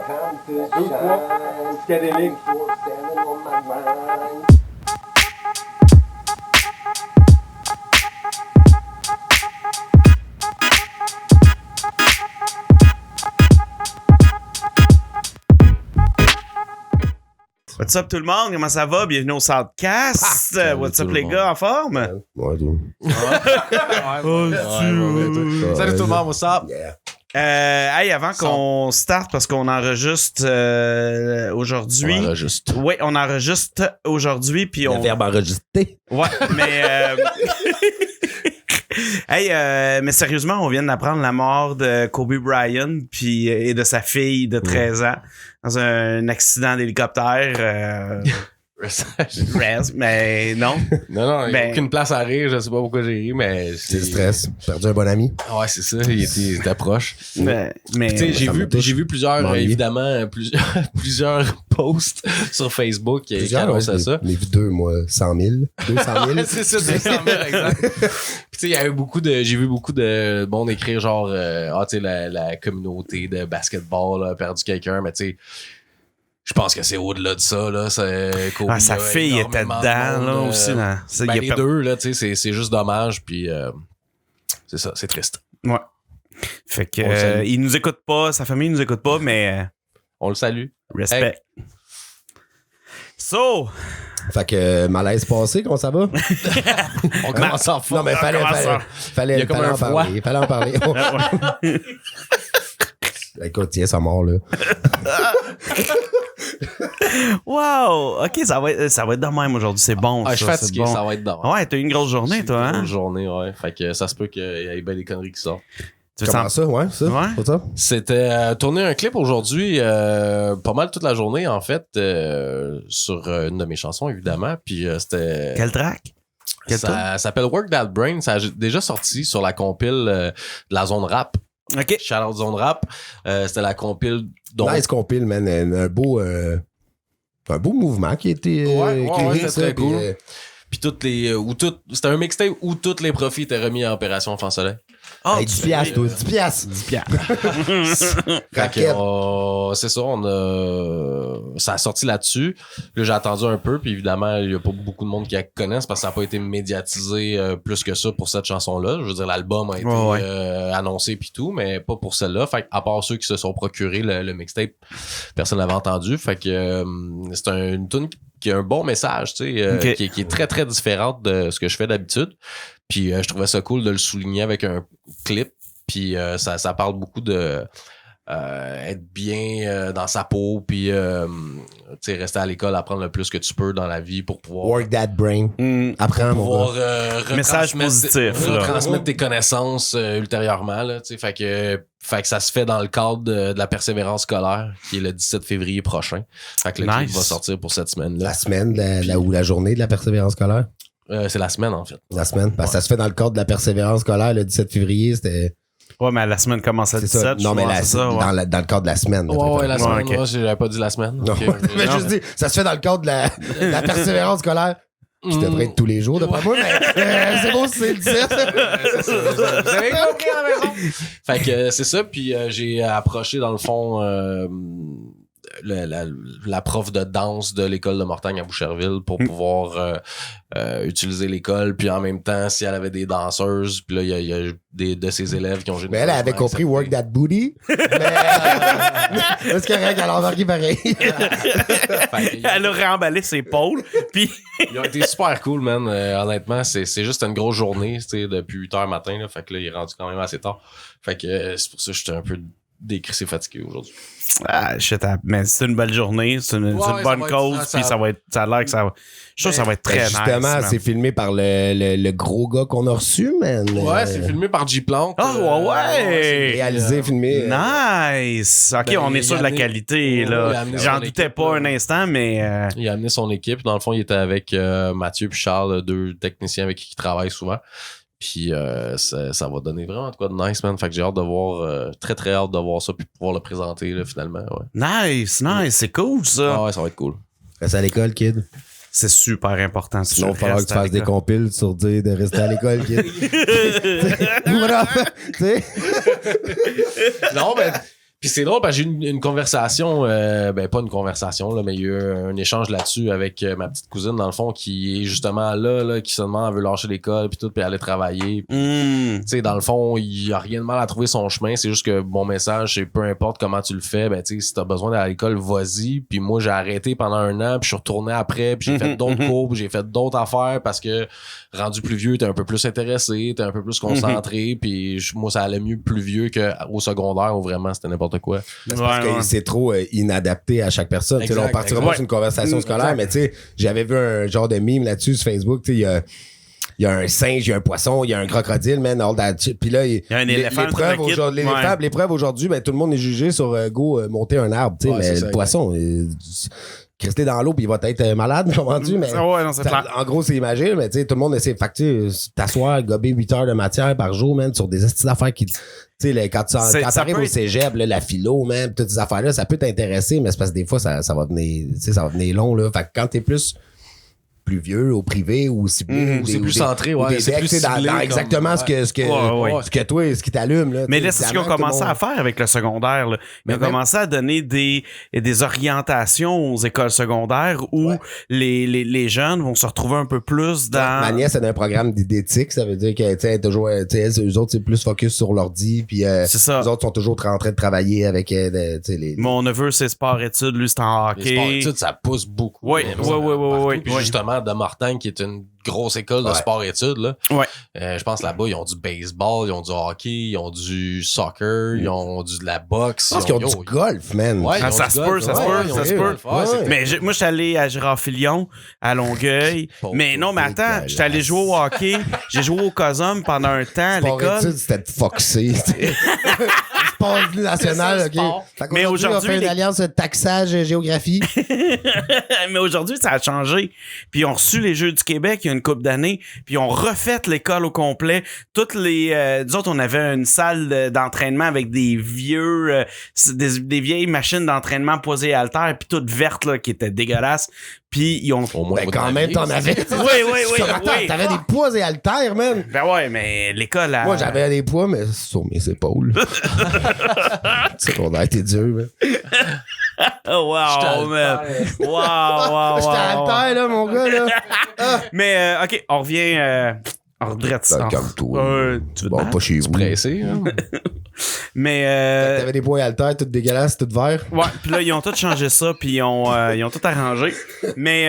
2, 3, Scadélique. What's up tout le monde? Comment ça va? Bienvenue au Soundcast. What's up les gars? En forme? Ouais, tout. Salut tout le monde, what's up? Yeah. Hey, avant qu'on starte, parce qu'on enregistre aujourd'hui. On enregistre. Oui, on enregistre aujourd'hui. Puis on... Le verbe enregistrer. Ouais, mais... Hey, mais sérieusement, on vient d'apprendre la mort de Kobe Bryant puis, et de sa fille de 13 ans dans un accident d'hélicoptère. Mais non. Non, il n'y a Ben- aucune place à rire, je sais pas pourquoi j'ai ri, mais C'est le stress. Perdu un bon ami. Ouais, c'est ça, il était proche. Mais Tu sais, j'ai ça me touche. vu plusieurs, M'ennuie. évidemment, plusieurs posts sur Facebook qui annonçaient ça. J'ai vu 2, moi. 100 000. 200 000. C'est ça, 200 000, exact. Puis tu sais, il y a eu j'ai vu beaucoup de monde écrire genre, tu sais, la communauté de basketball a perdu quelqu'un, mais tu sais, je pense que c'est au-delà de ça, là. Kobe, Ah, sa il y a fille était énormément dedans, de là, monde, aussi. Là. C'est- Ben, il y a les per- deux, là, tu sais, c'est juste dommage, puis c'est ça, c'est triste. Ouais. Fait que, On le salue. il nous écoute pas, sa famille nous écoute pas, mais On le salue. respect. So, Fait que malaise passé, comment ça va? On commence en fond. Non, mais fallait comment ça? fallait Il y a comme un en froid. parler. Fallait en parler. Écoute, tiens, ça mort, là. wow, ok, ça va être de même aujourd'hui, c'est bon. Ah, je suis ça, fatigué, c'est bon. ça va être dans. Ouais, t'as eu une grosse journée, toi, Une hein? grosse journée, ouais. Fait que ça se peut qu'il y ait bien des conneries qui sortent. Tu veux Comment ça? Ouais, ça? Ouais. C'est ça? C'était tourner un clip aujourd'hui, pas mal toute la journée, en fait, sur une de mes chansons, évidemment. Puis c'était... Quel track? Quel Ça s'appelle Work That Brain. Ça a déjà sorti sur la compile de la zone rap. Ok. Shout out zone rap. C'était la compile dont... Nice compile, man. Un beau mouvement qui a été Ouais, créé, c'était ça, très puis, cool. Puis toutes les... c'était un mixtape où tous les profits étaient remis à Opération Enfant Soleil. Oh, hey, 10 piastres, toi, 10 piastres. 10 piastres. Fait que, Raquette. c'est ça, ça a sorti là-dessus. Là, j'ai attendu un peu, puis évidemment, il y a pas beaucoup de monde qui la connaissent parce que ça n'a pas été médiatisé plus que ça pour cette chanson-là. Je veux dire, l'album a été Ouais. annoncé puis tout, mais pas pour celle-là. Fait que, à part ceux qui se sont procurés le mixtape, personne l'avait entendu. Fait que c'est une tune qui a un bon message, tu sais, Ok. qui est très, très différente de ce que je fais d'habitude. Puis je trouvais ça cool de le souligner avec un clip. Puis ça parle beaucoup de être bien dans sa peau, puis tu sais, rester à l'école, apprendre le plus que tu peux dans la vie pour pouvoir Work that brain. Apprends, mon pouvoir gars. Message positif, là. retransmettre tes connaissances ultérieurement, là, tu sais, fait que ça se fait dans le cadre de la persévérance scolaire qui est le 17 février prochain. Fait que le clip Nice. va sortir pour cette semaine-là. La semaine ou la journée de la persévérance scolaire? C'est la semaine, en fait. La semaine. Parce que ça se fait dans le cadre de la persévérance scolaire le 17 février. C'était. Ouais, mais la semaine commence à C'est 17. ça. Non, mais c'est ça, ouais. dans le cadre de la semaine. la Ouais, la préférence. semaine. ok. Moi, j'avais pas dit la semaine. Non. Ok. mais Non. juste dire, ça se fait dans le cadre de la persévérance scolaire. Qui devrait être tous les jours, d'après moi, mais c'est bon si c'est le 17. C'est ça, vous avez compris à la maison. Fait que c'est ça, puis j'ai approché dans le fond la prof de danse de l'école de Mortagne à Boucherville pour pouvoir utiliser l'école, puis en même temps, si elle avait des danseuses, puis là, il y a des de ses élèves qui ont Mais elle avait compris Work That Booty. Mais c'est correct, elle a embarqué pareil. Elle a réemballé ses pôles, puis Ils ont été super cool, man. Honnêtement, c'est juste une grosse journée, tu sais, depuis 8h matin, là. Fait que là, il est rendu quand même assez tard. Fait que c'est pour ça que j'étais un peu décrissé fatigué aujourd'hui. ah, shit, mais c'est une belle journée, c'est une ça bonne va être- cause, ça- puis ça a l'air que ça va. Je trouve que ça va être très Justement, nice. man. c'est filmé par le gros gars qu'on a reçu, man. Ouais, c'est filmé par G-Plante. Ah, ouais. Réalisé, filmé. Nice! Ok, Ben, on est il sûr a de la amené- qualité, Ouais, il a là. amené J'en son doutais équipe, pas là. un instant, mais. Il a amené son équipe. Dans le fond, il était avec Mathieu puis Charles, deux techniciens avec qui il travaille souvent. Puis ça va donner vraiment de quoi de nice, man. Fait que j'ai hâte de voir, très très hâte de voir ça puis pouvoir le présenter là, finalement. Ouais. Nice, c'est cool, ça. Ah ouais, ça va être cool. Reste à l'école, kid. C'est super important. Sinon, il va falloir que tu fasses des compiles sur dire de rester à l'école, kid. Voilà. Tu sais? Non, mais Puis c'est drôle parce que j'ai eu une conversation, pas une conversation, là, mais il y a eu un échange là-dessus avec ma petite cousine, dans le fond, qui est justement là qui se demande, elle veut lâcher l'école, puis tout, puis aller travailler. Tu sais, dans le fond, il y a rien de mal à trouver son chemin. C'est juste que mon message, c'est peu importe comment tu le fais, ben, tu sais, si t'as besoin d'aller à l'école, vas-y. Puis moi, j'ai arrêté pendant 1 an, puis je suis retourné après, puis j'ai fait d'autres cours, puis j'ai fait d'autres affaires parce que rendu plus vieux, t'es un peu plus intéressé, t'es un peu plus concentré, puis moi, ça allait mieux plus vieux qu'au secondaire où vraiment c'était n'importe quoi. C'est parce que c'est trop inadapté à chaque personne. Exact, là, on partira pas sur une conversation scolaire, mais tu sais, j'avais vu un genre de meme là-dessus sur Facebook, tu sais, il y a un singe, il y a un poisson, il y a un crocodile, man, all that shit. Puis là, il y a un éléphant. L'épreuve aujourd'hui, ben, tout le monde est jugé sur monter un arbre, tu sais, mais le poisson, rester dans l'eau puis il va être malade, comment dire, mais en gros, c'est imagé, mais tu sais, tout le monde essaie. Fait que t'asseoir, gober 8 heures de matière par jour, man, sur des astuces d'affaires qui... Tu sais, quand t'arrives au cégep, là, la philo, man, toutes ces affaires-là, ça peut t'intéresser, mais c'est parce que des fois, ça va venir long, là. Fait que quand t'es plus vieux, au privé, ou c'est plus centré, ouais. C'est plus ciblé, exactement ce que toi, ce qui t'allume, là. Mais là, c'est ce qu'ils ont commencé à faire avec le secondaire, là. Ils ont commencé à donner des orientations aux écoles secondaires où les jeunes vont se retrouver un peu plus dans... Ma nièce, elle a un programme d'éthique, ça veut dire qu'elle est toujours, eux autres, c'est plus focus sur l'ordi, puis c'est ça. Eux autres sont toujours en train de travailler avec les... Mon neveu, c'est sport-études, lui, c'est en hockey. Les sport-études, ça pousse beaucoup. Oui. Puis justement, de Mortagne, qui est une grosse école de sport-études, là. Ouais. Je pense là-bas, ils ont du baseball, ils ont du hockey, ils ont du soccer, ils ont de la boxe. Je pense qu'ils ont du golf, man. Ouais, ça se peut. Mais moi, je suis allé à Girard-Filion, à Longueuil. Mais non, mais attends, je suis allé jouer au hockey. J'ai joué au COSUM pendant un temps à l'école. C'était foxé. Sport national, OK. Mais aujourd'hui, on fait une alliance de taxage géographie. Mais aujourd'hui, ça a changé. Puis ils ont reçu les Jeux du Québec il y a une couple d'années, puis ils ont refait l'école au complet. Toutes les... nous autres, on avait une salle d'entraînement avec des vieux... des vieilles machines d'entraînement posées à haltères, puis toutes vertes, là, qui étaient dégueulasses. Puis ils ont... Ben quand même, t'en avais. Oui. T'avais des poids et haltères, man. Ben ouais, mais l'école... Moi, j'avais des poids, mais sur mes épaules. C'est qu'on a été dur, man. Oh, wow, man. Wow. J'étais haltère, là, mon gars, là. Mais, OK, on revient... on regrette ça. Calme-toi. Tu veux bon, pas chez vous. Pressé, hein? Mais t'avais des poids haltères, toutes dégueulasses, toutes verts. Ouais, puis là ils ont tout changé ça, puis ils ont tout arrangé. Mais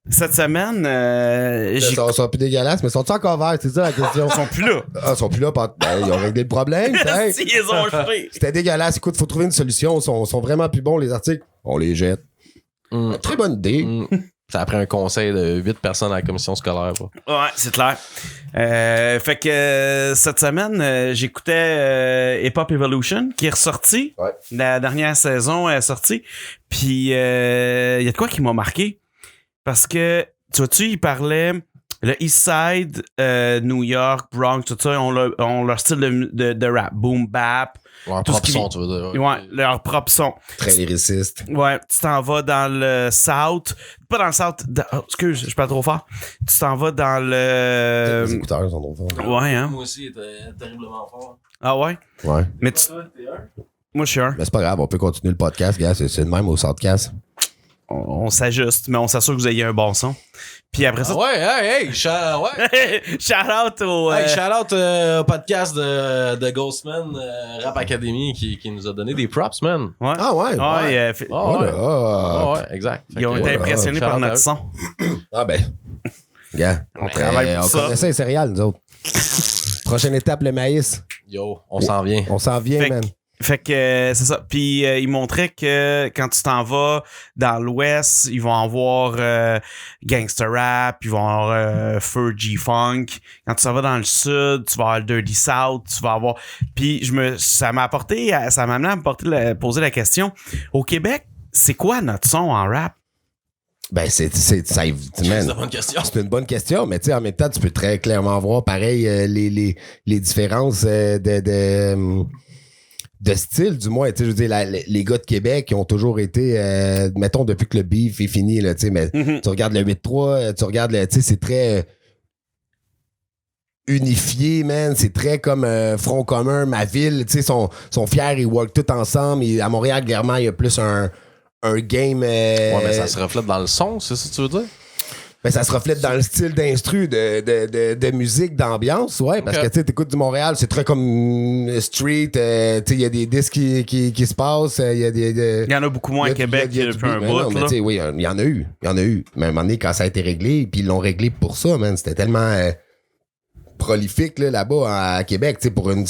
cette semaine, ils sont plus dégueulasses, mais sont-ils encore verts? C'est ça la question. Ils sont plus là. Ils sont plus là. Ils ont réglé le problème. Si, ils ont jeté. C'était dégueulasse. Écoute, faut trouver une solution. Ils sont vraiment plus bons, les articles. On les jette. Très bonne idée. Ça a pris un conseil de 8 personnes à la commission scolaire. Ouais, c'est clair. Fait que cette semaine, j'écoutais Hip Hop Evolution qui est ressorti. Ouais. La dernière saison est sortie. Puis il y a de quoi qui m'a marqué. Parce que, tu vois-tu, il parlait le East Side, New York, Bronx, tout ça, ont leur style de rap. Boom bap. Leur propre son, tu veux dire. Ouais, leur propre son. Très lyriciste. Ouais, tu t'en vas dans le South. Pas dans le South. Excuse, je suis pas trop fort. Tu t'en vas dans le... Les écouteurs sont trop forts. Ouais, hein. Moi aussi, il était terriblement fort. Ah ouais? Ouais. Mais moi, je suis un. Mais c'est pas grave, on peut continuer le podcast, gars. C'est le même au Soundcast. On s'ajuste, mais on s'assure que vous ayez un bon son. Puis après ça... Shout out au... shout out au podcast de Ghostman Rap Academy qui nous a donné des props, man. Ouais. Ah ouais? Ouais, exact. Ils ont été impressionnés par notre son. Ah ben... Gars, on travaille pour ça. On connaissait les céréales, nous autres. Prochaine étape, le maïs. Yo, on s'en vient. On s'en vient, man. Fait que c'est ça. Puis il montrait que quand tu t'en vas dans l'Ouest, ils vont avoir gangster rap, ils vont avoir feu G-funk. Quand tu t'en vas dans le Sud, tu vas avoir le Dirty South, tu vas avoir... Puis ça m'a amené à me poser la question. Au Québec, c'est quoi notre son en rap? Ben, c'est une bonne question. C'est une bonne question, mais tu sais, en même temps, tu peux très clairement voir, pareil, les différences de style, du moins. Tu sais, je veux dire, les gars de Québec qui ont toujours été, mettons, depuis que le beef est fini, là, tu sais, mais tu regardes le 8-3, tu regardes tu sais, c'est très unifié, man. C'est très comme front commun, ma ville. Tu sais, sont fiers, ils work tout ensemble. Et à Montréal, clairement, il y a plus un game... Ouais, mais ça se reflète dans le son, c'est ça que tu veux dire? Ben, ça se reflète dans le style d'instru, de musique, d'ambiance, ouais, parce que tu sais, t'écoutes du Montréal, c'est très comme street, tu sais, il y a des disques qui se passent, il y a des... Il y en a beaucoup moins à Québec depuis un bout, mais tu sais, oui, il y en a eu. Mais à un moment donné, quand ça a été réglé, puis ils l'ont réglé pour ça, man, c'était tellement prolifique, là-bas, à Québec, tu sais, pour une...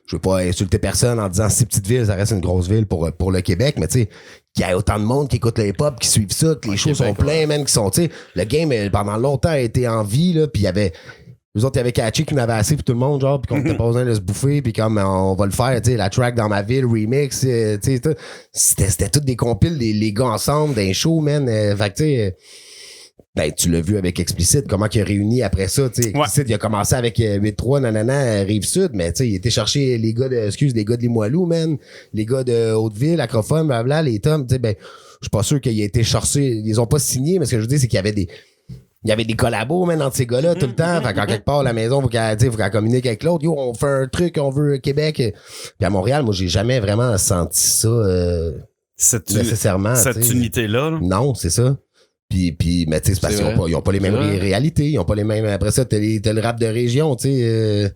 Je veux pas insulter personne en disant si petite ville, ça reste une grosse ville pour le Québec, mais tu sais, qu'il y a autant de monde qui écoute le hip-hop, qui suivent ça, que les shows sont pleins, man, qui sont, tu sais, le game, pendant longtemps, a été en vie, là, puis il y avait, eux autres, il y avait catché qui en avait assez pour tout le monde, genre, puis qu'on était pas besoin de se bouffer, puis comme on va le faire, tu sais, la track dans ma ville, remix, tu sais, c'était toutes des compiles, les gars ensemble, d'un show, man, fait que, tu sais, ben, tu l'as vu avec Explicit, comment il a réuni après ça, tu sais. Explicit, il a commencé avec 8-3, nanana, Rive-Sud, mais tu sais, il était chercher les gars de Limoilou, man, les gars de Hauteville, Acrophone, blablabla, les Toms, tu sais, ben, je suis pas sûr qu'il a été cherché, ils ont pas signé, mais ce que je veux dire, c'est qu'il y avait des collabos, man, entre ces gars-là, tout le temps. Fait qu'en quelque part, à la maison, faut qu'elle communique avec l'autre. Yo, on fait un truc, on veut Québec. Puis à Montréal, moi, j'ai jamais vraiment senti ça, nécessairement. Cette unité-là, là. Non, c'est ça. Puis, mais tu sais, c'est parce qu'ils ont pas les mêmes réalités. Ils ont pas les mêmes. Après ça, t'as le rap de région, tu sais.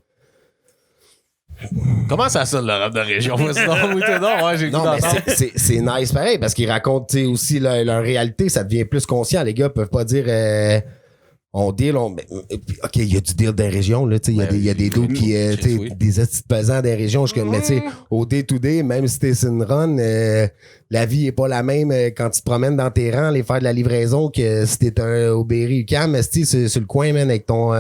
Comment ça sonne le rap de région? Non, j'ai non, mais c'est nice pareil parce qu'ils racontent, tu sais, aussi leur réalité. Ça devient plus conscient. Les gars peuvent pas dire. On deal, OK, il y a du deal des régions, là, tu sais, il y a des doutes qui, tu sais, des astuces pesants des régions, mais tu sais, au day-to-day, même si t'es sur une run, la vie est pas la même quand tu te promènes dans tes rangs, aller faire de la livraison que si t'es au Berry-UQAM, mais tu sais, sur le coin, man, avec ton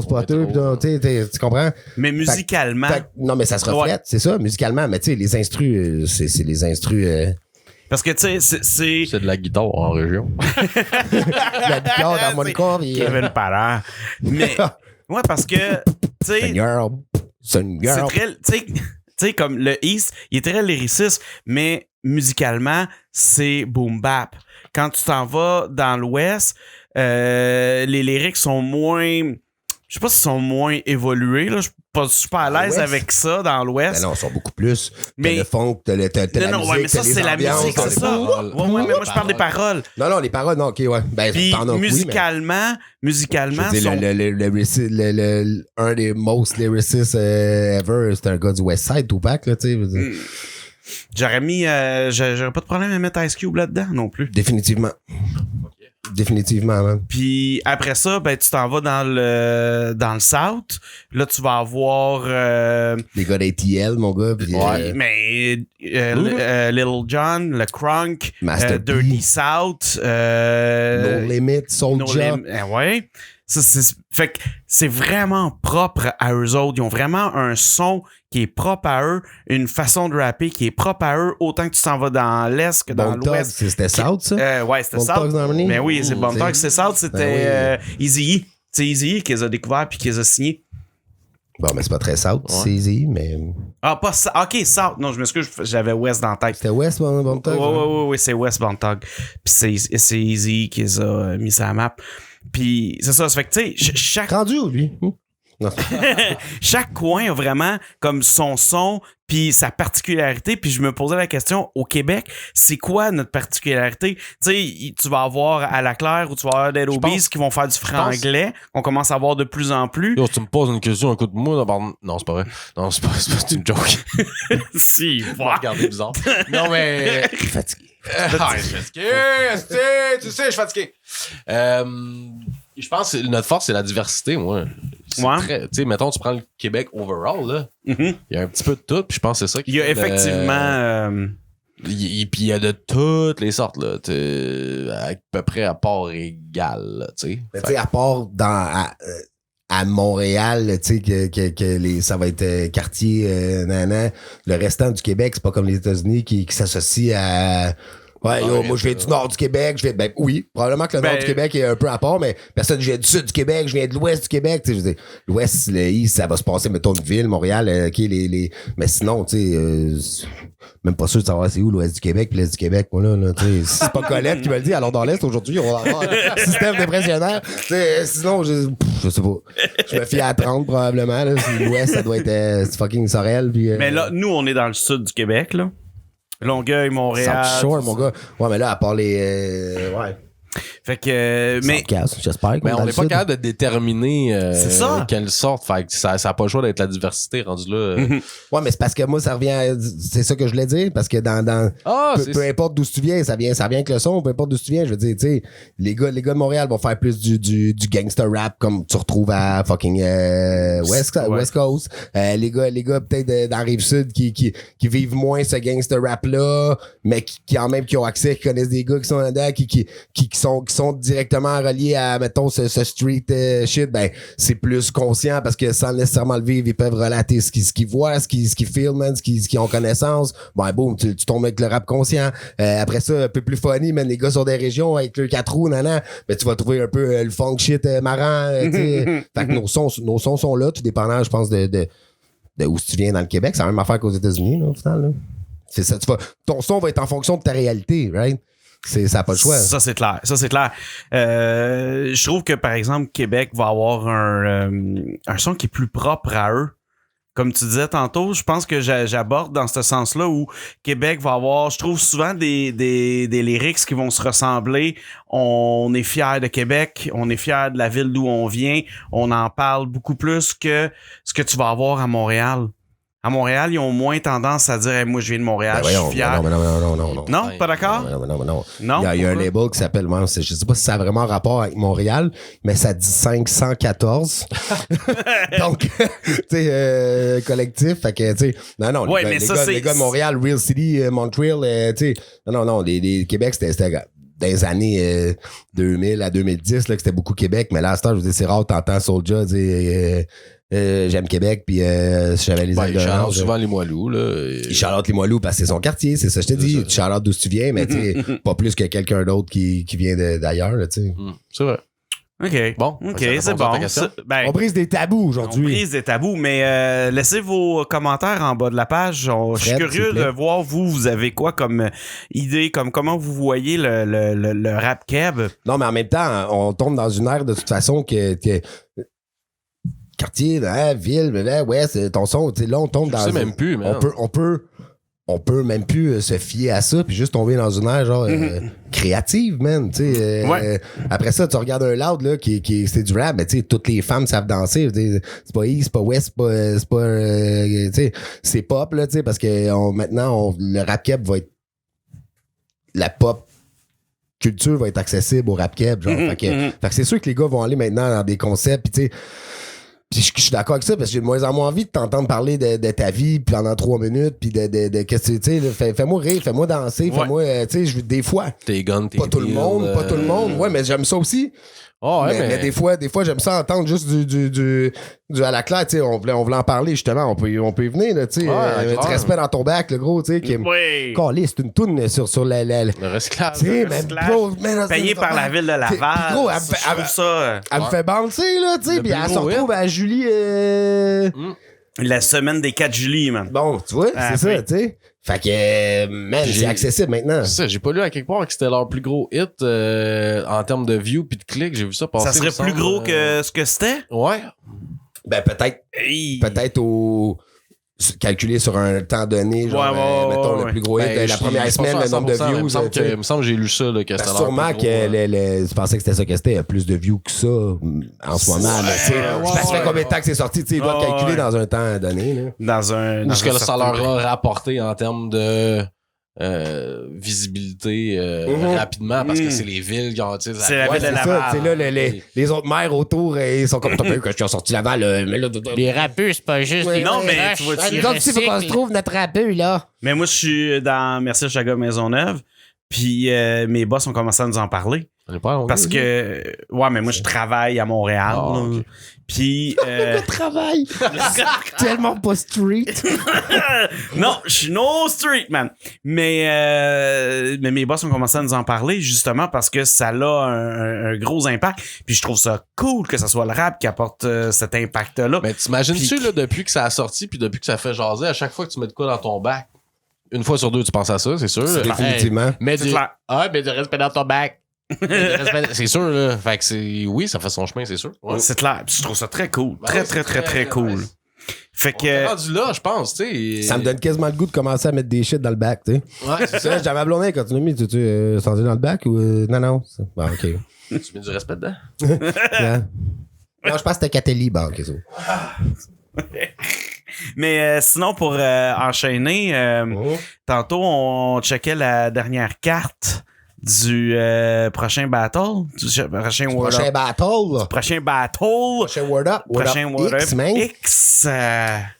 spotter, tu comprends? Mais musicalement. Non, mais ça se reflète, c'est ça, musicalement, mais tu sais, les instrus, c'est les instrus, parce que, tu sais, c'est de la guitare en région. la guitare dans mon corps. Kevin Parent. Mais, ouais, parce que, tu sais. C'est une girl. C'est très, tu sais, comme le East, il est très lyriciste, mais musicalement, c'est boom bap. Quand tu t'en vas dans l'Ouest, les lyrics sont moins, je sais pas s'ils sont moins évolués, là. Je suis pas super à l'aise avec ça dans l'Ouest. Ben non, ils sont beaucoup plus. Mais t'as le funk, t'as la musique, ouais, mais ça, c'est la musique, c'est ça. Ouais, mais moi, je parle des paroles. Non, les paroles, non, ok, ouais. Ben, puis, t'en as musicalement, un des most lyricists ever, c'est un gars du West Side, Tupac, là, tu sais. J'aurais pas de problème à mettre Ice Cube là-dedans non plus. Définitivement. Définitivement, man. Puis après ça, ben tu t'en vas dans le South. Là, tu vas avoir les gars d'ATL, mon gars. Puis, mais Little John, le Crunk, Dirty South, No Limit, Soulja. Ouais. Fait que c'est vraiment propre à eux autres. Ils ont vraiment un son qui est propre à eux, une façon de rapper qui est propre à eux, autant que tu t'en vas dans l'Est que dans l'Ouest. C'était South, ça? Ouais, c'était South. Mais oui, c'est Bon Talk. C'est South, c'était Eazy-E. C'est Eazy-E qui les a découverts puis qui les a signés. Bon, mais c'est pas très South, c'est Eazy, mais... Ah, pas South. OK, South. Non, je m'excuse, j'avais West dans la tête. C'était West, Bon Talk? Oui, c'est West Bon Talk. Puis c'est Eazy qui les a mis sur la map. Puis c'est ça, ça fait que, tu sais, chaque... Rendu où, lui? Non. Chaque coin a vraiment comme son son puis sa particularité, puis je me posais la question, au Québec, c'est quoi notre particularité? Tu sais, tu vas avoir à la Claire ou tu vas avoir des Robies qui vont faire du franglais, qu'on commence à voir de plus en plus. Yo, tu me poses une question, écoute-moi, non, c'est pas vrai. Non, c'est pas une joke. Si, voilà. Regardez bizarre. Non, mais... Je suis fatigué. Je suis fatigué, tu sais, je suis fatigué. Je pense que notre force, c'est la diversité, moi. Tu sais, mettons, tu prends le Québec overall, là. Il y a un petit peu de tout, puis je pense que c'est ça qu'il y a effectivement... Puis il y a de toutes les sortes, là. À peu près à part égale, tu sais. Tu sais, à part à Montréal, tu sais, que ça va être quartier, le restant du Québec, c'est pas comme les États-Unis qui s'associent Ouais, yo, moi, je viens du nord du Québec. Je viens, ben oui, probablement que le nord du Québec est un peu à part, mais personne, je viens du sud du Québec, je viens de l'ouest du Québec. Tu sais, je veux dire, l'ouest, le east, ça va se passer, mettons, une ville, Montréal, mais sinon, tu sais, même pas sûr de savoir c'est où l'ouest du Québec puis l'est du Québec, moi, là, tu sais. Si c'est pas Colette qui me le dit, alors dans l'est, aujourd'hui, on va avoir un système dépressionnaire. Tu sais, sinon, je sais pas. Je me fie à 30, probablement, là. L'ouest, ça doit être fucking Sorel, puis. Mais là, nous, on est dans le sud du Québec, là. Longueuil, Montréal. South Shore, mon gars. Ouais, mais là, à part les. Ouais. Fait que. Mais. J'espère. Mais on n'est pas capable de déterminer c'est ça. quelle sorte. Fait que ça n'a pas le choix d'être la diversité rendu là. Ouais, mais c'est parce que moi, ça revient. C'est ça que je voulais dire. Parce que peu importe d'où tu viens, ça vient avec le son, peu importe d'où tu viens. Je veux dire, tu sais, les gars de Montréal vont faire plus du gangster rap comme tu retrouves à fucking West Coast. Les gars peut-être dans la Rive-Sud qui vivent moins ce gangster rap-là, mais qui ont accès, qui connaissent des gars qui sont dedans, qui sont directement reliés à, mettons, ce street shit, ben, c'est plus conscient parce que sans nécessairement le vivre, ils peuvent relater ce qu'ils voient, ce qu'ils feel, man, ce qu'ils ont connaissance. Ben, boum, tu tombes avec le rap conscient. Après ça, un peu plus funny, man, les gars sur des régions avec le 4 roues, ben, tu vas trouver un peu le funk shit marrant, t'sais. Fait que nos sons sont là, tout dépendant, je pense, de où tu viens dans le Québec. C'est la même affaire qu'aux États-Unis, là, au final, là. C'est ça, ton son va être en fonction de ta réalité, right? Ça n'a pas le choix. Ça, c'est clair. Je trouve que, par exemple, Québec va avoir un son qui est plus propre à eux. Comme tu disais tantôt, je pense que j'aborde dans ce sens-là où Québec va avoir, je trouve souvent des lyrics qui vont se ressembler. On est fiers de Québec, on est fiers de la ville d'où on vient. On en parle beaucoup plus que ce que tu vas avoir à Montréal. À Montréal, ils ont moins tendance à dire hey, « moi, je viens de Montréal, je suis fier ». Non. Non, pas d'accord? Non. Il y a un label qui s'appelle, je sais pas si ça a vraiment rapport avec Montréal, mais ça dit 514. Donc, tu sais, collectif, fait que, tu sais, non, ouais, les gars de Montréal, Real City, Montreal, tu sais, non, les Québec, c'était dans les années 2000 à 2010, là, que c'était beaucoup Québec, mais là, à ce temps, je veux dire, c'est rare, t'entends Soulja dire j'aime Québec, puis j'avais les il charlotte souvent les Moilous, là. Il charlotte les Moilous parce que c'est son quartier, c'est ça, je te dis. Tu charlotte d'où tu viens, mais tu sais, pas plus que quelqu'un d'autre qui vient d'ailleurs, là, tu sais. C'est vrai. OK. Bon, c'est bon. On brise des tabous aujourd'hui. On brise des tabous, mais laissez vos commentaires en bas de la page. Je suis curieux de voir, vous avez quoi comme idée, comme comment vous voyez le rap keb. Non, mais en même temps, on tombe dans une ère de toute façon que quartier, ville, ouais, c'est ton son, tu sais, là, on tombe dans... Je sais même plus, man. On peut même plus se fier à ça puis juste tomber dans une ère genre créative, man, tu sais. Ouais. Après ça, tu regardes un loud là qui c'est du rap, mais tu sais toutes les femmes savent danser, c'est pas east, c'est pas west, c'est pas tu sais, c'est pop là, tu sais, parce que maintenant le rap keb va être la pop culture va être accessible au rap keb, genre. Fait que c'est sûr que les gars vont aller maintenant dans des concepts puis tu sais. Puis je suis d'accord avec ça parce que j'ai de moins en moins envie de t'entendre parler de ta vie pendant 3 minutes puis de qu'est-ce que tu sais, fais-moi rire, fais-moi danser, fais-moi tu sais, des fois. Tes guns, tes pas tout le monde, pas tout le monde. Ouais, mais j'aime ça aussi. Oh, ouais, mais des fois j'aime ça entendre juste du à la claire, tu sais, on voulait en parler justement, on peut y venir là, tu sais, du respect dans ton bac le gros, tu sais, qui calé, c'est une toune sur la le recyclage. Tu sais, mais bro, payé par la ville de Laval. Gros, elle me fait bouncer là, tu sais, puis elle se retrouve à Julie la semaine des 4 juillet, man. Bon, tu vois, c'est ça, tu sais. Fait que, man, c'est accessible maintenant. C'est ça, j'ai pas lu à quelque part que c'était leur plus gros hit en termes de views puis de clics. J'ai vu ça passer. Ça serait plus gros que ce que c'était? Ouais. Ben, peut-être au... calculé sur un temps donné, genre, mettons, le plus gros hit de la première semaine, le nombre de views. Il me semble que j'ai lu ça, là, que c'était sûrement que je pensais que c'était ça que c'était. Il y a plus de views que ça en ce moment. Ça fait combien de temps que c'est sorti? Il doit calculer dans un temps donné. Là. Dans ce que ça leur a rapporté en termes de visibilité rapidement parce que c'est les villes qui ont... C'est la ville de Laval. Là, les autres maires autour, ils sont comme... T'as vu que je suis sorti Laval, mais là... Les rappeux, c'est pas juste les non, mais tu vois, nous autres, tu sais qu'on se trouve notre rappeux, là. Mais moi, je suis dans Merci Chaga Maisonneuve, puis mes boss ont commencé à nous en parler. On est pas à Longueuil, Parce que, ouais, mais moi, je travaille à Montréal. Ah, là. ok. Puis, Travail. Tellement pas street. non, je suis no street, man. Mais mes boss ont commencé à nous en parler, justement, parce que ça a un gros impact. Puis je trouve ça cool que ça soit le rap qui apporte cet impact-là. Mais t'imagines-tu, Puis- là, depuis que ça a sorti, puis depuis que ça fait jaser, à chaque fois que tu mets de quoi dans ton bac, une fois sur deux, tu penses à ça, c'est sûr. Définitivement. Mais C'est clair. mais du respect dans ton bac. C'est sûr, là. Fait que oui, ça fait son chemin, c'est sûr. Ouais. C'est clair. Puis je trouve ça très cool. Ben Très, ouais, très, c'est très, très très cool. nice. Fait On est que... rendu là, je pense, tu sais. Ça me donne quasiment le goût de commencer à mettre des shit dans le bac, tu sais. Ouais, c'est ça. Ça, j'ai ma blonde quand tu l'as mis, tu sens dans le bac ou. Non, non. Bon, ok. Tu mets du respect dedans? Yeah. Non, je pense que c'était Catelli, bon, ok, ça. Mais sinon, pour enchaîner, tantôt, on checkait la dernière carte du prochain battle. Du prochain Word Prochain Up. battle, là. Prochain battle. Prochain Word Up. Prochain Word X, Up man. X.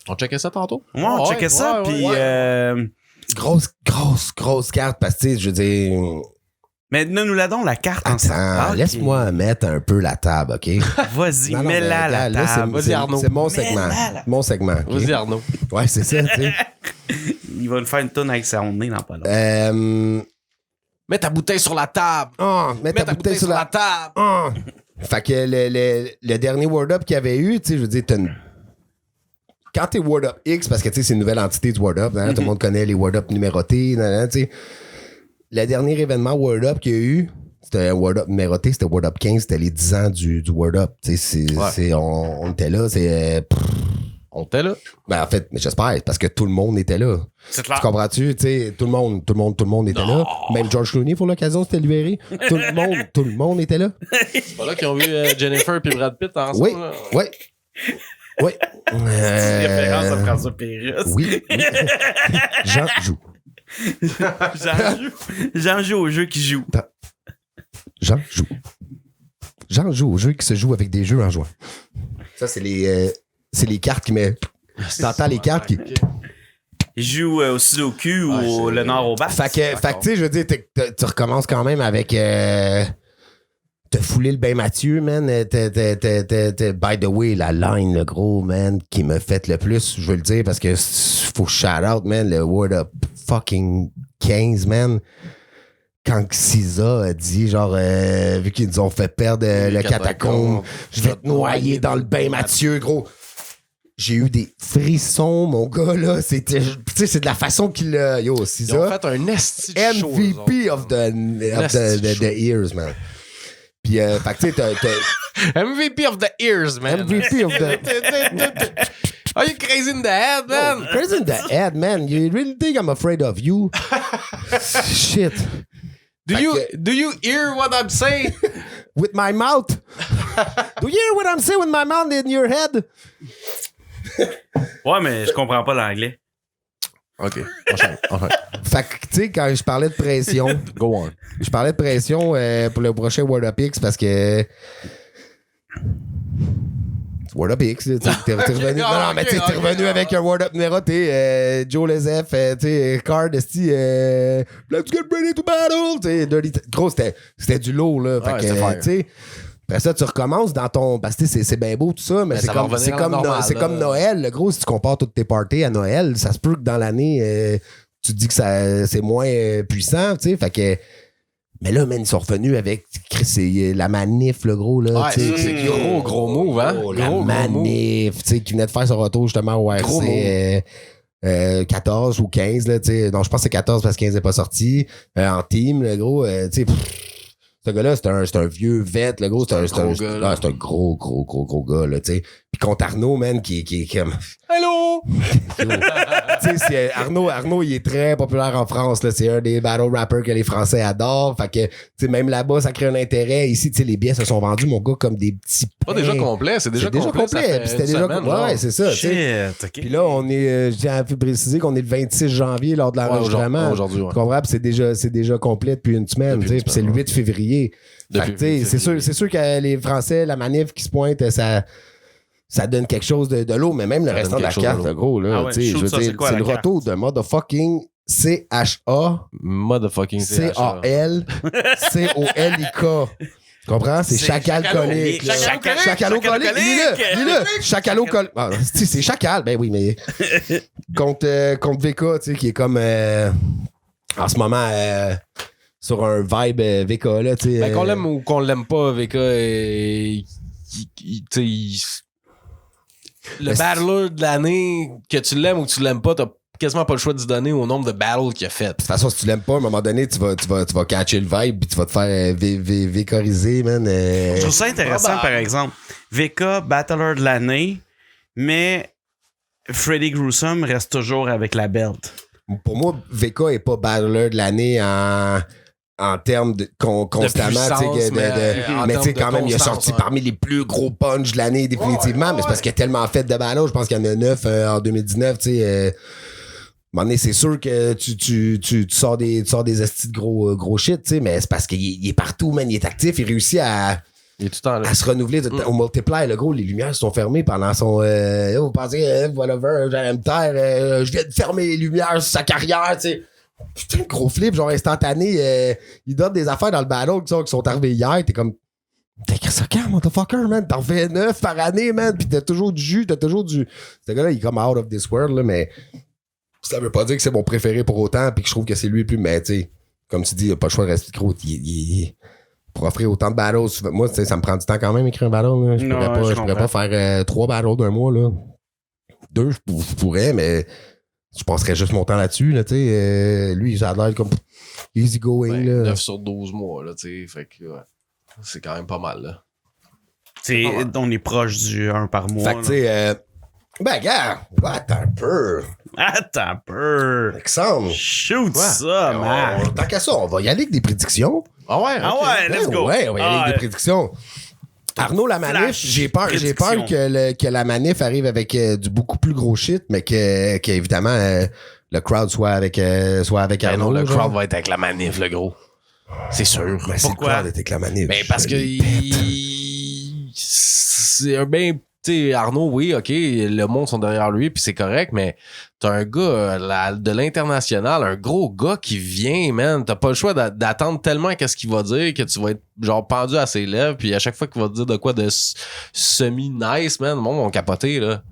On checkait ça tantôt? Ouais, on Ouais, checkait ça. ouais, Puis, ouais. Grosse carte, parce que, tu sais, je veux dire. mais donne-nous-la donc, la carte. ensemble. Attends, Ok. laisse-moi mettre un peu la table, OK? Vas-y, Non, non, mets-la mais, la là, table. Vas-y, Arnaud. C'est mon segment. Mets-la, là. Mon segment. OK? Vas-y, Arnaud. Ouais, c'est ça, tu sais. Il va nous faire une tonne avec son nez dans pas long. Mets ta bouteille sur la table. Mets ta bouteille sur la table. Fait que le dernier Word Up qu'il y avait eu, tu sais, je veux dire, quand t'es Word Up X, parce que tu sais, c'est une nouvelle entité du Word Up, hein, tout le monde connaît les Word Up numérotés, tu sais. Le dernier événement Word Up qu'il y a eu, c'était un Word Up numéroté, c'était Word Up 15, c'était les 10 ans du Word Up. Tu sais, on était là, On était là. ben en fait, mais j'espère, parce que tout le monde était là. C'est Tu clair. comprends-tu? Tu sais, tout le monde était là. Même George Clooney, pour l'occasion, s'était libéré. Tout le monde était là. C'est pas là qu'ils ont vu Jennifer et Brad Pitt ensemble. Oui, là. oui. Oui. Référence à François Pérusse. Oui. Jean joue. Jean joue au jeu qui joue. Jean joue. Jean joue au jeu qui se joue avec des jeux en jouant. Ça, c'est les cartes qui met. T'entends les cartes qui. Il joue au Sudoku ou au Le Nord au bas. Fait que tu sais, je veux dire, tu recommences quand même avec. T'as foulé le bain Mathieu, man. By the way, la line, le gros, man, qui me fait le plus, je veux le dire, parce que faut shout out, man, le Word Up fucking 15, man. Quand Cisa a dit, genre, vu qu'ils nous ont fait perdre le catacombe, je vais te noyer dans le bain Mathieu, gros. J'ai eu des frissons, mon gars, là. C'était, tu sais, c'est de la façon qu'il a. Yo, Ils ont Cisa. fait un esti de show, eux MVP autres. of the ears, man. Puis, fait que tu sais, t'as MVP of the ears, man. MVP of the. Are you crazy in the head, man? Crazy in the head, man. You really think I'm afraid of you? Shit. Do you hear what I'm saying? With my mouth. Do you hear what I'm saying with my mouth in your head? Ouais, mais je comprends pas l'anglais. OK. Enchaîne. Fait que, tu sais, quand je parlais de pression, Go on. je parlais de pression pour le prochain Word Up X parce que. Word Up X, là, t'es revenu. Non, mais t'es revenu avec un Word Up numéroté. Joe Lezef, tu sais, Card, esti, Let's get ready to battle. Tu sais, gros, c'était du lourd, là. Fait Ouais, que, c'est faire. tu sais. Après ça, tu recommences dans ton. Parce que c'est bien beau tout ça, mais c'est ça va comme, revenir à la normale, c'est là. comme Noël. Le gros, si tu compares toutes tes parties à Noël, ça se peut que dans l'année, tu te dis que c'est moins puissant, tu sais. Fait que. Mais là, man, ils sont revenus avec c'est la manif, le gros, là. Ouais, tu sais. ça, c'est gros move, hein? Oh, la Gros move. manif, tu sais, qui venait de faire son retour justement au Gros RC 14 ou 15, là, tu sais. Non, je pense que c'est 14 parce que 15 n'est pas sorti. En team, le gros, tu sais. Ce gars-là, c'est un vieux vet, le gros, c'est un gros gars, là, tu sais. Puis contre Arnaud, man, qui est comme. Hello! Tu sais, Arnaud, il est très populaire en France, là. C'est un des battle rappers que les Français adorent. Fait que, tu sais, même là-bas, ça crée un intérêt. Ici, tu sais, les billets se sont vendus, mon gars, comme des petits Pas déjà complet, c'est déjà complet. ça fait Puis c'était une déjà semaine, complet. genre. Ouais, c'est ça, tu sais. Shit, ok. Puis là, on est, je tiens à préciser qu'on est le 26 janvier lors de l'enregistrement. Aujourd'hui, ouais. Tu comprends? Puis c'est déjà complet depuis une semaine, Depuis tu sais. une Puis c'est le semaine, 8 février. Fait que, tu sais, c'est sûr que les Français, la manif qui se pointe, ça donne quelque chose de l'eau, mais même le Ça restant donne de la quelque chose carte, de l'eau. gros, là, Ah ouais, tu sais, shoot je veux ça, dire, c'est quoi, c'est la le carte? retour de motherfucking C-H-A Motherfucking C-A-L C-O-L-I-K. Tu comprends? C'est chacalcolique. Chacalocolique. Dis-le. Chacalocolique. Ah, c'est chacal. Ben oui, mais contre VK, tu sais, qui est comme en ce moment sur un vibe VK, là, tu sais. Ben, qu'on l'aime ou qu'on l'aime pas, VK, le battler de l'année, que tu l'aimes ou que tu l'aimes pas, t'as quasiment pas le choix de se donner au nombre de battles qu'il a fait. De toute façon, si tu l'aimes pas, à un moment donné, tu vas catcher le vibe puis tu vas te faire vécoriser, man. Je trouve ça intéressant, par exemple. VK, battler de l'année, mais Freddy Gruesome reste toujours avec la belt. Pour moi, VK est pas battler de l'année en termes de constamment, mais tu sais, quand même, il a sorti parmi les plus gros punchs de l'année, définitivement, mais c'est parce qu'il a tellement fait de battles, je pense qu'il y en a 9 en 2019, tu sais. À un moment donné, c'est sûr que tu sors des estis de gros shit, tu sais, mais c'est parce qu'il est partout, man, il est actif, il réussit à se renouveler au multiply, le gros, les lumières se sont fermées pendant son vous pensez, whatever, j'allais me taire, je viens de fermer les lumières sur sa carrière, tu sais. Putain, gros flip, genre instantané, il donne des affaires dans le battle qui sont arrivées hier, t'es comme t'as écrit ça quand, motherfucker, man? T'en fais 9 par année, man, pis t'as toujours du jus, t'as toujours du... Ce gars-là, il est comme out of this world, là, mais ça veut pas dire que c'est mon préféré pour autant pis que je trouve que c'est lui le plus, mais tu sais, comme tu dis, il a pas le choix de rester gros, pour offrir autant de battles, moi, tu sais, ça me prend du temps quand même écrire un battle, là. Je pourrais pas faire 3 battles d'un mois, là. 2, je pourrais, mais je passerais juste mon temps là-dessus, là, tu sais. Lui, ça a l'air comme easy going, là. 9 sur 12 mois, là, tu sais, fait que ouais, c'est quand même pas mal, là. On est proche du 1 par mois. Fait que, tu sais, ben, gars, attends un peu. Alexandre. Shoot ça, man. Tant qu'à ça, on va y aller avec des prédictions. Ah ouais, let's go. Ouais, on va y aller avec des prédictions. Arnaud, la manif, j'ai peur que la manif arrive avec du beaucoup plus gros shit, mais que évidemment le crowd soit avec Arnaud. Non, le crowd va être avec la manif, le gros. C'est sûr. Mais c'est le crowd avec la manif. Ben parce que c'est un bien... Tu sais, Arnaud, oui, OK, le monde sont derrière lui, puis c'est correct, mais t'as un gars de l'international, un gros gars qui vient, man. T'as pas le choix d'attendre tellement qu'est-ce qu'il va dire que tu vas être genre pendu à ses lèvres, puis à chaque fois qu'il va te dire de quoi de semi-nice, man, le monde va capoter, là.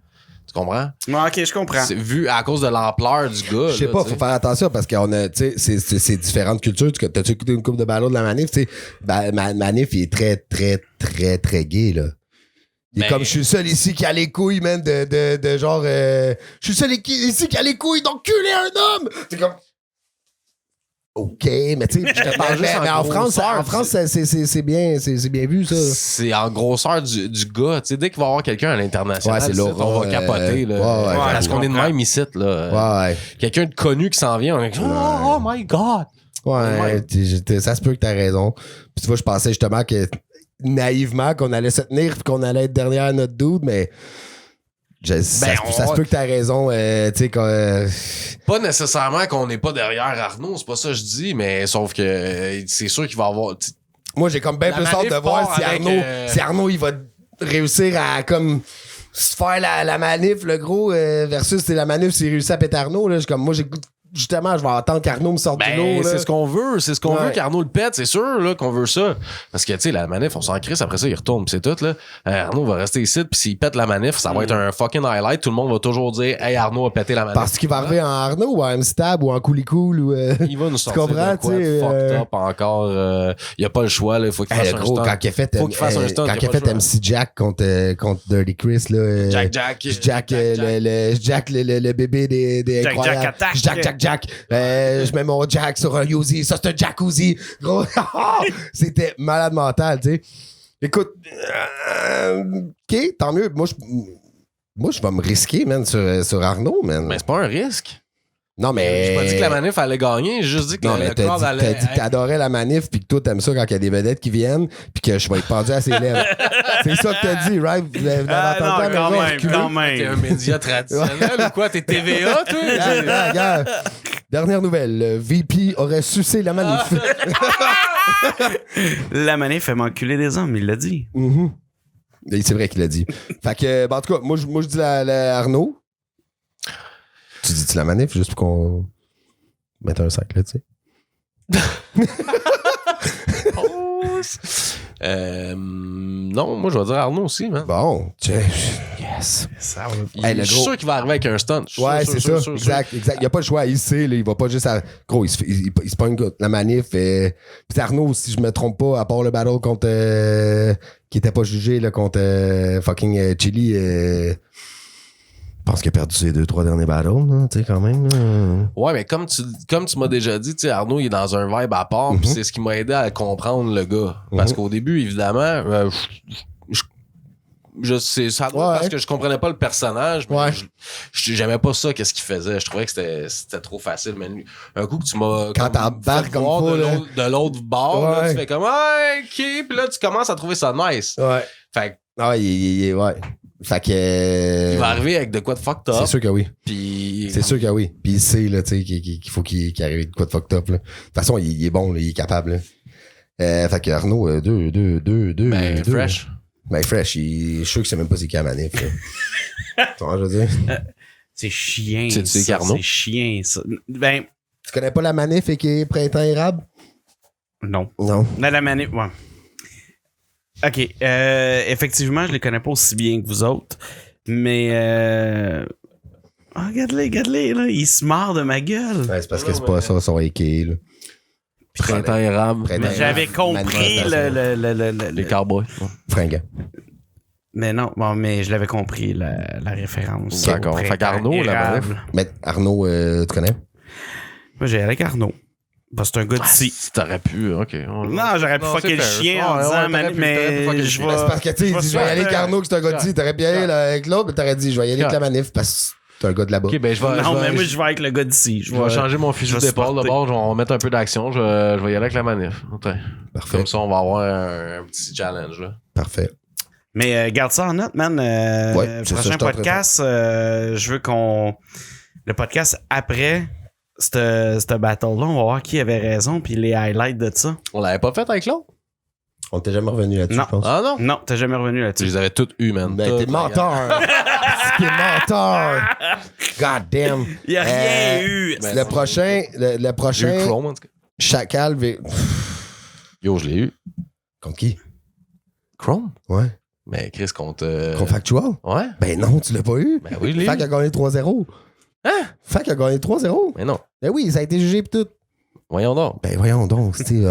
Tu comprends? OK, je comprends. C'est vu à cause de l'ampleur du gars. Je sais pas, faut faire attention parce qu'on a, tu sais, c'est différentes cultures. T'as-tu écouté une couple de ballots de la manif? Tu sais, manif, il est très, très, très, très gay, là. Il est comme, je suis le seul ici qui a les couilles, man, de genre, je suis le seul ici qui a les couilles d'enculer un homme! C'est comme, OK, mais tu sais, mais en France, c'est bien vu, ça. C'est en grosseur du gars. Tu sais, dès qu'il va y avoir quelqu'un à l'international, ouais, c'est là, on va capoter, là. Ouais, parce qu'on est de même ici, là. Ouais. Quelqu'un de connu qui s'en vient, on est comme, oh my God! Ouais, ça se peut que t'as raison. Puis tu vois, je pensais justement que naïvement qu'on allait se tenir pis qu'on allait être derrière notre dude, mais ça se peut que t'as raison, tu sais, pas nécessairement qu'on n'est pas derrière Arnaud, c'est pas ça que je dis, mais sauf que c'est sûr qu'il va avoir... Moi, j'ai comme bien plus hâte de voir si Arnaud il va réussir à comme se faire la manif, le gros, versus la manif s'il réussit à péter Arnaud, là. Justement, je vais attendre qu'Arnaud me sorte du lot. C'est ce qu'on veut. C'est ce qu'on veut qu'Arnaud le pète. C'est sûr là, qu'on veut ça. Parce que, tu sais, la manif, on s'en crisse. Après ça, il retourne. Pis c'est tout. Là. Arnaud va rester ici. Puis s'il pète la manif, ça va être un fucking highlight. Tout le monde va toujours dire, hey, Arnaud a pété la manif. Parce qu'il va arriver en Arnaud ou en M-Stab ou en Coolicool. Ou, il va nous sortir de quoi fucked up encore. Il n'y a pas le choix. Il faut qu'il fasse un stunt. Quand il a fait, quand il a fait MC Jack contre Dirty Chris. Là, Jack, le bébé des incroyables. Jack. Je mets mon Jack sur un Uzi. Ça, c'est un Jacuzzi. Gros. C'était malade mental, tu sais. Écoute, OK, tant mieux. Moi, je vais me risquer, man, sur Arnaud, man. Mais c'est pas un risque. Non, mais... J'ai pas dit que la manif allait gagner, j'ai juste dit que le crowd allait... T'as dit que t'adorais la manif pis que toi t'aimes ça quand il y a des vedettes qui viennent pis que je vais être pendu à ses lèvres. C'est ça que t'as dit, right? Non, quand même. T'es un média traditionnel ou quoi? T'es TVA, toi? Regarde. Dernière nouvelle. Le VP aurait sucé la manif. La manif fait m'enculer des hommes, il l'a dit. C'est vrai qu'il l'a dit. Fait que, en tout cas, moi je dis la Arnaud. Tu dis-tu la manif juste pour qu'on... mettre un sac là, tu sais. Non, moi je vais dire Arnaud aussi, man. Bon, yes. Ça va. Hey, le Je suis gros- sûr qu'il va arriver avec un stunt. Je suis Ouais, sûr, c'est sûr, ça. sûr, Exact. Il n'y a pas le choix. Il sait, là, il va pas juste à. Gros, il se pogne la manif. Puis Arnaud, si je me trompe pas, à part le battle contre. Qui était pas jugé, là, contre fucking Chili. Je pense qu'il a perdu ses 2-3 derniers battles, là, tu sais, quand même. Là. Ouais, mais comme tu m'as déjà dit, tu sais, Arnaud, il est dans un vibe à part, puis c'est ce qui m'a aidé à comprendre le gars. Parce qu'au début, évidemment, c'est ça doit Ouais. parce que je comprenais pas le personnage, mais Ouais. j'aimais pas ça, qu'est-ce qu'il faisait. Je trouvais que c'était trop facile. Mais un coup que tu m'as Quand t'embarques fait comme voir faut, là. de l'autre bord, là, Ouais. tu fais comme ah, ok, puis là tu commences à trouver ça nice. Ouais. Fait Ah, ouais. Fait que. il va arriver avec de quoi de fucked up. C'est sûr que oui. Puis C'est sûr que oui. Puis il sait, là, tu sais, qu'il faut qu'il arrive avec de quoi de fucked up, là. De toute façon, il est bon, là, il est capable, là. Fait que Arnaud, deux. ben, fresh. Ben, fresh, je suis sûr que c'est même pas c'est qui à la manif, là. Tu vois, je veux dire. C'est chiant. C'est ça, Carnot? C'est chiant, ça. Ben, Tu connais pas la manif et qui est printemps érable? non. Non. Mais la manip, ouais. OK. Effectivement, je les connais pas aussi bien que vous autres. Mais. Regarde-les, là. Ils se marrent de ma gueule. Ouais, c'est parce que c'est pas ça, son AK, là. Printemps érable. Printemps Mais j'avais compris le. Les cowboys. Fringant. Mais non, bon, mais je l'avais compris, la référence. D'accord. Au Fait qu'Arnaud, printemps la manif. érable. Mais Arnaud, tu connais? Moi, j'ai avec Arnaud. Parce que c'est un gars d'ici. Si t'aurais pu, ok. Non, j'aurais pu fucker le chien en disant, mais je Ben, c'est parce que, tu sais, il dit, je vais y aller avec Arnaud, que c'est un gars d'ici. T'aurais bien aller avec l'autre, mais t'aurais dit, je vais y aller avec la manif parce que c'est un gars de là-bas. Ok, ben je vais. Non, mais moi, je vais avec le gars d'ici. Je vais changer mon fusil je vais d'épaule supporter. d'abord, on va mettre un peu d'action, je vais y aller avec la manif. Ok. Parfait. Comme ça, on va avoir un petit challenge, là. Parfait. Mais garde ça en note, man. Ouais, c'est ça, Prochain je t'en podcast, je veux qu'on... Le podcast après cette battle-là, on va voir qui avait raison, puis les highlights de ça. On l'avait pas fait avec l'autre? On t'est jamais revenu là-dessus, Non. je pense. Ah non? Non, t'es jamais revenu Tu là-dessus. les avais toutes eues, man. Ben, t'es Toutes, menteur. T'es menteur. God damn. Il n'y a rien eu. ben, Le prochain, le J'ai eu prochain, Chrome, en tout cas. Chacal, Yo, je l'ai eu. contre qui? Chrome? Ouais. Mais Chris contre. Contre Factual? Ouais? Ben non, tu l'as pas eu. Ben oui, je l'ai Fac eu. a gagné 3-0. Hein? Fac a gagné 3-0. Mais non. Ben oui, ça a été jugé pis tout. Voyons donc. Ben voyons donc, c'était...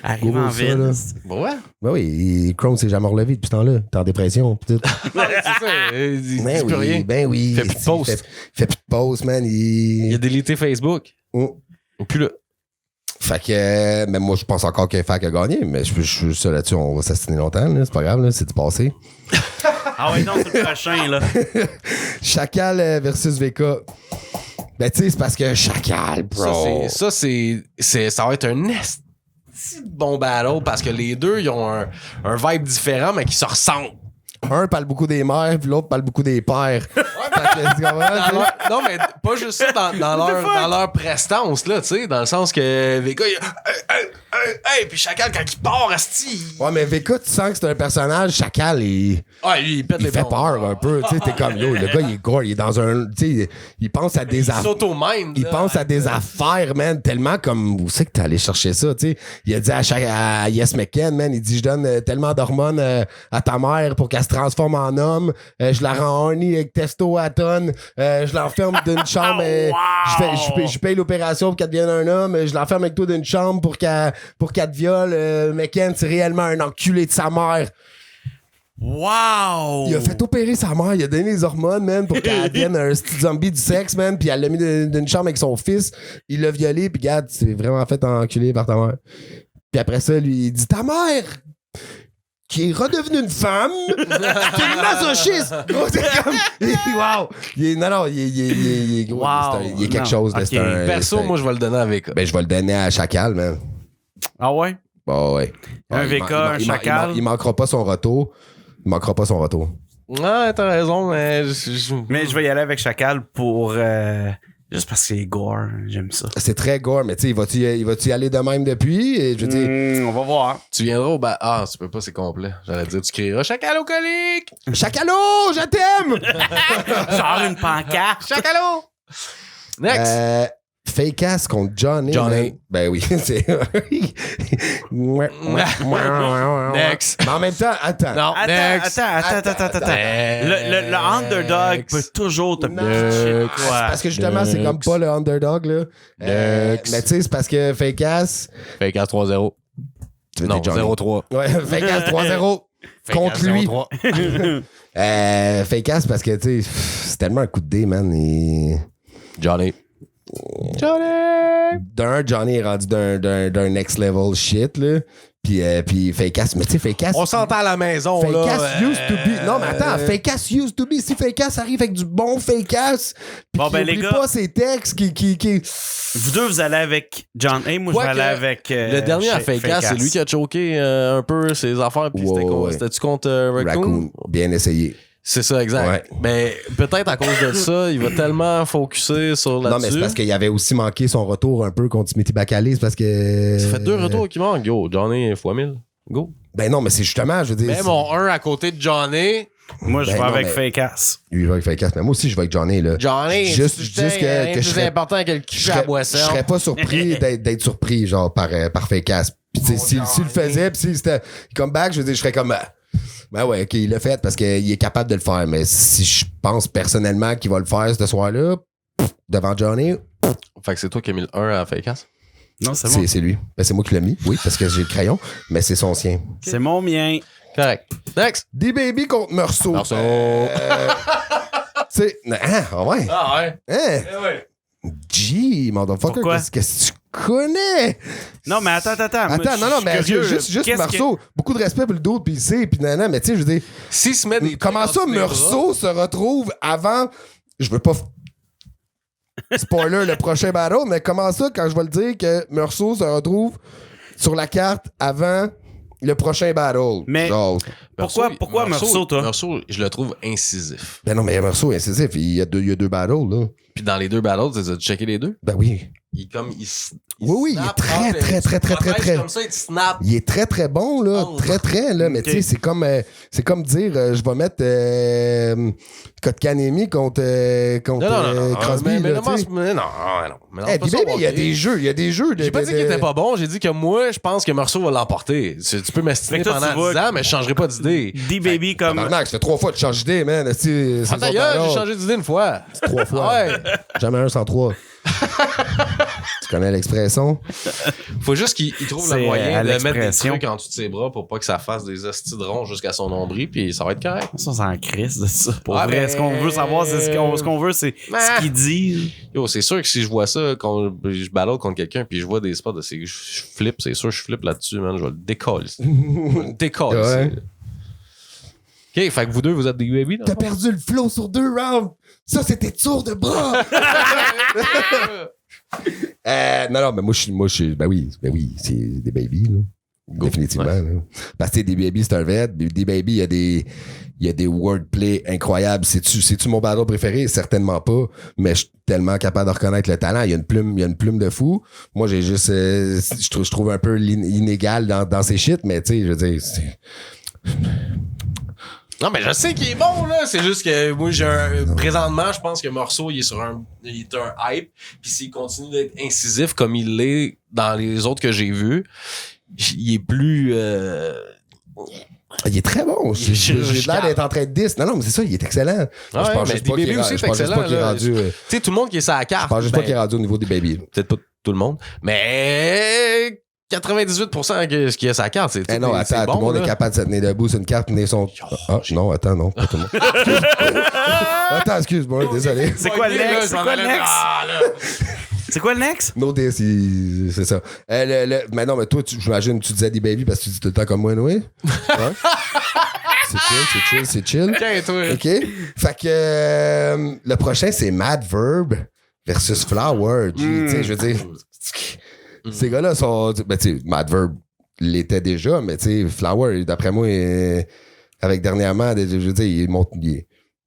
Arrive Gros, en ça, ville. là. Bon, ouais. Ben oui, Chrome s'est jamais relevé depuis ce temps-là. T'es en dépression pis tout. Ouais, c'est ça. Il dit Ben plus oui, rien. ben oui. Il fait plus de posts. Fait plus de posts, man. Il a délité Facebook. Oh. Et puis là. Fait que, mais moi, je pense encore que Fac a gagné, mais je suis ça là-dessus, on va s'astiner longtemps, là. C'est pas grave, là, c'est du passé. Ah ouais, non, c'est le prochain, là. Chacal versus VK. Ben, tu sais, c'est parce que Chacal, bro. Ça va être un esti de bon battle parce que les deux, ils ont un vibe différent, mais qui se ressemblent. Un parle beaucoup des mères, puis l'autre parle beaucoup des pères. Fait que, tu comprends, tu sais? Non, mais pas juste ça dans leur prestance, là, tu sais, dans le sens que Vega, hey, puis Chacal, quand il part, asti, Ouais, mais VK, tu sens que c'est un personnage, Chacal, il il pète les fait plombs. peur un peu. Tu sais, t'es comme, yo, le gars, il est gore, il est dans un. Tu sais, il pense à des Il affaires. s'auto-mind. Il là. pense à des affaires, man, tellement comme, où c'est que t'es allé chercher ça, tu sais. Il a dit à Yes McKen, man, il dit, je donne tellement d'hormones à ta mère pour qu'elle se transforme en homme. Je la rends horny avec testo à tonne. Je l'enferme d'une chambre. Je paye l'opération pour qu'elle devienne un homme. Je l'enferme avec toi d'une chambre pour qu'elle te viole. McKen, c'est réellement un enculé de sa mère. Wow! Il a fait opérer sa mère, il a donné les hormones, man, pour qu'elle devienne un petit zombie du sexe, man, puis elle l'a mis d'une chambre avec son fils, il l'a violé, puis regarde, c'est vraiment fait enculer par ta mère. Puis après ça, lui, il dit, ta mère, qui est redevenue une femme, qui est masochiste. Gros, c'est comme, wow! Il est gros, Wow. il est quelque Non. chose, là, Ok. c'est un... Perso, c'est un- moi, je vais le donner avec. Ben, je vais le donner à Chacal, man. Ah ouais? Bon, ouais. Un Ouais, VK, un Chacal. Il manquera pas son retour. Il manquera pas son retour. Ouais, t'as raison, mais Mais je vais y aller avec Chacal pour... juste parce que c'est gore. J'aime ça. C'est très gore, mais tu sais, il va-tu y aller de même depuis? Et je veux dire, On va voir. tu viendras au Ah, tu peux pas, c'est complet. J'allais dire, tu crieras Chacal colique! Chacalo, je t'aime! Genre une pancarte. Chacalo! Next! Fake Ass contre Johnny. Johnny. Ben oui, c'est. Next. Mais en même temps, attends. Non, next. Attends. Le underdog peut toujours te pitcher C'est quoi. parce que justement, c'est comme pas le underdog, là. Mais tu sais, c'est parce que Fake Ass. Fake Ass 3-0. Tu veux Non, dire Johnny. 0-3. Ouais, Fake Ass 3-0 contre lui. Fake Ass parce que, tu sais, c'est tellement un coup de dé, man. Et... Johnny. Johnny est rendu d'un next level shit, là. Puis Fake Ass, mais tu sais, Fake Ass. On s'entend à la maison, Fake là. Ass used to be. Non, mais attends, Fake Ass used to be. Si Fake Ass arrive avec du bon Fake Ass, pis Bon, ben, qu'il les oublie gars. pas ses textes, qui. Vous deux, vous allez avec John A. Moi, je vais aller avec. Le dernier à Fake Ass, c'est lui qui a choqué un peu ses affaires. Puis c'était quoi? Ouais. C'était-tu contre Raccoon? Raccoon. Bien essayé. C'est ça, exact. Ouais. Mais peut-être à cause de ça, il va tellement focuser sur là-dessus. Non, mais c'est parce qu'il avait aussi manqué son retour un peu contre Smithy Bacalé. C'est parce que. Ça fait 2 retours qui manquent, go. Johnny x 1000. Go. Ben non, mais c'est justement, je veux dire. Mais mon 1 à côté de Johnny. Moi, je Ben vais non, avec mais- Fake Ass. Lui, il va avec Fake Ass. Mais moi aussi, je vais avec Johnny, là. Johnny, Juste que je c'est serais- important que le Je kiff à serais, boisson. je serais pas surpris d'être surpris, genre, par Fake Ass. Puis, tu sais, s'il le faisait, puis s'il c'était comeback, je veux dire, je serais comme. Ben ouais, ok, il l'a fait parce qu'il est capable de le faire. Mais si je pense personnellement qu'il va le faire ce soir-là, devant Johnny, Fait que c'est toi qui as mis le 1 à Fake Ass? Non, c'est bon. c'est lui. Ben, c'est moi qui l'ai mis, oui, parce que j'ai le crayon, mais c'est son sien. C'est mon mien. Correct. Next. D-Baby contre Meursault. Meursault. Tu sais, ah ouais. Ah ouais. Hein? ouais. Gee, motherfucker, Pourquoi? qu'est-ce que tu connais? Non, mais attends. Attends, non, mais juste Qu'est-ce Meursault. Beaucoup de respect pour le dos, puis il sait, puis nanana, mais tu sais, je veux dire, S'il se met des. comment ça, Meursault se retrouve avant. Je veux pas. Spoiler le prochain battle, mais comment ça, quand je vais le dire que Meursault se retrouve sur la carte avant le prochain battle? Mais- Genre, Pourquoi Meursault, toi? Meursault, je le trouve incisif. ben non, mais Meursault est incisif. Il y a deux battles, là. Puis dans les 2 battles, tu as checké les 2? Ben oui. Il Oui, il est snap très, entre les- très. Comme ça, il te snap. Il est très, très bon, là. Oh. Très, là. Mais Ok. tu sais, c'est comme dire, je vais mettre Kotkaniemi contre Crosby, mais là, non, tu sais. mais non. Mais non, Hey, c'est pas ça, D-Baby, il y a ok. des jeux. J'ai pas dit qu'il était pas bon, j'ai dit que moi, je pense que Meursault va l'emporter. Tu peux m'estimer Fait que toi, pendant tu vois 10 ans, mais je changerai pas d'idée. D-Baby comme. Tabarnak, ça fait 3 fois que tu changes d'idée, man. C'est Ah, d'ailleurs, j'ai changé d'idée une fois. 3 fois. Ouais. Jamais un sans 3. Tu connais l'expression? Faut juste qu'il trouve le C'est moyen à de mettre des l'expression. trucs en dessous de ses bras pour pas que ça fasse des hosties de ronds jusqu'à son nombril, puis ça va être correct. Ça, c'est en crise de ça. Pour Ouais, vrai, mais- ce qu'on veut savoir, c'est ce qu'on veut, c'est ce qu'il dit. Yo, c'est sûr que si je vois ça, quand je balade contre quelqu'un, puis je vois des spots de ces. Je flippe, c'est sûr, je flippe là-dessus, man. Je vais le décoller. Je vais le décoller. Ouais. Ok, fait que vous deux, vous êtes des baby, là? T'as perdu le flow sur 2 rounds. Ça, c'était tour de bras. Non, mais moi, je suis. Ben oui, c'est des babies, là. Définitivement. Ouais. Là. Parce que D-Baby, c'est un vet. D-Baby, il y a des wordplay incroyables. C'est-tu mon battle préféré? Certainement pas. Mais je suis tellement capable de reconnaître le talent. Il y a une plume de fou. Moi, j'ai juste. Je trouve un peu inégal dans ses shit, mais tu sais, je veux dire. Non, mais je sais qu'il est bon, là. C'est juste que moi, présentement, je pense que Meursault, il est un hype. Puis s'il continue d'être incisif comme il l'est dans les autres que j'ai vus, il est plus. Il est très bon. J'ai l'air d'être en train de 10. Non, mais c'est ça, il est excellent. Ah ouais, mais D-Baby aussi est excellent, qu'il est là. rendu. Tu sais, tout le monde qui est sur la carte. Je pense juste ben, pas qu'il est rendu au niveau des babies. peut-être pas tout le monde, mais 98% de ce qu'il y a sur la carte, c'est Non, c'est attends, bon, tout le monde là. est capable de se tenir debout sur une carte, tenir son. Ah, non, attends, non, pas tout le monde. Attends, excuse-moi, désolé. C'est quoi le next? C'est quoi le next? Ah, là. C'est quoi le next? No DS, c'est ça. Mais non, mais toi, j'imagine que tu disais des baby parce que tu dis tout le temps comme moi, Noé. Hein? C'est chill. Tiens, toi. OK? Fait que le prochain, c'est Mad Verb versus Flower. Tu sais, je veux dire, ces gars-là sont. Ben, tu sais, Mad Verb l'était déjà, mais tu sais, Flower, d'après moi, avec dernièrement, je veux dire, il est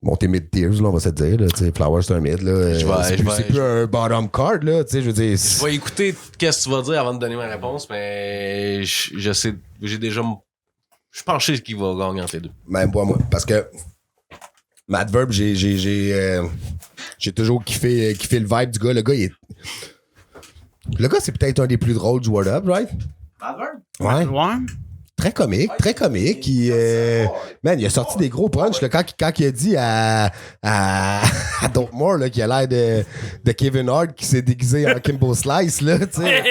monté mid-tiers, là, on va se dire. Là, tu sais, Flower, c'est un mid. Là, c'est plus un bottom card, là. Tu sais, je veux dire. Je vais écouter qu'est-ce que tu vas dire avant de donner ma réponse, mais je sais, j'ai déjà. Je pense que qui va gagner entre les deux. Même pas moi. Parce que Mad Verb, j'ai toujours kiffé le vibe du gars. Le gars, il est. Le gars, c'est peut-être un des plus drôles du Word Up, right? Ouais. Ouais. Très comique, très comique. Man, il a sorti des gros punchs là, quand il a dit à Dontmore là, qu'il a l'air de Kevin Hart qui s'est déguisé en Kimbo Slice, là, tu sais.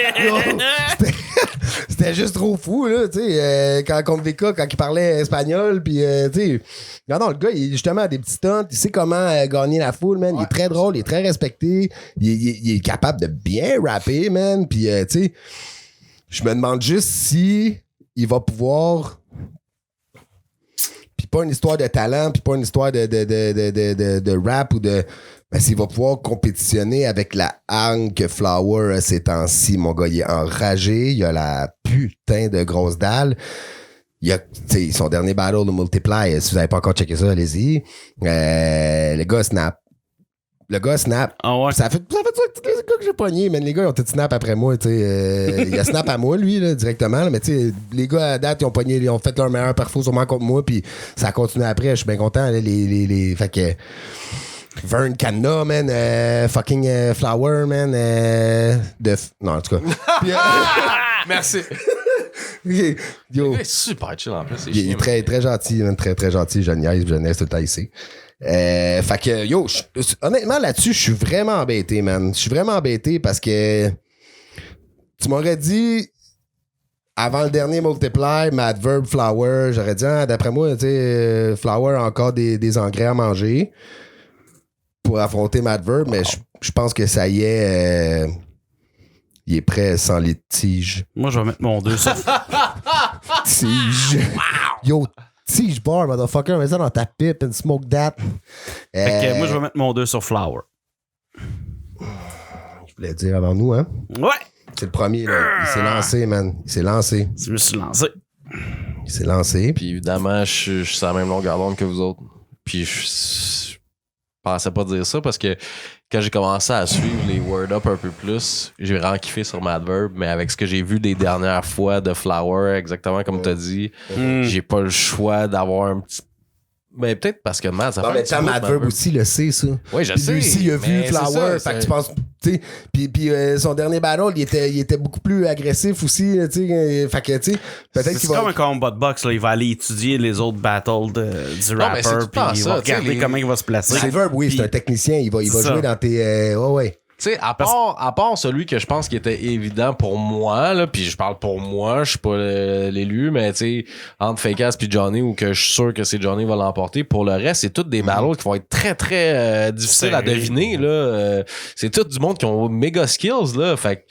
C'était juste trop fou, là, tu sais. Quand contre VK, quand il parlait espagnol, puis, tu sais. Non, le gars, il est justement à des petits stunts. Il sait comment gagner la foule, man. Il est très drôle, il est très respecté. Il est capable de bien rapper, man. Puis, tu sais, je me demande juste si il va pouvoir. Puis pas une histoire de talent, puis pas une histoire de rap ou de. Ben, s'il va pouvoir compétitionner avec la hargne que Flower a ces temps-ci, mon gars, il est enragé, il a la putain de grosse dalle. Il a, son dernier battle de Multiply, si vous n'avez pas encore checké ça, allez-y. Le gars snap. Ah ouais. Ça fait ça tous les gars que j'ai pognés, mais les gars ils ont tout snap après moi, tu sais. Il a snap à moi, lui, là, directement, là, mais tu sais, les gars à date, ils ont fait leur meilleur perfo sûrement contre moi, puis ça a continué après, je suis bien content, là, fait que Vern Canna, man, fucking Flower, man, non, en tout cas. Puis, Merci. Yo. Il est super chill en plus. Il est très, très gentil, man, très, très gentil. Je niaise tout le temps ici. Fait que, yo, honnêtement, là-dessus, je suis vraiment embêté, man. Je suis vraiment embêté parce que tu m'aurais dit, avant le dernier Multiply, Madverb, Flower, j'aurais dit, d'après moi, tu sais, Flower a encore des engrais à manger pour affronter Madverb, mais je pense que ça y est, il est prêt sans litige. Moi, je vais mettre mon 2 sur... Tige. Yo, tige bar, motherfucker, mets ça dans ta pipe and smoke that. Fait que moi, je vais mettre mon 2 sur Flower. Je voulais dire avant nous, hein. Ouais! C'est le premier, là. Il s'est lancé, man. Il s'est lancé. Je me suis lancé. Il s'est lancé. Puis évidemment, je suis sur la même longueur d'onde que vous autres. Puis je pensais pas dire ça parce que quand j'ai commencé à suivre les Word Up un peu plus, j'ai vraiment kiffé sur Madverb, mais avec ce que j'ai vu des dernières fois de Flower, exactement comme t'as dit, j'ai pas le choix d'avoir un petit. Ben peut-être parce que Matt, ça Non, fait mais un petit ça, bout, Madverb aussi le sait, ça. Oui, je sais. Lui aussi, il a vu mais Flower. c'est ça, Fait que tu penses, tu sais. Puis son dernier battle, il était beaucoup plus agressif aussi, tu sais. Fait que, tu sais, peut-être qu'il C'est va. comme un combat de boxe, là. Il va aller étudier les autres battles du mais c'est rapper, tout le puis temps il ça, va regarder tu sais, comment il va se placer. Madverb, oui, c'est un technicien. Il va C'est jouer ça. dans tes. Ouais. Tu sais, à part celui que je pense qui était évident pour moi, là, puis je parle pour moi, je suis pas l'élu, mais tu sais, entre Fakeass puis Johnny, ou que je suis sûr que c'est Johnny va l'emporter, pour le reste, c'est toutes des battles qui vont être très, très difficiles à deviner, là. C'est tout du monde qui ont méga skills, là. Fait que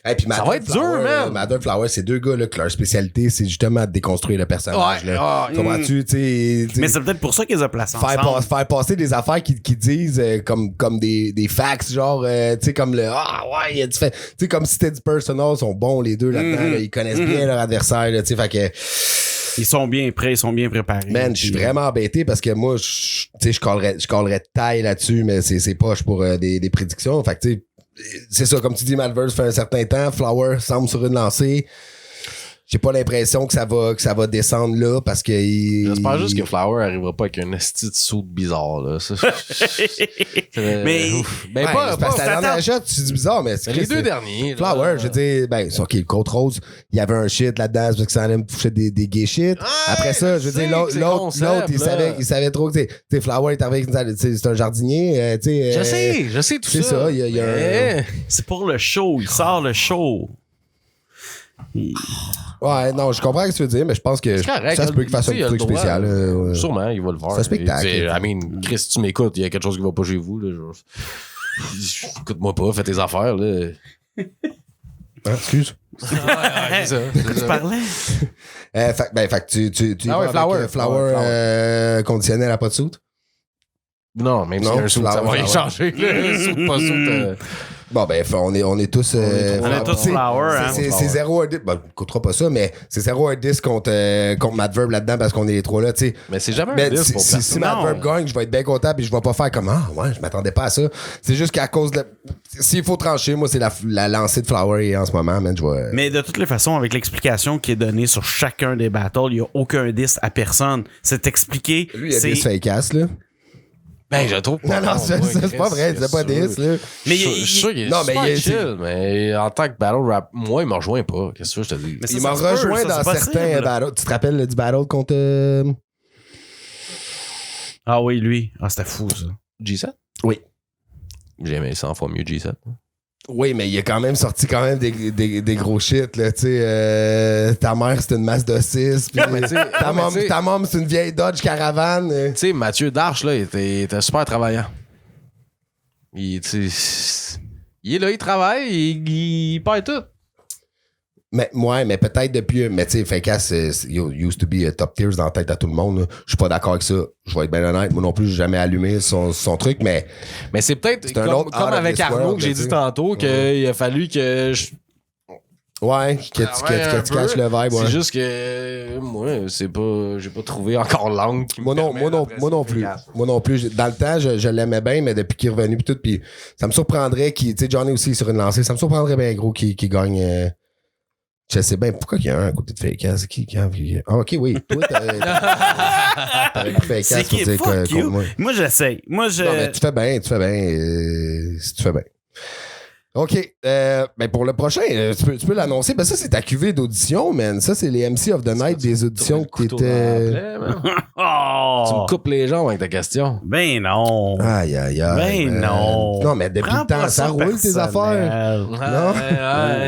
Hey, puis ça va être dur, man. Madverb Flower, c'est deux gars là, que leur spécialité, c'est justement de déconstruire le personnage. Ouais. Là. Comprends-tu? Tu sais, Mais c'est peut-être pour ça qu'ils ont placé ensemble. faire passer des affaires qui disent comme des facts, genre, tu sais, comme le ouais, il a du fait. Tu sais, comme si c'était du personal, ils sont bons les deux là-dedans, là, ils connaissent bien leur adversaire, là, tu sais, fait que. Ils sont bien prêts, ils sont bien préparés. Man, je suis vraiment embêté parce que moi, tu sais, je collerais taille là-dessus, mais c'est poche pour des prédictions. Fait que, tu sais, c'est ça, comme tu dis, Madverb fait un certain temps, Flower semble sur une lancée. J'ai pas l'impression que ça va descendre là parce que j'espère juste que Flower arrivera pas avec un esti de saut bizarre, là. Ça, Mais- ben ouais, pas, c'est parce que la t'attends. dernière shot, tu dis bizarre, mais c'est les deux derniers. là. Flower, je veux dire, ben, c'est OK, le Côte Rose, il y avait un shit là-dedans, c'est parce que ça allait me toucher des gay shit. Ouais, Après ça, je veux je sais dire, que c'est l'autre, concept, il savait trop que, tu sais, Flower est arrivé avec, c'est un jardinier, tu sais. Je sais tout c'est ça. ça, il y a Mais- C'est pour le show, il sort le show. Ouais, non, je comprends ce que tu veux dire, mais je pense que C'est correct, ça se peut qu'il fasse un tu sais, petit truc il a le droit, spécial. Sûrement, il va le voir. C'est un spectacle. I mean, Chris, si tu m'écoutes, il y a quelque chose qui va pas chez vous. Là, écoute-moi pas, fais tes affaires. Là. Excuse. C'est ça. Tu parlais? Fait que tu Ah ouais, vas Flower. avec, Flower Ouais, conditionnel à pas de soute. Non, même si Non, un saut, ça va Flower. rien changer. Saut, pas saut. Bon, ben, on est tous. On est tous tu sais, Flower, hein. C'est 0 à 10. Bon, on coûtera pas ça, mais c'est 0 à 10 contre Madverb là-dedans parce qu'on est les trois là, tu sais. Mais c'est jamais un Mais 10 pour si personne. Madverb gagne, je vais être bien content puis je vais pas faire comme ouais, je m'attendais pas à ça. C'est juste qu'à cause de. S'il faut trancher, moi, c'est la lancée de Flower en ce moment, man. Je vais. Mais de toutes les façons, avec l'explication qui est donnée sur chacun des battles, il n'y a aucun 10 à personne. C'est expliqué. Lui, il a c'est 10 Fakeass, là. Ben, je trouve pas. Non, c'est pas vrai, c'est pas 10, là. Mais je suis sûr qu'il est non, mais super il est- chill, mais en tant que battle rap, moi, il m'a rejoint pas. Qu'est-ce que je te dis? Mais ça, Il m'a se peut, rejoint ça, dans c'est certains possible. battles. Tu te rappelles du battle contre... Ah oui, lui. Ah, c'était fou, ça. G7? Oui. J'ai aimé 100 fois mieux G7. Oui, mais il a quand même sorti quand même des gros shit, là, tu sais. Ta mère, c'est une masse de 6. Ta mom, c'est une vieille Dodge Caravane. Tu sais, Mathieu Darche, là, il était super travaillant. Il est là, il travaille, il perd tout. Mais peut-être depuis. Mais tu sais, Fekas used to be top tiers dans la tête à tout le monde. Je suis pas d'accord avec ça. Je vais être bien honnête. Moi non plus, j'ai jamais allumé son truc, mais. Mais c'est peut-être C'est un autre comme out of avec this Arnaud world, que j'ai tu dit sais. tantôt qu'il a fallu que je Ouais, que tu catches le vibe, ouais. C'est juste que moi, j'ai pas trouvé encore l'angle qui me Moi non permet plus. d'adresser Moi non plus. Dans le temps, je l'aimais bien, mais depuis qu'il est revenu pis tout, puis ça me surprendrait qu'il, tu sais, Johnny aussi sur une lancée, ça me surprendrait bien gros qu'il gagne. Je sais bien pourquoi il y a un à côté de Fekas. Ah, ok, oui. Toi, t'aurais pu Fekas C'est qui? pour dire Fuck que you. contre moi. Moi, j'essaye. Moi, Non, mais tu fais bien. Si tu fais bien. OK. Ben pour le prochain, tu peux l'annoncer. Ben ça, c'est ta cuvée d'audition, man. Ça, c'est les MC of the Night des auditions que t'étais... Oh! Tu me coupes les jambes avec ta question. Ben non. Aïe, aïe, aïe. Ben man. non. Non, mais depuis Prends le temps, pas ça roule tes affaires. Non?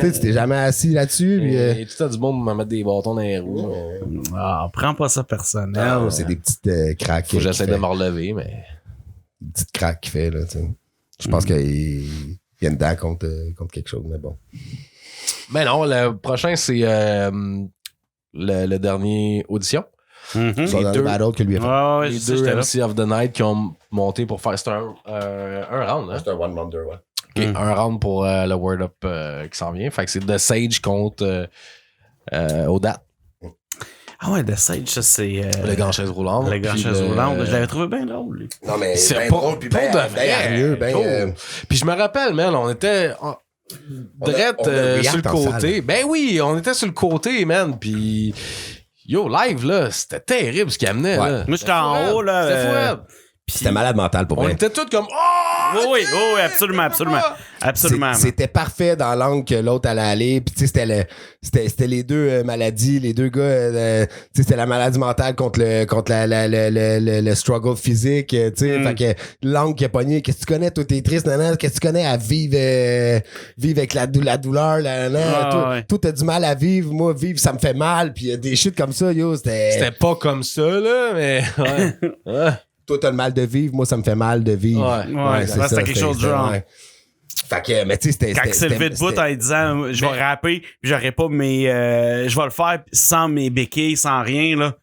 Tu sais, tu t'es jamais assis là-dessus. Puis, Et tout à du monde me mettre des bâtons dans les roues. Ah, prends pas ça personnel. non, c'est des petites cracks. Faut que j'essaie qu'il de fait. me relever, mais. Des petites cracks qu'il fait, là, tu sais. Je pense qu'il y a une dent contre quelque chose, mais bon. Mais non, le prochain, c'est le dernier audition. Mhm. C'est dans deux- le battle que lui a fait. Ouais, ouais, Les je sais, deux j'étais là. MC of the Night qui ont monté pour faire. C'était un round, hein? C'est un one wonder, ouais. Ok, un round pour le Word Up qui s'en vient. Fait que c'est The Sage contre Odat, Ah ouais, The Sage, ça, c'est... le gant chaise roulante. Le grand Puis chaise le- roulante. Je l'avais trouvé bien drôle, lui. Non, mais C'est ben pas drôle, puis pour ben de vrai. hargneux, ben... Yo. Puis je me rappelle, man, on était drette on a sur le react en côté. salle. Ben oui, on était sur le côté, man. Puis yo, live, là, c'était terrible ce qu'il amenait. Ouais. Là. Moi, j'étais en haut, là. C'était fou, C'était malade mental pour On vrai. était tous comme oh! Oui, absolument, absolument. Absolument. C'était parfait dans l'angle que l'autre allait aller. Puis tu sais, c'était les deux maladies, les deux gars. Tu sais, c'était la maladie mentale contre le struggle physique. Tu sais, fait que l'angle qui a pogné. Qu'est-ce que tu connais, toi, t'es triste, nanana. Qu'est-ce que tu connais à vivre avec la douleur, nanana. Toi, ouais. toi, t'as du mal à vivre. Moi, vivre, ça me fait mal. Puis des shit comme ça, yo, C'était pas comme ça, là, mais. Ouais. Ouais. toi, t'as le mal de vivre, moi, ça me fait mal de vivre. Ouais, c'est c'était quelque chose de genre. ouais. Fait que, mais tu sais, c'était. Quand il s'est levé de bout en disant je vais rapper, puis j'aurais pas mes. Je vais le faire sans mes béquilles, sans rien, là.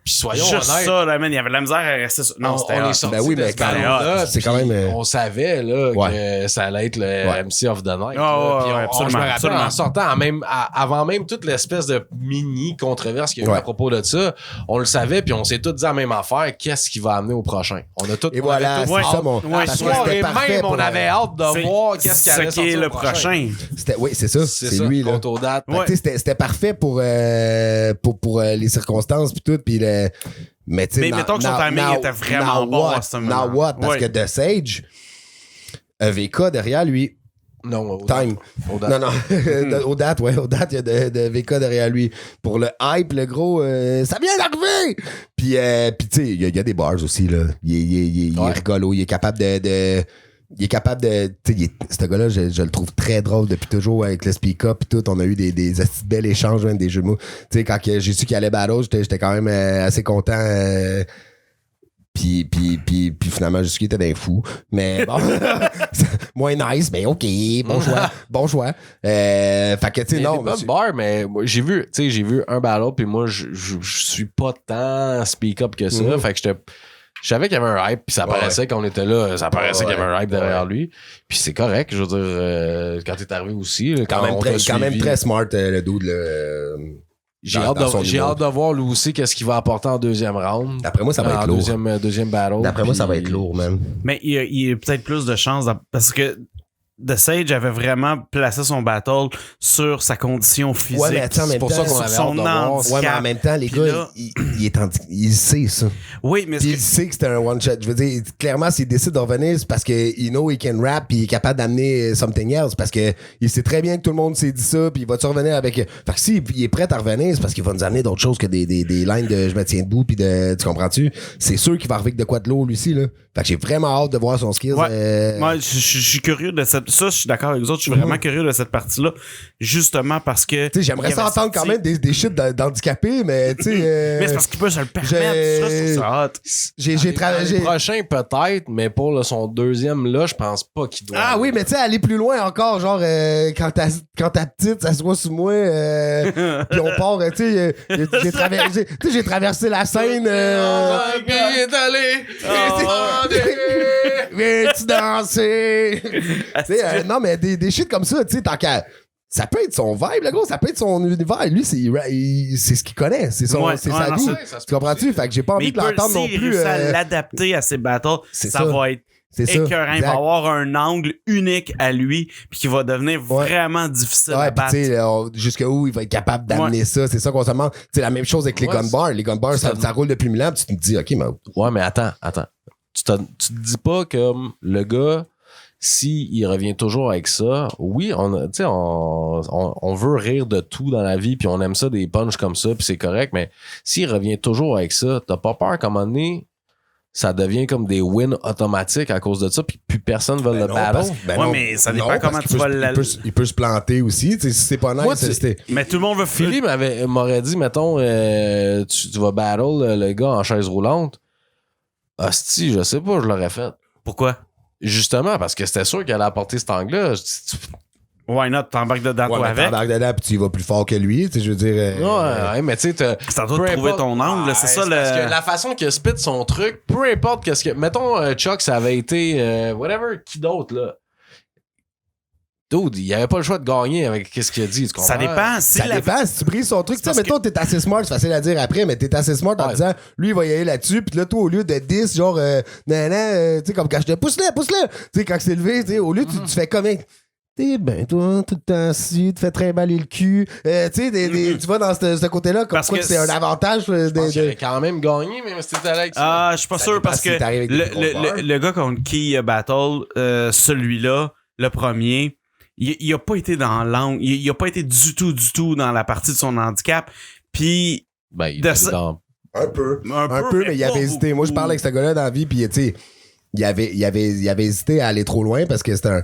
Puis soyons Juste honnêtes. ça, là, man, il y avait de la misère à rester sur. Non, c'était on hot. est sorti Ben oui, de mais ce quand même, battle-là, c'est puis quand même, on savait là, Ouais. que ça allait être le Ouais. MC of the Night. Ah, là. ouais, Puis ouais, absolument, je me rappelle, absolument. en sortant, avant même toute l'espèce de mini controverse qu'il y a eu Ouais. à propos de ça, on le savait, puis on s'est tous dit la même affaire. Qu'est-ce qui va amener au prochain? On a tout. Et voilà, on avait c'est tout ça hâte. mon. Ouais, parce La que soirée c'était parfait même, pour on avait hâte de C'est voir qu'est-ce qui allait ce qui est sortir le au prochain. prochain. Oui, c'est ça. C'est C'est ça, lui, là. contre Odat. Ouais. Tu sais, c'était parfait pour les circonstances puis tout puis le mais tu sais Mais mettons que son timing était vraiment bon à ce moment. Now what? Parce Ouais. que The Sage VK derrière lui Non, Odat. time. Odat. Non, au date, il y a de VK derrière lui. Pour le hype, le gros, ça vient d'arriver! Puis tu sais, il y a des bars aussi, là. Il est rigolo, il est capable de il est capable de. Tu sais, ce gars-là, je le trouve très drôle depuis toujours avec le speak-up et tout. On a eu des assez bels échanges, même, des jeux de mots. Tu sais, quand j'ai su qu'il allait battle, j'étais quand même assez content. Puis finalement, je suis qu'il était d'un fou. Mais bon, moins nice, mais OK, bon choix. Fait que, tu sais, non. Pas de bar, mais moi, j'ai vu un battle, puis moi, je suis pas tant speak-up que ça. Fait que je savais qu'il y avait un hype, puis ça paraissait qu'on était là, ça paraissait qu'il y avait un hype derrière lui. Puis c'est correct, je veux dire, quand t'es arrivé aussi, là, quand même très smart, le dude, là. J'ai dans son humour. hâte de voir lui aussi qu'est-ce qu'il va apporter en deuxième round. D'après moi, ça va être lourd. Deuxième battle. D'après moi, ça va puis- être lourd, man. Mais il y a peut-être plus de chances parce que The Sage avait vraiment placé son battle sur sa condition physique. Ouais, mais attends, en même pour temps, ça qu'on sur avait son hâte de voir. handicap. Ouais, mais en même temps, les Puis gars, là- il sait ça. Oui, mais Puis il sait que c'était un one-shot. Je veux dire, clairement, s'il décide de revenir, c'est parce que he know he can rap puis il est capable d'amener something else. Parce que il sait très bien que tout le monde s'est dit ça puis il va-tu revenir avec... Fait que s'il est prêt à revenir, c'est parce qu'il va nous amener d'autres choses que des lines de « je me tiens debout » puis de... Tu comprends-tu? C'est sûr qu'il va arriver avec de quoi de l'eau, lui aussi, là. Fait que j'ai vraiment hâte de voir son skill. Ouais. Moi, je suis curieux de cette... Ça, je suis d'accord avec vous autres. Je suis vraiment curieux de cette partie-là. Justement parce que... Tu sais, j'aimerais il ça avait entendre quand sorti- même des shit d'handicapés, mais tu sais... Mais c'est parce qu'il peut se le permettre. j'ai- Ça, je trouve ça hot. j'ai travaillé... Le prochain, peut-être, mais pour son deuxième, là, je pense pas qu'il doit. Ah oui, mais tu sais, aller plus loin encore, genre, quand ta petite s'assoit sous moi, puis on part, tu sais, j'ai traversé la scène. Puis il est allé. Viens-tu danser? Tu sais, non, mais des shit comme ça, tu sais, tant qu'à. Ça peut être son vibe, le gros, ça peut être son univers. Lui, c'est ce qu'il connaît, c'est sa non, vie. ça se Tu comprends-tu? Fait que j'ai pas Mais envie il de peut, l'entendre non s'il plus. réussit à l'adapter à ses battles, c'est ça ça. va être C'est ça. écœurant. Il va Exact. avoir un angle unique à lui, puis qui va devenir Ouais. vraiment difficile à Ouais, pis battre. tu sais, jusqu'où il va être capable d'amener ça, c'est ça qu'on se demande. C'est la même chose avec les Ouais, gun bars. Les gun bars, ça roule depuis 1000 ans, pis tu te dis, OK, mais Ouais, mais attends. Tu te dis pas comme le gars, s'il revient toujours avec ça, oui, on veut rire de tout dans la vie, puis on aime ça, des punchs comme ça, puis c'est correct, mais s'il revient toujours avec ça, t'as pas peur qu'à un moment donné, ça devient comme des wins automatiques à cause de ça, puis plus personne veut le battle. Ouais, mais ça dépend comment tu vas il peut se planter aussi. Tu sais, si c'est pas nice, Moi, c'était. Mais tout le monde veut Philly m'aurait dit, mettons, tu vas battle le gars en chaise roulante. Hostie, je sais pas, je l'aurais fait. Pourquoi? Justement, parce que c'était sûr qu'elle allait apporter cet angle-là. Why not? T'embarques dedans Ouais, toi mais avec? t'embarques dedans, pis tu y vas plus fort que lui. Tu sais, je veux dire. Ouais, mais tu sais, C'est à toi de trouver ton angle, c'est ça Parce que le... la façon qu'il spit son truc, peu importe qu'est-ce que. Mettons, Chuck, ça avait été. Whatever, qui d'autre, là? Dude, il avait pas le choix de gagner avec qu'est-ce qu'il a dit. Tu comprends? Ça dépend. Si Ça la- dépend si tu brises son truc. Tu sais, parce mettons, t'es assez smart, c'est facile à dire après, mais t'es assez smart en Ouais. disant, lui, il va y aller là-dessus, pis là, toi, au lieu de 10, genre, tu sais, comme quand je te pousse-le. Tu sais, quand c'est levé, tu sais, au lieu, tu fais comme, t'es ben, toi, tout le temps assis, tu te fais trimballer le cul. Tu sais, tu vas dans ce côté-là, comme Parce quoi que que c'est un avantage. Je pense qu'il aurait quand même gagné, même si t'étais avec ça. Ah, je suis pas Ça sûr dépend parce si que t'arrives avec des compteurs. le gars contre qui il a battle, celui-là, le premier, il a pas été dans l'angle, il a pas été du tout dans la partie de son handicap. Puis Ben, il de était ça- dans. Un peu, mais il pas avait hésité. Moi, je beaucoup. parle avec ce gars-là dans la vie, puis tu sais, il avait hésité à aller trop loin parce que c'était un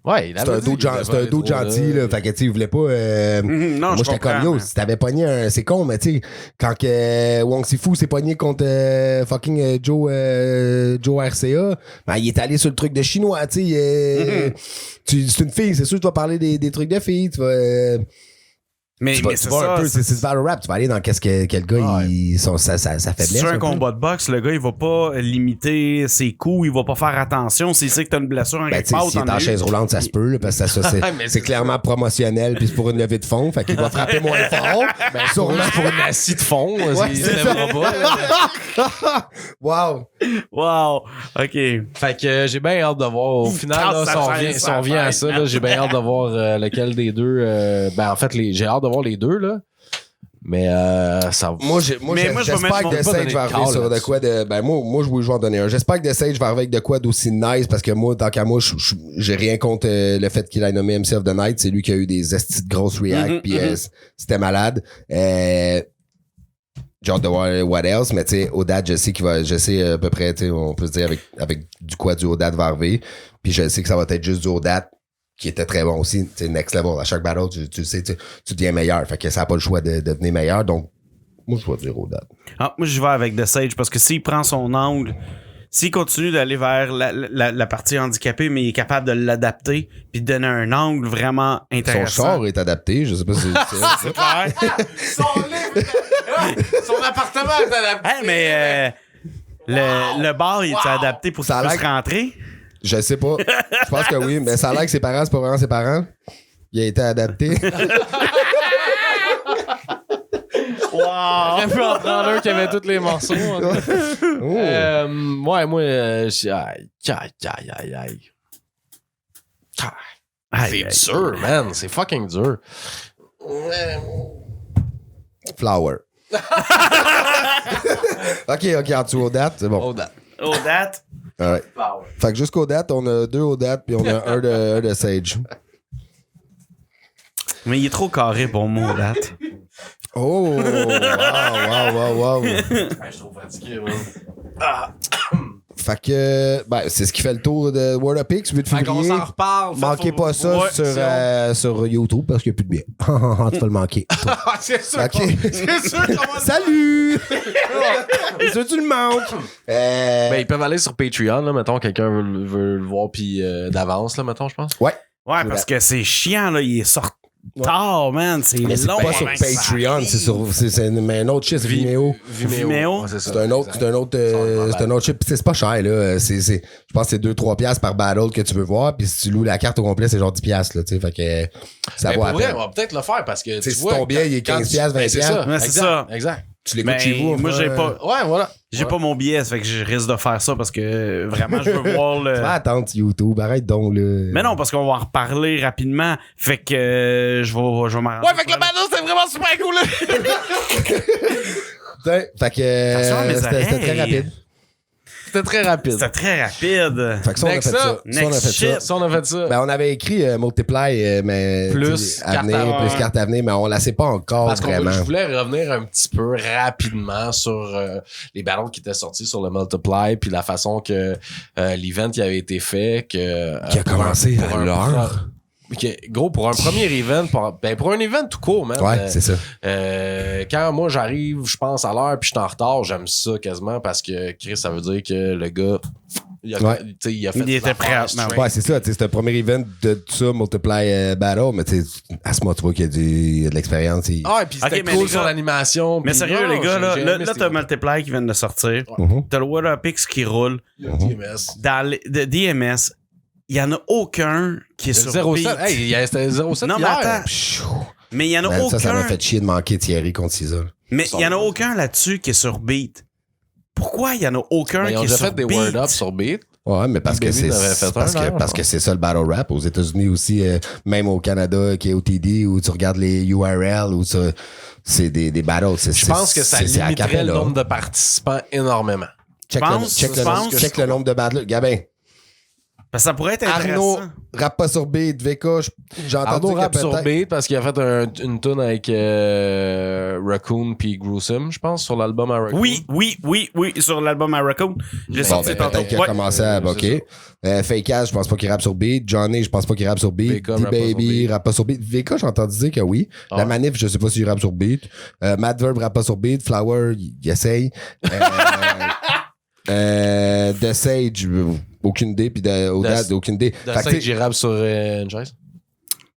Ouais, il c'est un avait dit dude qu'il voulait pas aller trop, gentil, là. Fait que, tu sais, il voulait pas. Non, moi, je j'étais comme comprends, yo, mais- si t'avais pogné un. C'est con, mais tu sais, quand que Wong Sifu s'est pogné contre fucking Joe RCA, ben, il est allé sur le truc de chinois, tu sais. C'est une fille, c'est sûr que tu vas parler des trucs de filles, tu vas. Mais Tu vas c'est un ça. peu, c'est du battle rap, tu vas aller dans qu'est-ce que quel gars, sa faiblesse. Si tu as un un peu. combat de boxe, le gars, il va pas limiter ses coups, il va pas faire attention. S'il sait que t'as une blessure en Ben, quelque tu sais, part, si t'en t'es en as eu. chaise roulante, ça se peut, là, parce que ça, Mais c'est c'est clairement promotionnel, puis c'est pour une levée de fond, fait qu'il va frapper moins fort. Ben, Sûrement. pour une assis de fond, Ouais, il c'est se lèvera pas. Wow! Wow. OK. Fait que j'ai bien hâte de voir. Au final, là, Casse si sa on chaise, revient, si sa on revient à tête, ça, man. là, j'ai bien hâte de voir lequel des deux. Ben, en fait, j'ai hâte de voir les deux, là. Mais ça. Mais moi, je vais j'espère mettre que mon- The pas Sage donner va de arriver call sur de là-dessus. quoi de. Ben, moi, je vais en donner un. J'espère que The Sage va arriver avec de quoi d'aussi nice, parce que moi, tant qu'à moi, j'ai rien contre le fait qu'il ait nommé MC of the Night. C'est lui qui a eu des estis de grosses reacts, puis c'était malade. J'ai hâte de voir what else, mais tu sais, Odad, je sais à peu près, tu sais, on peut se dire avec du quoi du Odad va arriver. Puis je sais que ça va être juste du Odad qui était très bon aussi, tu sais, next level. À chaque battle, tu sais, tu deviens meilleur. Fait que ça n'a pas le choix de devenir meilleur. Donc, moi, je vais dire Odad. Ah, moi, je vais avec The Sage parce que s'il prend son angle, s'il continue d'aller vers la partie handicapée, mais il est capable de l'adapter puis de donner un angle vraiment Son intéressant. char est adapté, je sais pas si C'est clair. Son appartement est adapté. Hey, mais le bar, il est adapté pour Ça qu'il a puisse l'air- rentrer? Je sais pas. Je pense que oui, mais ça a l'air que ses parents, c'est pas vraiment ses parents. Il a été adapté. Wow! Un peu en prendre un qui avait tous les morceaux. en tout cas. Oh. Ouais, moi, aïe. Aïe, C'est aïe. dur, man. C'est fucking dur. Flower. OK, en dessous aux dates, c'est bon. Oh, that. Oh, that. Alright. Fait que jusqu'aux dates, on a 2 aux dates, puis on a un de Sage. Mais il est trop carré pour moi, that. Oh! Wow! Je suis trop fatigué, man. Fait que, c'est ce qui fait le tour de World of Pix, 8 Fait qu'on février. s'en reparle. Manquez pas ça sur YouTube parce qu'il n'y a plus de billets. Tu vas le manquer. C'est sûr. OK. C'est sûr qu'on va Salut! C'est sûr que tu le manques. Ben, ils peuvent aller sur Patreon, là, mettons, quelqu'un veut le voir, puis d'avance, là, mettons, je pense. Ouais. Ouais, parce que c'est chiant, là. Il est sorti tard, man. C'est Mais c'est long. pas sur avant que ça Patreon, arrive. c'est mais un autre shit, c'est Vimeo. Vimeo. Ouais, c'est ça. C'est un autre shit. Puis c'est pas cher, là. Je pense que c'est 2-3 piastres par battle que tu veux voir. Puis si tu loues la carte au complet, c'est genre 10 piastres, là, tu sais. Fait que ça Mais vaut pour à vrai, peine. on va peut-être le faire parce que T'sais, tu si vois, ton billet, il est 15 piastres, 20 c'est ça. Ouais, c'est Exact, ça. Exact. Tu l'écoutes Ben, chez vous. moi, j'ai pas. Ouais, voilà. J'ai pas mon billet, ça fait que je risque de faire ça parce que vraiment, je veux voir le. Tu vas attendre YouTube, arrête donc, là. Mais non, parce qu'on va en reparler rapidement. Fait que je vais m'arranger. Ouais, fait que le bateau, c'était vraiment super cool, là. Fait que Attention à mes c'était très oreilles. rapide. C'était très rapide. C'était très rapide. Fait que ça, on a Next fait ça. up. Ça, on a Next fait shit. ça. Ça, on a fait ça. Ben, on avait écrit Multiply, mais Plus à carte venir, à- plus carte à venir, mais on la sait pas encore Parce que vraiment. je voulais revenir un petit peu rapidement sur les battles qui étaient sortis sur le Multiply, puis la façon que l'event qui avait été fait, que Qui a commencé pour à l'heure. Gros, pour un premier event, pour un event tout court, man. Ouais, c'est ça. Quand moi j'arrive, je pense à l'heure, puis je suis en retard, j'aime ça quasiment parce que Chris, ça veut dire que le gars, il a, Ouais. tu sais, il a fait Il des était affaires prêt à- straight. Ouais, c'est ça. C'est un premier event de tout ça, Multiply Battle, mais tu sais, à ce moment, tu vois qu'il y a de l'expérience. Ah, et puis c'était Ok, mais cool les sur gars- l'animation. Mais puis sérieux, non, les gars, j'ai là aimé t'as ces- Multiply qui vient de sortir. Mhm. T'as le Waterpix qui roule. Le DMS. Dans le DMS, il y en a aucun qui est sur 07. beat. Hey, c'était 07 Non, mais hier. attends. Mais il y en a Man, ça m'a aucun. fait chier de manquer Thierry contre Cisa. Mais il y en a aucun là-dessus qui est sur beat. Pourquoi il y en a aucun Ben, ils ont qui est déjà sur fait des beat? word-ups sur beat. Ouais, mais parce que Baby c'est l'avait fait parce un, que non, parce non. que c'est ça le battle rap aux États-Unis aussi, même au Canada qui est OTD où tu regardes les URL où c'est des battles. Je pense que ça c'est à limiterait le cappella. nombre de participants énormément. Check Je pense- check le nombre de battles. Gabin, Parce que ça pourrait être Arnaud intéressant. rappe pas sur beat, VK, j'ai entendu Arnaud que rappe sur peut-être. beat parce qu'il a fait une tune avec Raccoon puis Gruesome, je pense, sur l'album à Raccoon. Oui, sur l'album à Raccoon. Je l'ai Bon, sorti Ben, tantôt. peut-être qu'il a Ouais. commencé à. c'est OK. Fake Ass, je pense pas qu'il rappe sur beat. Johnny, je pense pas qu'il rappe sur beat. VK rappe pas sur D-Baby beat. rappe pas sur beat. VK, j'ai entendu dire que oui. Ah. La Manif, je sais pas s'il rappe sur beat. Madverb rappe pas sur beat. Flower, il essaye. The Sage, aucune idée. Puis Odad, aucune idée. De Fait que, ça, tu sais, j'ai rappe sur une chaise.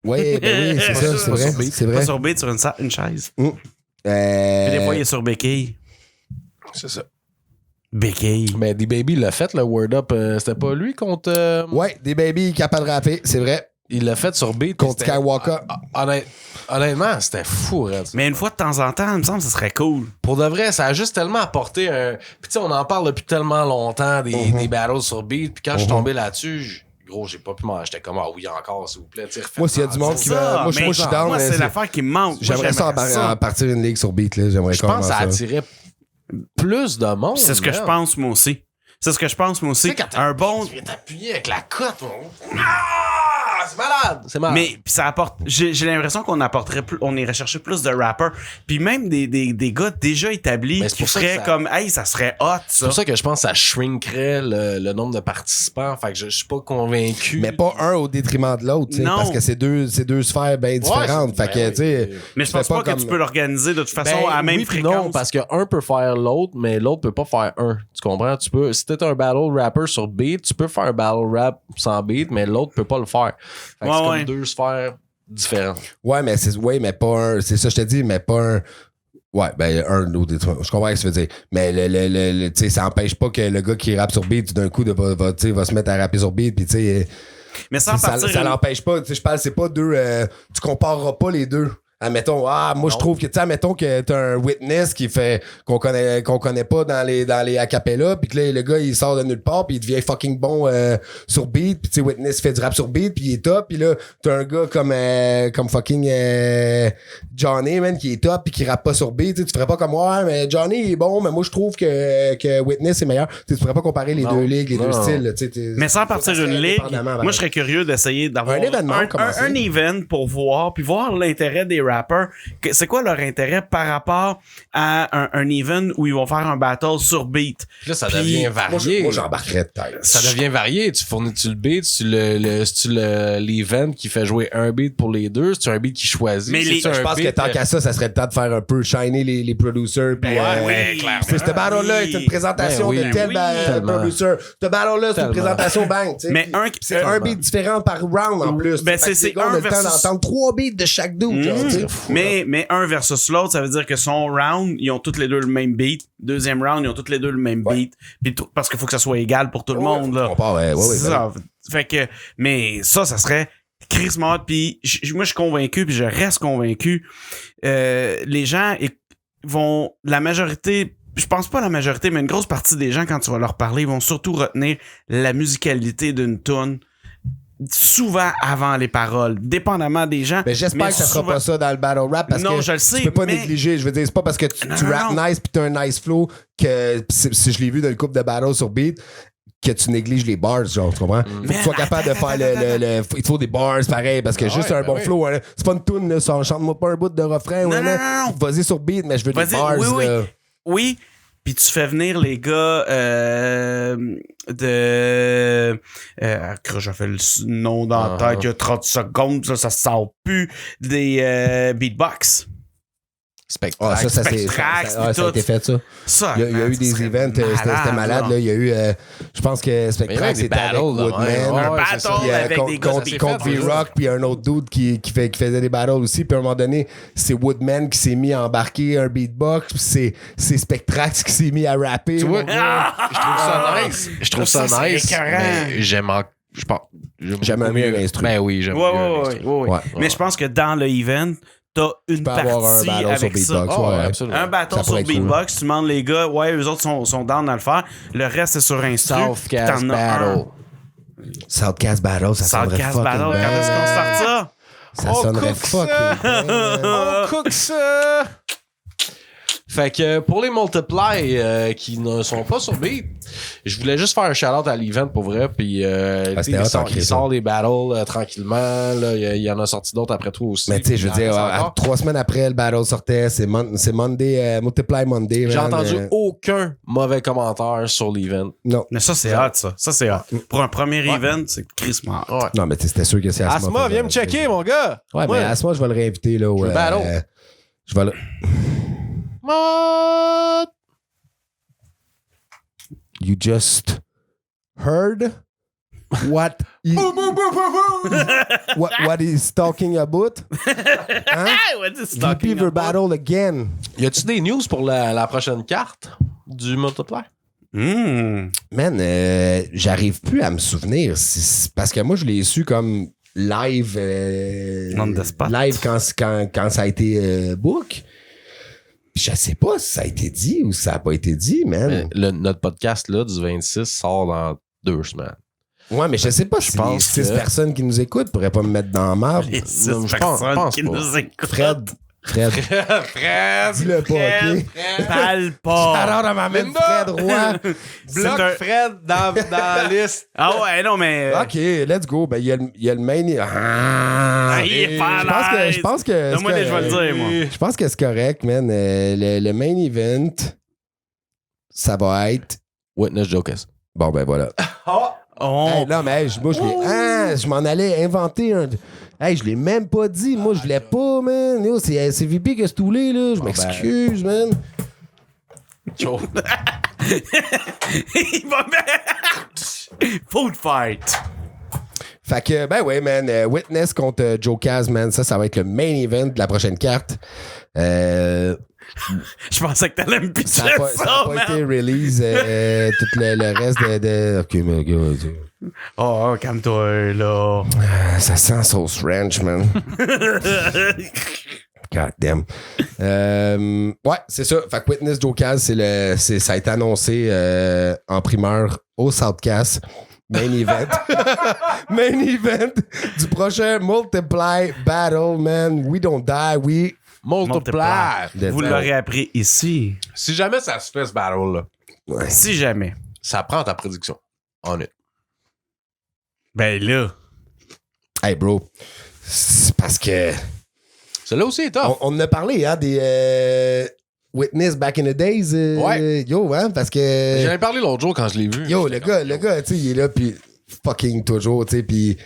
ouais, ben oui, c'est Pas ça, sur- c'est pas vrai. sur beat. C'est Pas vrai. sur beat sur une chaise. Puis des Euh, fois, il est sur béquille. C'est ça. Béquille. Mais D-Baby l'a fait, le Word Up. C'était pas lui contre. Ouais, des baby capable de rapper, c'est vrai. Il l'a fait sur beat. Contre C'était- Skywalker. Honnêtement, c'était fou, Red. Mais une fois de temps en temps, il me semble que ce serait cool. Pour de vrai, ça a juste tellement apporté un. Puis tu sais, on en parle depuis tellement longtemps des battles sur beat. Puis quand je suis tombé là-dessus, gros, j'ai pas pu m'en. J'étais comme, ah oui, encore, s'il vous plaît. Tu sais, refaites-en. Moi, s'il y a du monde qui va. Ça, Moi, je mais suis down. moi, mais c'est c'est- l'affaire qui me manque. Moi, J'aimerais ça en partir une ligue sur beat, là. J'aimerais Je pense que ça commencer attirait plus de monde. C'est ce que je man. pense, moi aussi. C'est ce que je pense, moi aussi. Tu sais, quand Un bon. Tu viens t'appuyer avec la cote, mon. Ah! C'est malade! C'est malade. Mais pis ça apporte. J'ai l'impression qu'on apporterait plus. On irait chercher plus de rappers. Puis même des gars déjà établis Mais c'est qui pour ça que feraient ça- comme hey, ça serait hot, c'est ça. pour ça que je pense que ça shrinkerait le nombre de participants. Fait que je suis pas convaincu. Mais pas un au détriment de l'autre, tu sais, Non. parce que c'est deux sphères bien différentes. Fait que, tu sais. Mais je pense fais pas pas que tu comme- peux l'organiser de toute façon Ben, à la même oui puis fréquence. non, parce que un peut faire l'autre, mais l'autre peut pas faire un. Tu comprends? Tu peux, si t'es un battle rapper sur beat, tu peux faire un battle rap sans beat, mais l'autre peut pas le faire. Fait que Ouais, c'est ouais. comme deux sphères différentes. Ouais, mais pas un. C'est ça, je te dis, mais pas un. Ouais, ben, un ou des trucs. Je comprends ce que tu veux dire. Mais tu sais, ça empêche pas que le gars qui rappe sur beat, tout d'un coup, va se mettre à rapper sur beat, puis tu sais. Mais sans Ça partir. l'empêche pas. Tu sais, je parle, c'est pas deux. Tu compareras pas les deux Admettons, moi, je trouve que, tu sais, admettons que t'as un Witness qu'on connaît pas dans les acapellas, pis que là, le gars, il sort de nulle part, pis il devient fucking bon, sur beat, pis tu sais, Witness fait du rap sur beat, pis il est top, pis là, t'as un gars comme fucking, Johnny, man, qui est top, pis qui rappe pas sur beat, tu ferais pas comme, ouais, mais Johnny, il est bon, mais moi, je trouve que Witness est meilleur. Tu pourrais pas comparer les deux ligues, les deux styles, tu sais. Mais sans partir d'une ligue, moi, je serais curieux d'essayer d'avoir un event pour voir, puis voir l'intérêt des rappers. C'est quoi leur intérêt par rapport à un event où ils vont faire un battle sur beat? Puis là, ça devient varié. Moi, j'embarquerais peut-être. Ça devient varié. Tu fournis-tu le beat? C'est-tu l'event qui fait jouer un beat pour les deux? C'est-tu un beat qui choisit? Mais Je pense que tant qu'à ça serait le temps de faire un peu shiner les producers. Puis, clairement. Ce battle-là est une présentation de tel producer. Ce battle-là, c'est une présentation bang. Mais c'est un beat différent par round en plus. Ben, c'est on a le temps d'entendre 3 beats de chaque dude. Mais un versus l'autre, ça veut dire que son round, ils ont tous les deux le même beat. Deuxième round, ils ont tous les deux le même beat. Puis parce qu'il faut que ça soit égal pour tout le monde. Là. C'est ça. Fait que, mais ça serait Chris Mott. Puis moi, je suis convaincu, puis je reste convaincu. Les gens vont, la majorité, je pense pas la majorité, mais une grosse partie des gens, quand tu vas leur parler, ils vont surtout retenir la musicalité d'une tune. Souvent avant les paroles, dépendamment des gens. Mais j'espère que ça sera pas ça dans le battle rap parce que je le sais, tu peux pas négliger. Je veux dire, c'est pas parce que tu rap nice pis t'as un nice flow que si je l'ai vu dans le couple de battle sur beat que tu négliges les bars, genre, tu comprends? Faut que tu sois capable de faire il faut des bars pareil parce que juste un bon flow, hein, c'est pas une tune là, ça chante-moi pas un bout de refrain. Non. Vas-y sur beat, mais je veux des bars. Oui. Puis tu fais venir les gars j'ai fait le nom dans la tête il y a 30 secondes, ça sort plus, des beatbox. Spectrax. Ça a été fait, ça. Il y a eu des events, c'était malade, là. Il y a eu, je pense que Spectrax était avec Woodman. Un battle avec des gars contre V-Rock, puis un autre dude qui faisait des battles aussi. Puis à un moment donné, c'est Woodman qui s'est mis à embarquer un beatbox, puis c'est Spectrax qui s'est mis à rapper. Tu vois, je trouve ça nice. Mais j'aime mieux l'instrument. Ben oui, j'aime mieux l'instrument. Mais je pense que dans le event, t'as une partie avec ça. Un battle sur beatbox, tu demandes les gars, eux autres sont down à le faire. Le reste, c'est sur instru. Southcast Battle. Southcast Battle, ça sonnerait fucking Battle, quand est-ce qu'on start ça? Ça sonnerait fucking On cook ça! Fait que pour les multiply qui ne sont pas sur beat, je voulais juste faire un shout-out à l'event pour vrai. Puis il sort des battles tranquillement. Là, il y en a sorti d'autres après toi aussi. Mais tu sais, je veux dire, 3 semaines après le battle sortait, c'est Monday, Multiply Monday. J'ai entendu aucun mauvais commentaire sur l'event. Non. Mais ça, c'est hot, ça. Ça, c'est hot. Pour un premier event, c'est Chris Mott. Ouais. Non, mais c'était sûr que c'est Asma. Asma, viens me checker, mon gars. Ouais, mais Asma, je vais le réinviter là. Battle. Je vais le. You just heard what he's talking about? Hein? VP the battle again. Y a-tu des news pour la prochaine carte du multiplayer? Man, j'arrive plus à me souvenir. Parce que moi, je l'ai su comme live. Live quand ça a été book. Je sais pas si ça a été dit ou si ça a pas été dit, man. Notre podcast là du 26 sort dans 2 semaines. Ouais, mais je sais pas si les 6 personnes qui nous écoutent pourraient pas me mettre dans la marde. Les 6 personnes qui nous écoutent. Fred. Dis-le pas, OK? Parle pas. Alors, on m'amène Fred Roy. Bloc Fred dans la liste. Ah ouais, non, mais... OK, let's go. Ben, il y a le main... il est pas là. Je pense que... Non, moi, je vais le dire, moi. Je pense que c'est correct, man. Le main event, ça va être... Witness Jokers. Bon, ben voilà. Hey, non, mais moi, je m'en allais inventer un... Hey, je l'ai même pas dit. Moi, je voulais pas, man. Yo, c'est VP que c'est toulé, là. Je m'excuse, man. Joe. Il va mettre... Food fight. Fait que, ben ouais, man. Witness contre Joe Kaz, man. Ça va être le main event de la prochaine carte. Je pensais que t'allais me pitcher ça, man. Ça n'a pas été release tout le reste de... OK, mais gars... Oh, calme-toi, là. Ça sent sauce ranch, man. God damn. Ouais, c'est ça. Fait que Witness Joe Kaz, ça a été annoncé en primeur au Southcast. Main event. Main event du prochain Multiply Battle, man. We don't die, we Multiply. Vous l'aurez appris ici. Si jamais ça se fait, ce battle-là, Ouais. Si jamais. ça prend ta prédiction. On est. Ben là. Hey, bro. C'est parce que... Celui-là aussi est top. On en a parlé, hein, des Witness back in the days. Ouais. Yo, hein, parce que... J'en ai parlé l'autre jour quand je l'ai vu. Yo, le gars, tu sais, il est là, puis fucking toujours, tu sais, puis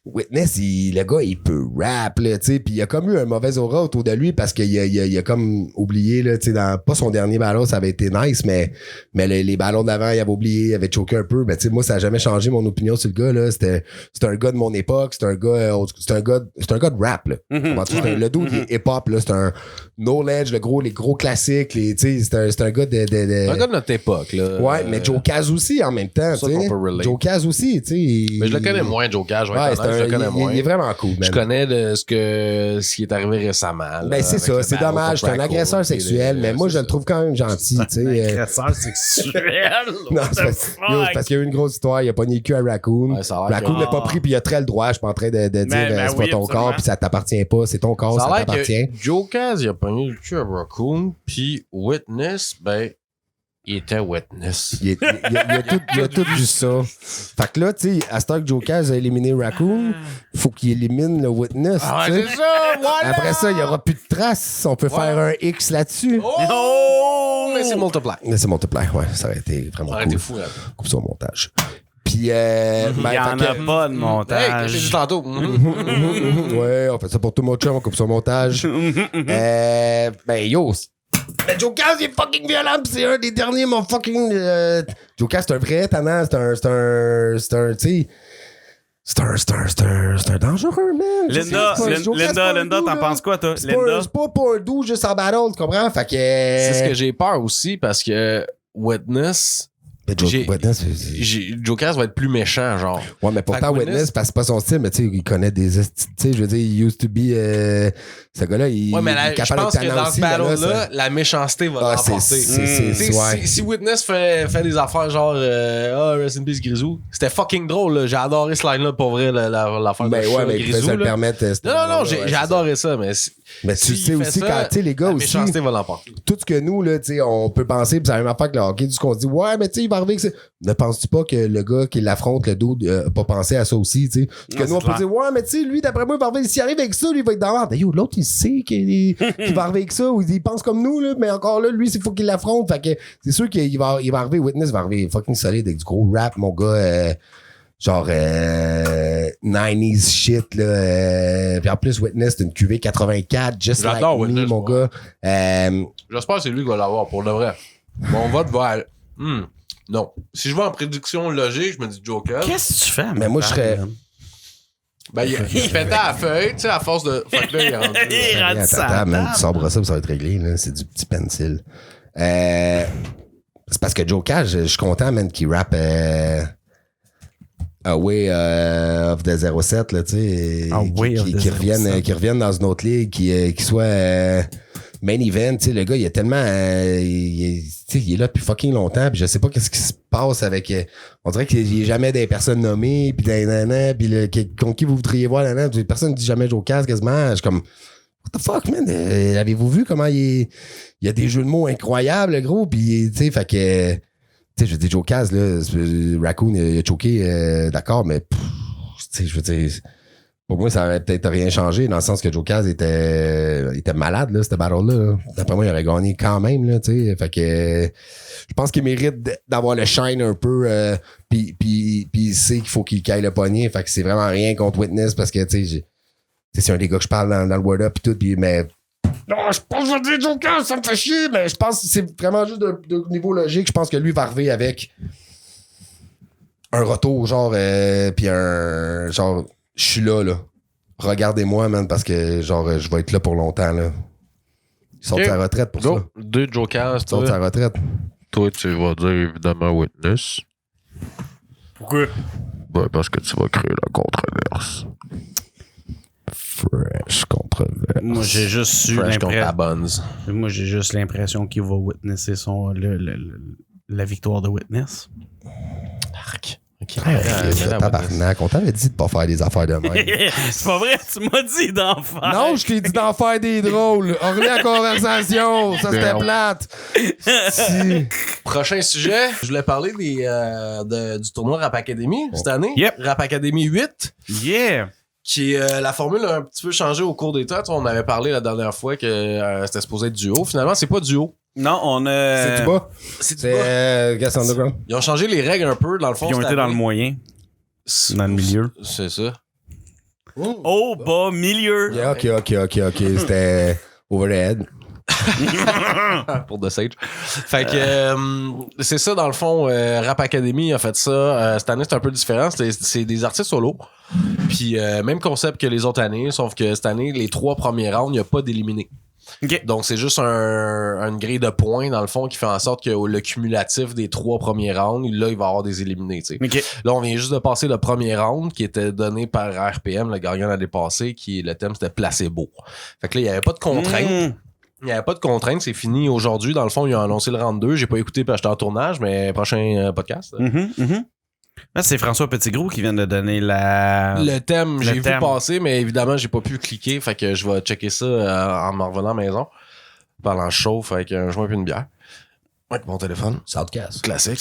Witness, le gars, il peut rap, là, tu sais, puis il a comme eu un mauvais aura autour de lui parce qu'il a comme oublié, là, tu sais, dans pas son dernier ballon, ça avait été nice, mais les ballons d'avant, il avait oublié, il avait choqué un peu, mais tu sais, moi, ça a jamais changé mon opinion sur le gars, là, c'était un gars de mon époque, c'est un gars de rap, là. Le dude, il est hip-hop, là, c'est un knowledge, les gros classiques, tu sais, c'est un gars de... Un gars de notre époque, là. Ouais, mais Joe Kaz aussi, en même temps, Ça tu sais. qu'on peut relate. Joe Kaz aussi, tu sais. Mais je le connais moins, Joe Cage. Je le connais moins. Il est vraiment cool, man. Je connais ce qui est arrivé récemment. Là, Ben, c'est avec ça, le c'est battle dommage. C'est un contre agresseur Raccoon, sexuel, mais moi, c'est je le ça. trouve quand même gentil, tu sais. Agresseur sexuel. Non, c'est parce qu'il y a eu une grosse histoire. Il a pogné le cul à Raccoon. Ouais, ça a l'air Raccoon que- l'a pas pris, puis il a très le droit. Je suis pas en train de dire ben c'est oui, pas ton absolument. corps, puis ça t'appartient pas. C'est ton corps, Ça ça a l'air t'appartient. que Joe Caz, il a pogné le cul à Raccoon, puis Witness, ben, il était Witness. Il a tout vu ça. Fait que là, tu sais, à ce temps que Joe Kaz a éliminé Raccoon, faut qu'il élimine le Witness. Ah, tu sais. c'est ça, voilà! Après ça, il y aura plus de traces. On peut faire un X là-dessus. Oh! Mais c'est Multiply. Mais c'est Multiply, ouais. Ça aurait été vraiment Ça aurait cool. été fou, là. Coupe ça au montage. Puis, Il y en a pas de Hey, montage. j'ai dit tantôt. ouais, on fait ça pour tout mon chum, on coupe ça au montage. Ben, yo. Mais Joe Kaz, il est fucking violent, pis c'est un des derniers, mon fucking. Joe Kaz, c'est un vrai tannant, c'est un, tu sais. C'est un dangereux, man. Je sais Linda, pas, Joe Kaz, c'est pas un Linda, doux, t'en là. penses quoi, toi? C'est Linda? pas un doux juste en battle, tu comprends? Fait que. C'est ce que j'ai peur aussi parce que Witness, Mais Joe j'ai- Witness, Joe Caz va être plus méchant, genre. ouais, mais pourtant, Fait que Witness, parce que c'est pas son style, mais tu sais, il connaît des. Tu sais, je veux dire, il used to be. Ce gars-là, il. Ouais, mais il est je capable pense d'être que tannant dans aussi, ce battle-là, ça- la méchanceté va Ah, l'emporter. c'est. Ouais. Si Witness fait des affaires genre Rest in Peace Grisou, c'était fucking drôle. Là. J'ai adoré ce line-là pour vrai, l'affaire Ben de ouais, chat mais il Grisou. peut se le là. permettre. Non, j'ai c'est adoré ça, mais ça. Mais tu s'il sais fait aussi, ça, quand, tu sais, les gars la aussi, méchanceté va l'emporter. tout ce que nous, là, tu sais, on peut penser, pis c'est la même affaire que le hockey, du qu'on se dit, ouais, mais tu sais, il va arriver que c'est. Ne penses-tu pas que le gars qui l'affronte, le dos, a pas pensé à ça aussi, tu sais? Parce que Ouais, nous, on c'est peut clair. dire, ouais, mais tu sais, lui, d'après moi, il va arriver, s'il arrive avec ça, lui, il va être dans la merde. Ben, yo, l'autre, il sait qu'il va arriver avec ça, ou il pense comme nous, là, mais encore là, lui, il faut qu'il l'affronte. Fait que c'est sûr qu'il va arriver, Witness va arriver fucking solide avec du gros rap, mon gars, genre 90s shit, là. Puis en plus, Witness, c'est une QV 84, just like J'adore me, Witness, mon moi. gars. J'espère que c'est lui qui va l'avoir, pour de vrai. Mon vote va aller. Non. Si je vais en prédiction logique, je me dis Joker. Qu'est-ce que tu fais? Mais moi, je serais- Ben, il pétait à la feuille, tu sais, à force de. Fait que là, il est rendu. Il rentre Attends, ça à attends, man, table. tu sabres ça, ça va être réglé, là. C'est du petit pencil. C'est parce que Joe Cash, je suis content, man, qu'il rappe Away of the 07, là, tu sais. Away of the Qui 07. reviennent dans une autre ligue, qui soit main event, tu sais. Le gars, il est tellement. Tu sais, il est là depuis fucking longtemps, puis je sais pas qu'est-ce qui se passe avec. On dirait qu'il est jamais des personnes nommées, puis puis contre qui vous voudriez voir, personne ne dit jamais Joe Cash quasiment. Je suis comme. What the fuck, man? Avez-vous vu comment il y a des jeux de mots incroyables, gros? Puis, tu sais, fait que. Tu sais, je veux dire, Joe Kaz, là, Raccoon, il a choqué, d'accord, mais. Tu sais, je veux dire. Pour moi, ça aurait peut-être rien changé, dans le sens que Joe Kaz était malade, là, cette battle-là. Là. D'après moi, il aurait gagné quand même, là, tu sais. Fait que. Je pense qu'il mérite d'avoir le shine un peu, puis il sait qu'il faut qu'il caille le poignet. Fait que c'est vraiment rien contre Witness, parce que, tu sais, c'est un des gars que je parle dans le Word Up et tout, puis mais. Non, je pense que je vais dire Joker, ça me fait chier, mais je pense que c'est vraiment juste de niveau logique. Je pense que lui va arriver avec un retour, genre, puis un. Genre, je suis là. Regardez-moi, man, parce que, genre, je vais être là pour longtemps, là. Il sort de sa retraite pour Go. ça. Deux Jokers, Il sort de sa retraite. Toi, tu vas dire évidemment Witness. Pourquoi? Ouais, parce que tu vas créer la controverse. Fresh contre Vest. Moi, j'ai juste eu Fresh contre la l'impression. Buns. Moi, j'ai juste l'impression qu'il va witnesser la victoire de Witness. Arc. Ok. Tabarnak, on t'avait dit de pas faire des affaires de même. C'est pas vrai, tu m'as dit d'en faire. Non, je t'ai dit d'en faire des drôles. On revient à la conversation. Ça, c'était plate. Si. Prochain sujet, je voulais parler du tournoi Rap Academy cette année. Yep. Rap Academy 8. Yeah! Qui est la formule a un petit peu changé au cours des temps. Tu sais, on avait parlé la dernière fois que c'était supposé être duo. Finalement, c'est pas duo. Non, on a. C'est du bas. C'est du C'est bas. Gas Underground. Ils ont changé les règles un peu, dans le fond. Ils ont cette été dans année. le moyen, dans le milieu. C'est ça. Oh, bas, milieu! Yeah, ok. C'était over the head. Pour The Sage. Fait que c'est ça, dans le fond, Rap Academy a fait ça. Cette année, c'est un peu différent. C'est des artistes solo. Puis même concept que les autres années, sauf que cette année, les 3 premiers rounds, il n'y a pas d'éliminés. Ok. Donc, c'est juste une grille de points, dans le fond, qui fait en sorte que le cumulatif des 3 premiers rounds, là, il va y avoir des éliminés, tu sais. Ok. Là, on vient juste de passer le premier round qui était donné par RPM, le gagnant l'année passée, le thème, c'était placebo. Fait que là, il n'y avait pas de contraintes. Mmh. Il n'y avait pas de contraintes, c'est fini aujourd'hui. Dans le fond, ils ont annoncé le round 2. J'ai pas écouté parce que j'étais en tournage, mais prochain podcast. Là, c'est François Petitgros qui vient de donner la. Le thème, j'ai vu thème. passer, mais évidemment, j'ai pas pu cliquer. Fait que je vais checker ça en me revenant à la maison. Pendant le show, fait que je bois un peu une bière. Avec mon téléphone. Soundcast. Classique.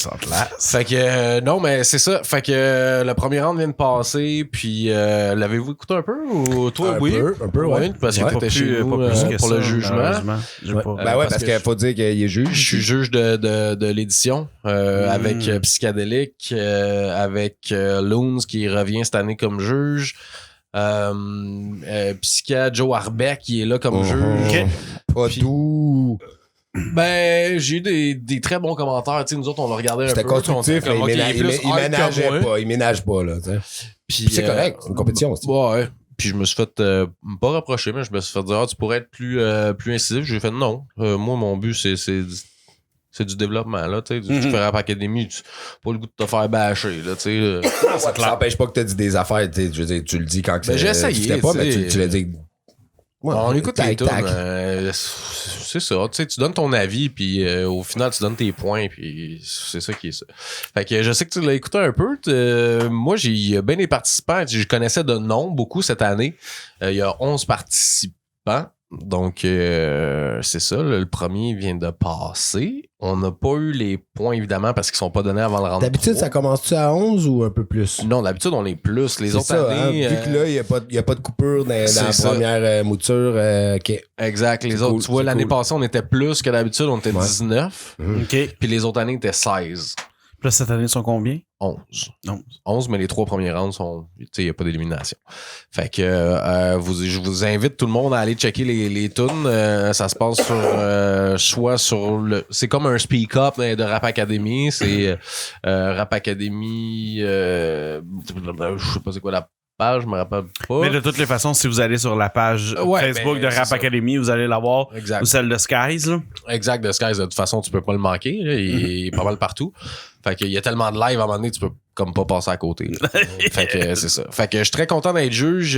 Fait que non, mais c'est ça. Fait que le premier round vient de passer. Puis l'avez-vous écouté un peu ou toi, oui? Un peu, ouais. Parce que Ouais. t'étais chez nous pas plus que pour ça, le jugement. malheureusement. J'ai Ouais. pas- Ben ouais, parce parce que qu'il faut dire qu'il est juge. Je suis juge de l'édition avec Psychadélique, avec Loons qui revient cette année comme juge. Psycha, Joe Arbeck qui est là comme juge. Pas Puis- tout. Ben, j'ai eu des très bons commentaires. Tu sais, nous autres, on l'a regardé un peu. C'était constructif, puis on mais était comme, OK, il plus hard que ménageait moi. pas. Il ménage pas, là. T'sais. Puis, Puis c'est correct, c'est une compétition aussi. Ouais. Puis je me suis fait, pas reprocher, mais je me suis fait dire, tu pourrais être plus incisif. J'ai fait non. Moi, mon but, c'est du développement, là. Tu sais, tu fais Rap Academy, tu pas le goût de te faire bâcher, là. Tu sais. Ça n'empêche pas que t'as dit des affaires. Je veux dire, tu le dis quand Ben, j'ai essayé, tu fais pas, mais t'sais. tu l'as dit. Ouais, On écoute les tac, tunes, tac. c'est ça, tu sais, tu donnes ton avis, puis au final, tu donnes tes points, puis c'est ça qui est ça. Fait que je sais que tu l'as écouté un peu. Moi, j'ai bien des participants. Je connaissais de nom beaucoup cette année. Il y a 11 participants. Donc, c'est ça. Le premier vient de passer. On n'a pas eu les points, évidemment, parce qu'ils sont pas donnés avant le round D'habitude, 3. ça commence-tu à 11 ou un peu plus? Non, d'habitude, on est plus. Les C'est autres ça, années... hein, vu que là, il n'y a pas de coupure dans c'est la ça. première mouture. OK. Exact. Les C'est autres, cool, tu vois, c'est l'année cool. passée, on était plus que d'habitude. On était Ouais. 19. OK. Puis les autres années étaient 16. Puis là, cette année, ils sont combien? 11. Non. 11, mais les 3 premiers rounds sont... Tu sais, il n'y a pas d'élimination. Fait que je vous invite tout le monde à aller checker les tunes. Ça se passe sur... soit sur le... C'est comme un speak-up de Rap Academy. C'est Rap Academy... je sais pas c'est quoi la page, je me rappelle pas. Mais de toutes les façons, si vous allez sur la page Ouais, Facebook ben, de Rap c'est ça. Academy, vous allez l'avoir. Exact. Ou celle de Skies, là. Exact, de Skies, de toute façon, tu peux pas le manquer. Là, il est pas mal partout. Fait qu'il y a tellement de live à un moment donné, tu peux comme pas passer à côté. là. Fait que c'est ça. Fait que je suis très content d'être juge.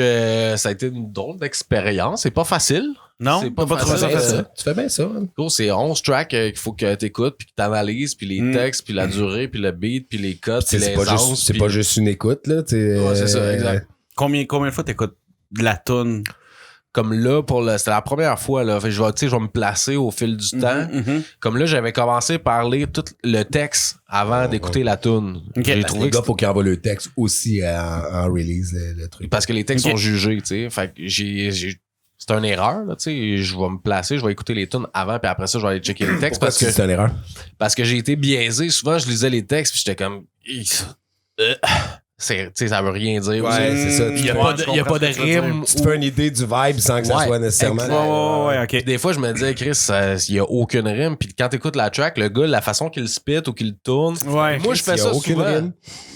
Ça a été une drôle d'expérience. C'est pas facile. Non? C'est pas T'as trouvé ça facile. facile? Tu fais bien ça. Hein? Gros, c'est 11 tracks qu'il faut que t'écoutes, puis que t'analyses, puis les textes, puis la durée, puis le beat, puis les cuts, puis C'est les pas juste une écoute. Là, Ouais, c'est ça, exact. Combien de fois t'écoutes de la toune? Comme là, c'était la première fois, là. Fait que je vais me placer au fil du temps. Comme là, j'avais commencé par lire tout le texte avant d'écouter la tune. Ok. J'ai Les trouvé que gars, faut qu'ils envoient le texte aussi en release, le truc. parce que les textes Ok. sont jugés, tu sais. Fait que c'est une erreur, là, tu sais. Je vais me placer, je vais écouter les tunes avant, puis après ça, je vais aller checker les textes Pourquoi parce que c'est une erreur? j'ai été biaisé. Souvent, je lisais les textes, puis j'étais comme, tu sais, ça veut rien dire. Ouais, c'est ça. Il y a Ouais, pas je de, il y a comprends pas de ce que tu veux rime. Tu te fais une idée du vibe sans que ça Ouais, soit nécessairement. exact. Ouais, OK. Puis des fois, je me disais, Chris, il y a aucune rime. Puis quand t'écoutes la track, le gars, la façon qu'il spit ou qu'il tourne, Ouais. moi, je fais Il y a ça aucune souvent. rime.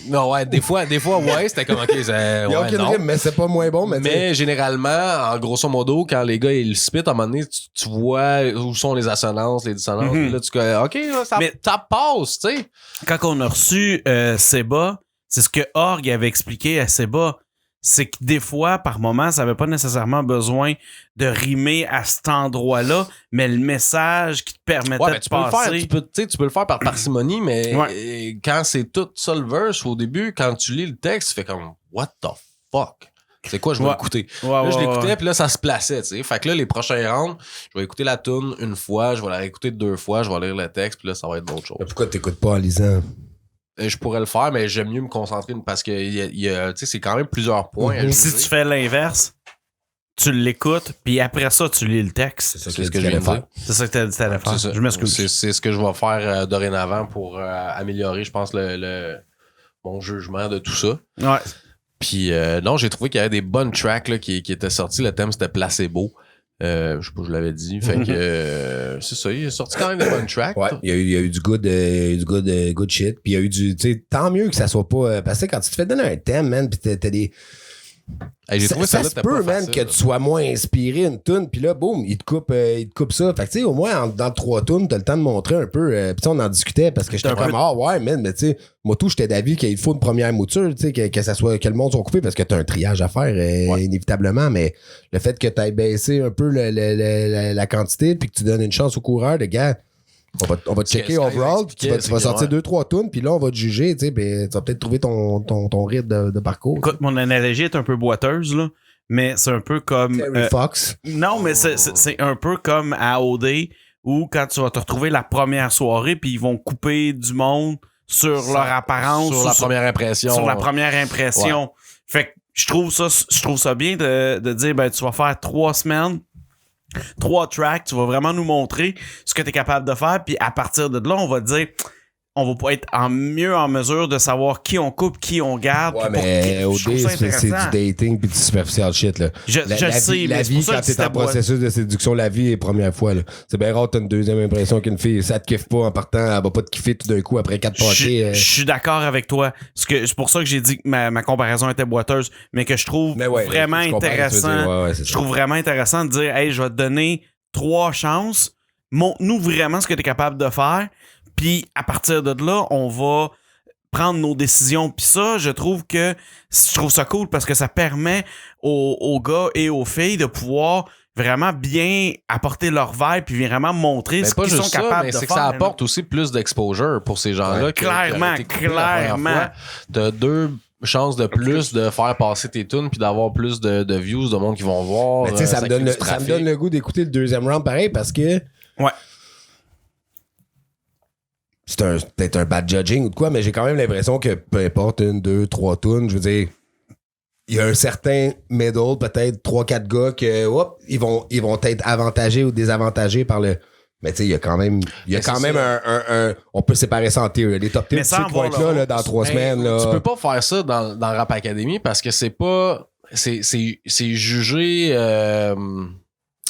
Non, ouais, des fois, ouais, c'était comme, OK, Il n'y a ouais, aucune non. rime, mais c'est pas moins bon. Mais généralement, en grosso modo, quand les gars ils spit, à un moment donné, tu vois où sont les assonances, les dissonances. Puis là, tu dis, OK, là, ça passe, tu sais. Quand on a reçu Seba, c'est ce que Org avait expliqué à Seba. c'est que des fois, par moment, ça n'avait pas nécessairement besoin de rimer à cet endroit-là, mais le message qui te permettait de tu peux le passer... faire, tu peux le faire par parcimonie, mais Ouais. quand c'est tout ça le verse au début, quand tu lis le texte, tu fais comme what the fuck? C'est quoi, je vais Ouais. l'écouter. Ouais, Là, je ouais, l'écoutais, ouais. puis là, ça se plaçait, tu sais. Fait que là, les prochains rounds, je vais écouter la tune une fois, je vais la réécouter 2 fois, je vais lire le texte, puis là, ça va être d'autres choses. Mais pourquoi t'écoutes pas en lisant? Je pourrais le faire, mais j'aime mieux me concentrer parce que tu sais, c'est quand même plusieurs points. à Si juger. tu fais l'inverse, tu l'écoutes, puis après ça, tu lis le texte. C'est C'est ce que je viens de dire. C'est ça que t'as dit t'allais faire. C'est ça. Je m'excuse. C'est ce que je vais faire dorénavant pour améliorer, je pense, mon jugement de tout ça. Ouais. Puis non, j'ai trouvé qu'il y avait des bonnes tracks là, qui étaient sorties. Le thème, c'était Placebo. Je sais pas, je l'avais dit. Fait que c'est ça, il est sorti quand même des bonnes tracks. Ouais, il y a eu du good shit. Puis il y a eu du, tu sais, tant mieux que ça soit pas, parce que quand tu te fais donner un thème, man, pis t'as des, Hey, j'ai trouvé ça celle-là, se t'as peut, pas man, facile, que là. tu sois moins inspiré une toune, puis là, boum, il te coupe ça. Fait que, tu sais, au moins, dans 3 tounes, t'as le temps de montrer un peu. Puis on en discutait parce que j'étais comme, ouais, man, mais tu sais, moi, tout, j'étais d'avis qu'il faut une première mouture, tu sais, que le monde soit coupé parce que t'as un triage à faire, inévitablement. Mais le fait que t'ailles baissé un peu la quantité, puis que tu donnes une chance au coureur, de gars, on va te checker Ce overall, puis tu vas sortir ouais. 2-3 tunes, puis là, on va te juger, tu sais, puis tu vas peut-être trouver ton rythme de parcours. Écoute, mon analogie est un peu boiteuse, là, mais c'est un peu comme... Terry Fox. non, mais c'est un peu comme à OD, où quand tu vas te retrouver la première soirée, puis ils vont couper du monde sur leur apparence. Sur ou la première impression. Sur la première impression. Fait que je trouve ça bien de dire, ben, tu vas faire 3 semaines, 3 tracks, tu vas vraiment nous montrer ce que tu es capable de faire, puis à partir de là, on va te dire, on va pas être mieux en mesure de savoir qui on coupe, qui on garde. Ouais, puis pour mais qui- au je trouve ça c'est du intéressant. dating puis du superficial shit, là. Je sais, la mais c'est vie, pour ça quand que t'es c'était en processus de séduction, la vie est première fois, là. C'est bien rare, t'as une deuxième impression qu'une fille, ça te kiffe pas en partant, elle va pas te kiffer tout d'un coup après 4 parties. Je suis d'accord avec toi. C'est pour ça que j'ai dit que ma comparaison était boiteuse, mais que je trouve Mais ouais, vraiment je comprends ce que tu veux dire. intéressant. Ouais, c'est Je ça. trouve vraiment intéressant de dire, hey, je vais te donner 3 chances. Montre-nous vraiment ce que tu es capable de faire. Puis à partir de là, on va prendre nos décisions. Puis ça, je trouve ça cool parce que ça permet aux gars et aux filles de pouvoir vraiment bien apporter leur vibe puis vraiment montrer Mais ce pas qu'ils juste sont ça, capables mais de c'est faire. que ça apporte aussi plus d'exposure pour ces gens-là. Ouais, qui auraient clairement, été coupés la première fois. T'as 2 chances de plus de faire passer tes tunes puis d'avoir plus de views, de monde qui vont voir. Mais tu sais, ça me crée donne du ça me trafic. donne le goût d'écouter le deuxième round pareil parce que. Ouais. C'est peut-être un bad judging ou de quoi, mais j'ai quand même l'impression que peu importe 1, 2, 3 tunes, je veux dire, il y a un certain middle, peut-être 3-4 gars que, hop, ils vont être avantagés ou désavantagés par le. Mais tu sais, il y a quand même, un on peut séparer ça en tiers. Les top Mais tiers, sans tu pointes avoir là, dans 3 Hey, semaines, là. Tu peux pas faire ça dans Rap Academy parce que c'est pas. C'est jugé.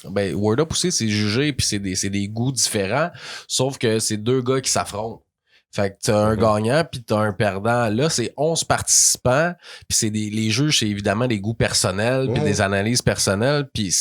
Word Up aussi, c'est jugé puis c'est des goûts différents. Sauf que c'est 2 gars qui s'affrontent. Fait que t'as un gagnant puis t'as un perdant. Là, c'est 11 participants puis c'est les juges, c'est évidemment des goûts personnels puis des analyses personnelles puis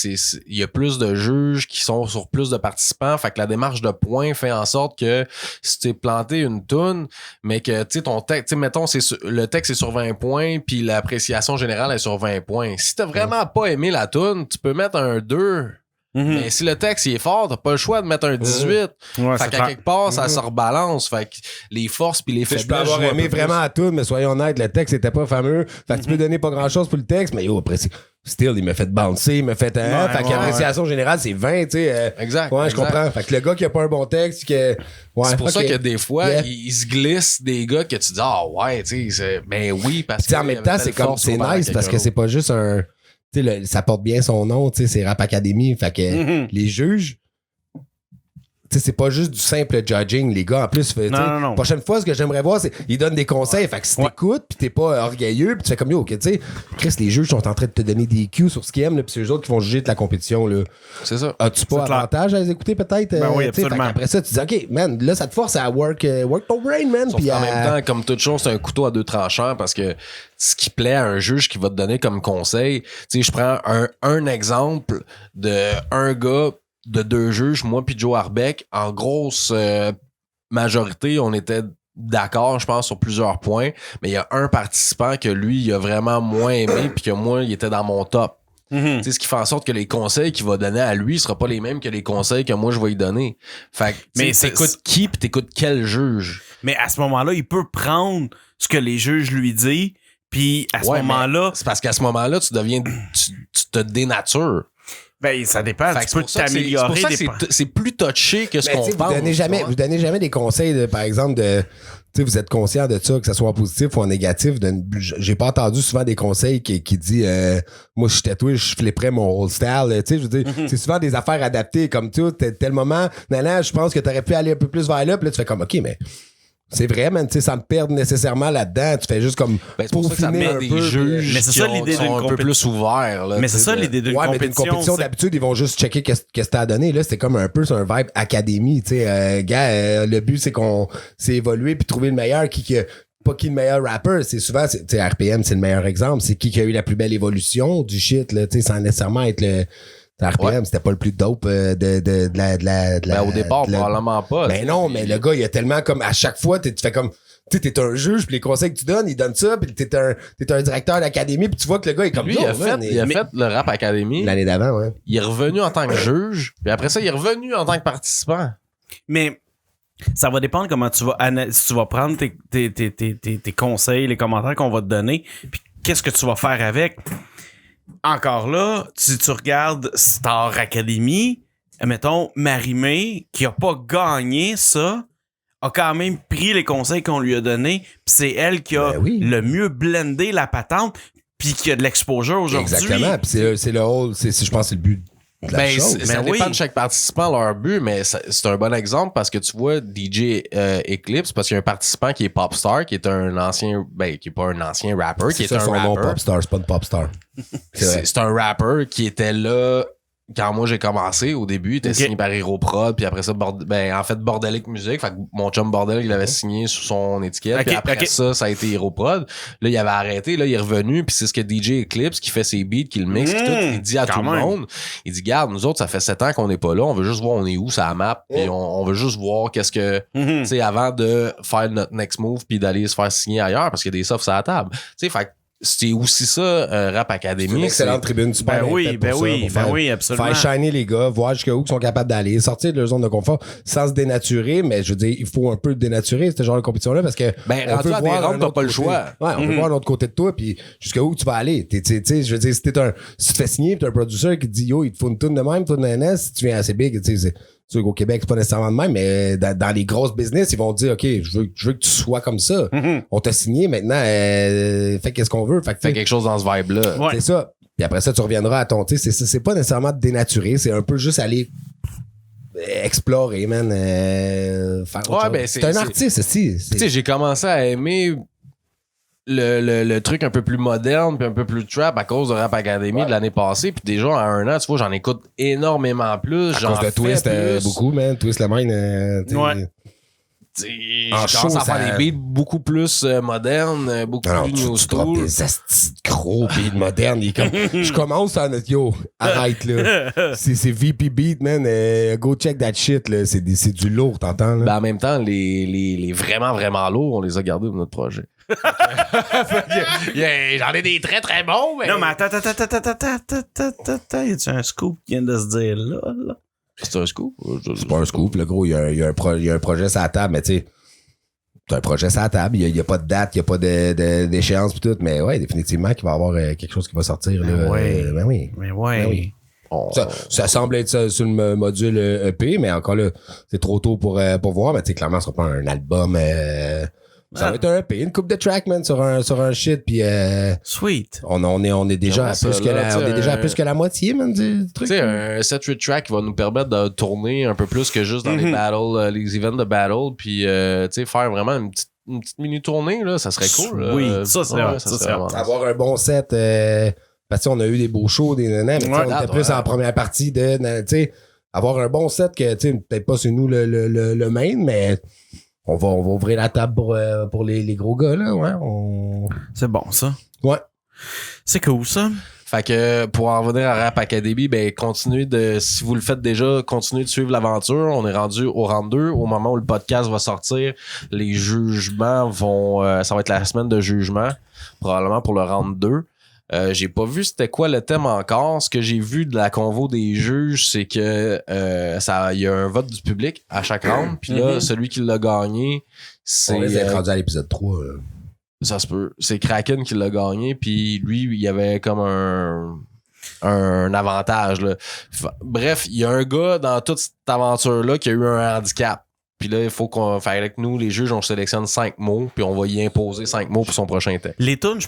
il y a plus de juges qui sont sur plus de participants. Fait que la démarche de points fait en sorte que si t'es planté une toune, mais que tu sais ton texte, mettons le texte est sur 20 points puis l'appréciation générale est sur 20 points. Si t'as vraiment pas aimé la toune, tu peux mettre un 2. Mais si le texte il est fort, t'as pas le choix de mettre un 18. Ouais, Fait c'est qu'à clair. quelque part, ça se rebalance. Fait que les forces puis les Je peux faiblesses. avoir jouent un aimé peu plus. vraiment à tout, mais soyons honnêtes, le texte était pas fameux. Fait que tu peux donner pas grand chose pour le texte, mais yo, après, still, il m'a fait bouncer, il m'a fait fait qu'appréciation générale, c'est 20, tu sais. Exact. Ouais, je exact. comprends. Fait que le gars qui a pas un bon texte, que. Ouais, C'est pour ça ok. que des fois, Yeah. il se glisse des gars que tu dis, ouais, tu sais, ben oui, parce Puis que. en même temps, c'est comme, c'est nice parce que c'est pas juste un. Tu sais, ça porte bien son nom, tu sais, c'est Rap Academy. Fait que les juges. Tu sais, c'est pas juste du simple judging, les gars. En plus, tu sais, non. prochaine fois, ce que j'aimerais voir, c'est ils donnent des conseils. Fait que si t'écoutes, pis t'es pas orgueilleux, pis tu fais comme yo, ok, tu sais, Chris, les juges sont en train de te donner des cues sur ce qu'ils aiment, là, pis c'est eux autres qui vont juger de la compétition, là. C'est ça. As-tu pas C'est clair. avantage à les écouter, peut-être? Ben oui, Tu sais, absolument. après ça, tu dis, ok, man, là, ça te force à work ton brain, man. Sauf Puis qu'en à- même temps, comme toute chose, c'est un couteau à 2 tranchants parce que ce qui plaît à un juge qui va te donner comme conseil, tu sais, je prends un exemple de un gars de 2 juges, moi puis Joe Arbeck, en grosse majorité, on était d'accord, je pense, sur plusieurs points, mais il y a un participant que lui, il a vraiment moins aimé puis que moi, il était dans mon top. Tu sais, ce qui fait en sorte que les conseils qu'il va donner à lui sera pas les mêmes que les conseils que moi je vais lui donner. Fait que Mais t'écoutes qui pis t'écoutes quel juge. Mais à ce moment-là, il peut prendre ce que les juges lui disent, puis à ce moment-là... C'est parce qu'à ce moment-là, tu te dénatures. Ben, ça dépend. Fait que Tu peux t'améliorer. C'est pour ça que c'est plus touché que ce Mais qu'on tu sais, pense. vous donnez jamais des conseils, par exemple, de. Tu sais, vous êtes conscient de ça, que ce soit en positif ou en négatif. J'ai pas entendu souvent des conseils qui dit moi, je suis tatoué, je flipperais mon old style. Tu sais, je veux dire, c'est souvent des affaires adaptées comme tout. Tel moment, je pense que t'aurais pu aller un peu plus vers là. Puis là, tu fais comme, OK, mais. C'est vrai, man, tu sais, sans te perdre nécessairement là-dedans, tu fais juste comme c'est pour ça que ça met des juges mais c'est ça l'idée qui sont un peu plus ouverts. Là, mais c'est ça l'idée d'une compétition. Mais d'une compétition, d'habitude, ils vont juste checker qu'est-ce que t'as donné. Là, c'était comme un peu sur un vibe académie, tu sais. Le but, c'est évoluer puis trouver le meilleur pas qui le meilleur rapper, c'est souvent, tu sais, RPM, c'est le meilleur exemple. C'est qui a eu la plus belle évolution du shit, là, tu sais, sans nécessairement être le... RPM, c'était pas le plus dope de la... au départ, probablement pas. Ben non, mais le gars, il a tellement comme... À chaque fois, tu fais comme... Tu sais, t'es un juge, puis les conseils que tu donnes, il donne ça, puis t'es un directeur d'académie, puis tu vois que le gars est comme... Lui, il a fait le Rap Academy. L'année d'avant, ouais. Il est revenu en tant que juge, puis après ça, il est revenu en tant que participant. Mais ça va dépendre comment tu vas... Si tu vas prendre tes conseils, les commentaires qu'on va te donner, puis qu'est-ce que tu vas faire avec... Encore là, si tu regardes Star Academy, mettons, Marie-Mé, qui a pas gagné ça, a quand même pris les conseils qu'on lui a donnés, pis c'est elle qui a le mieux blendé la patente, puis qui a de l'exposure aujourd'hui. Exactement, pis c'est le whole, je pense que c'est le but de la chose. Ça dépend de chaque participant leur but, mais c'est un bon exemple parce que tu vois DJ Eclipse, parce qu'il y a un participant qui est Popstar, qui est un ancien, qui est pas un ancien rapper, qui est un rapper. Popstar, c'est pas une Popstar. C'est un rapper qui était là quand moi j'ai commencé au début, il était signé par Hero Prod, puis après ça Bordelic Music, fait que mon chum Bordel il l'avait signé sous son étiquette, puis après ça a été Hero Prod. Là il avait arrêté, là il est revenu, puis c'est ce que DJ Eclipse qui fait ses beats, qui le mixe, tout, il dit à tout le monde, il dit garde, nous autres ça fait 7 ans qu'on n'est pas là, on veut juste voir on est où ça map, puis on veut juste voir qu'est-ce que tu sais avant de faire notre next move puis d'aller se faire signer ailleurs parce qu'il y a des softs à la table. Tu sais fait c'est aussi ça, Rap Academy. C'est une excellente tribune, super oui, absolument. Faire shiner les gars, voir jusqu'où ils sont capables d'aller, sortir de leur zone de confort sans se dénaturer, mais je veux dire, il faut un peu dénaturer ce genre de compétition-là parce que on peut voir t'as pas le choix. Ouais, on peut voir l'autre côté de toi, puis jusqu'où tu vas aller. Tu sais, je veux dire, si tu te fais signer, pis t'as un producer qui te dit yo, il te faut une toune de même, toune de NS, si tu viens assez big, tu sais, c'est sûr qu'au Québec, c'est pas nécessairement de même, mais dans les grosses business, ils vont te dire, OK, je veux que tu sois comme ça. On t'a signé, maintenant, fais qu'est-ce qu'on veut. Fait quelque chose dans ce vibe-là. Ouais. C'est ça. Puis après ça, tu reviendras à ton, tu sais, c'est pas nécessairement de dénaturer, c'est un peu juste aller explorer, man, faire autre chose. C'est un artiste, aussi. Tu sais, j'ai commencé à aimer le truc un peu plus moderne puis un peu plus trap à cause de Rap Academy de l'année passée, puis déjà en 1 an tu vois j'en écoute énormément plus, à cause de Twist beaucoup, man. Twist le mine j'ai commencé à faire des beats beaucoup plus modernes, beaucoup plus new school. Des astis de gros beats modernes. Je commence à notre arrête là. C'est VP Beat, man. Go check that shit, là. C'est du lourd, t'entends, là? Ben, en même temps, les vraiment, vraiment lourds, on les a gardés pour notre projet. J'en ai des très, très bons, mais... Non, mais attends. Y a-tu un scoop qui vient de se dire là? C'est un scoop? C'est pas un scoop, le gros. Il y a un projet sur la table, mais tu sais, c'est un projet sur la table. Il y a pas de date, il y a pas d'échéance pis tout, mais ouais, définitivement qu'il va y avoir quelque chose qui va sortir, là. Ben oui. Ça semble être sur le module EP, mais encore là, c'est trop tôt pour voir, mais tu sais, clairement, ce sera pas un album, ça va être un EP, une coupe de track, man, sur un shit, puis sweet. On est déjà à plus que la moitié, man, du truc. Tu sais, un 7-8 track qui va nous permettre de tourner un peu plus que juste dans les battles, les events de battle, puis tu sais, faire vraiment une petite mini tournée, là, ça serait cool. Oui, ça serait avoir un bon set, parce que on a eu des beaux shows, des nanas, mais on était plus en première partie de, tu sais, avoir un bon set que, tu sais, peut-être pas c'est nous le main, mais on va ouvrir la table pour les gros gars, là, ouais. C'est bon, ça. Ouais. C'est cool, ça. Fait que pour en revenir à Rap Academy, ben si vous le faites déjà, continuez de suivre l'aventure. On est rendu au round 2. Au moment où le podcast va sortir, les jugements ça va être la semaine de jugement, probablement pour le round 2. J'ai pas vu c'était quoi le thème encore. Ce que j'ai vu de la convo des juges, c'est que il y a un vote du public à chaque round. Puis là, celui qui l'a gagné, c'est... On est rendu à l'épisode 3. Ça se peut. C'est Kraken qui l'a gagné. Puis lui, il y avait comme un avantage. Là. Bref, il y a un gars dans toute cette aventure-là qui a eu un handicap. Puis là, il faut qu'on fasse avec nous, les juges, on sélectionne 5 mots, puis on va y imposer 5 mots pour son prochain texte. Les tunes,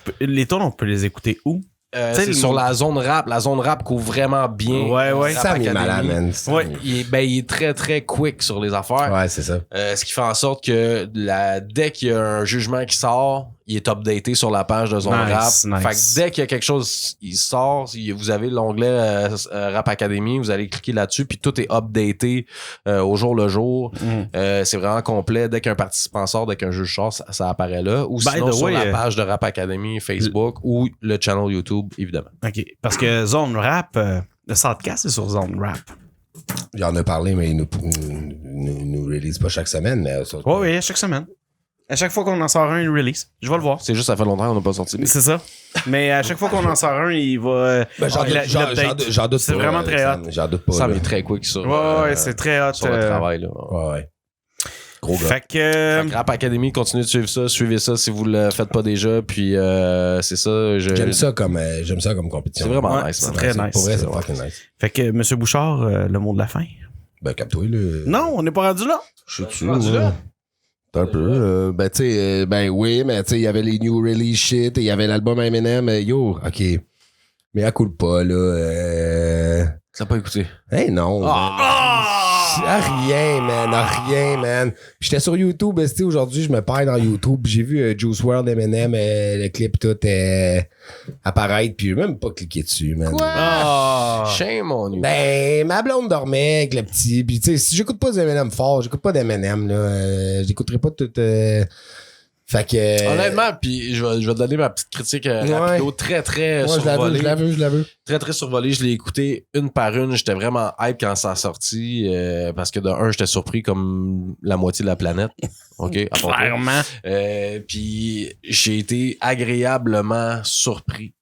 on peut les écouter où? C'est sur la zone rap. La zone rap couvre vraiment bien. Ouais. Ça m'est malade, man. Ouais. Il est très, très quick sur les affaires. Ouais, c'est ça. Ce qui fait en sorte que dès qu'il y a un jugement qui sort, il est updaté sur la page de Zone Rap. Nice. Fait que dès qu'il y a quelque chose, il sort, vous avez l'onglet Rap Academy, vous allez cliquer là-dessus, puis tout est updaté au jour le jour. C'est vraiment complet. Dès qu'un participant sort, dès qu'un juge sort, ça apparaît là. Ou sinon sur la page de Rap Academy, Facebook ou le channel YouTube, évidemment. OK. Parce que Zone Rap, le podcast est sur Zone Rap. Il en a parlé, mais il nous release pas chaque semaine. Mais Oui, chaque semaine. À chaque fois qu'on en sort un, il release. Je vais le voir. C'est juste, ça fait longtemps qu'on n'a pas sorti. C'est ça. Mais à chaque fois qu'on en sort un, il va... J'en doute C'est pas. vraiment très hot. J'en doute pas. Ça là. m'est très quick sur, Ouais, c'est très hot. sur le travail. Là. Ouais. Gros gars. Fait que... Fait que Rap Academy, continuez de suivre ça. Suivez ça si vous le faites pas déjà. Puis c'est ça. J'aime ça comme compétition. C'est vraiment Ouais, nice. c'est man. très nice. Pour vrai, c'est fucking nice. Fait que, Monsieur Bouchard, le mot de la fin. Ben, capte-toi, là. Non, on n'est pas rendu là. Je suis rendu là. Un peu. Ben, tu sais, oui, mais tu sais, il y avait les new release shit, et il y avait l'album Eminem. Yo, OK. Mais à coup de pas, là. Tu l'as pas écouté? Hey, non. Rien, man. J'étais sur YouTube, tu sais, aujourd'hui, je me perds dans YouTube. J'ai vu Juice WRLD, Eminem, le clip tout apparaître, puis j'ai même pas cliqué dessus, man. Shame on you. Ben, ma blonde dormait avec le petit, puis tu sais, si j'écoute pas d'Eminem fort, j'écoute pas d'Eminem, là. J'écouterai pas tout... Fait que... Honnêtement, puis je vais te donner ma petite critique rapido, très, très survolée. Je la veux. Très, très survolée. Je l'ai écouté une par une. J'étais vraiment hype quand ça a sorti parce que de un, j'étais surpris comme la moitié de la planète. OK? Clairement. Puis j'ai été agréablement surpris.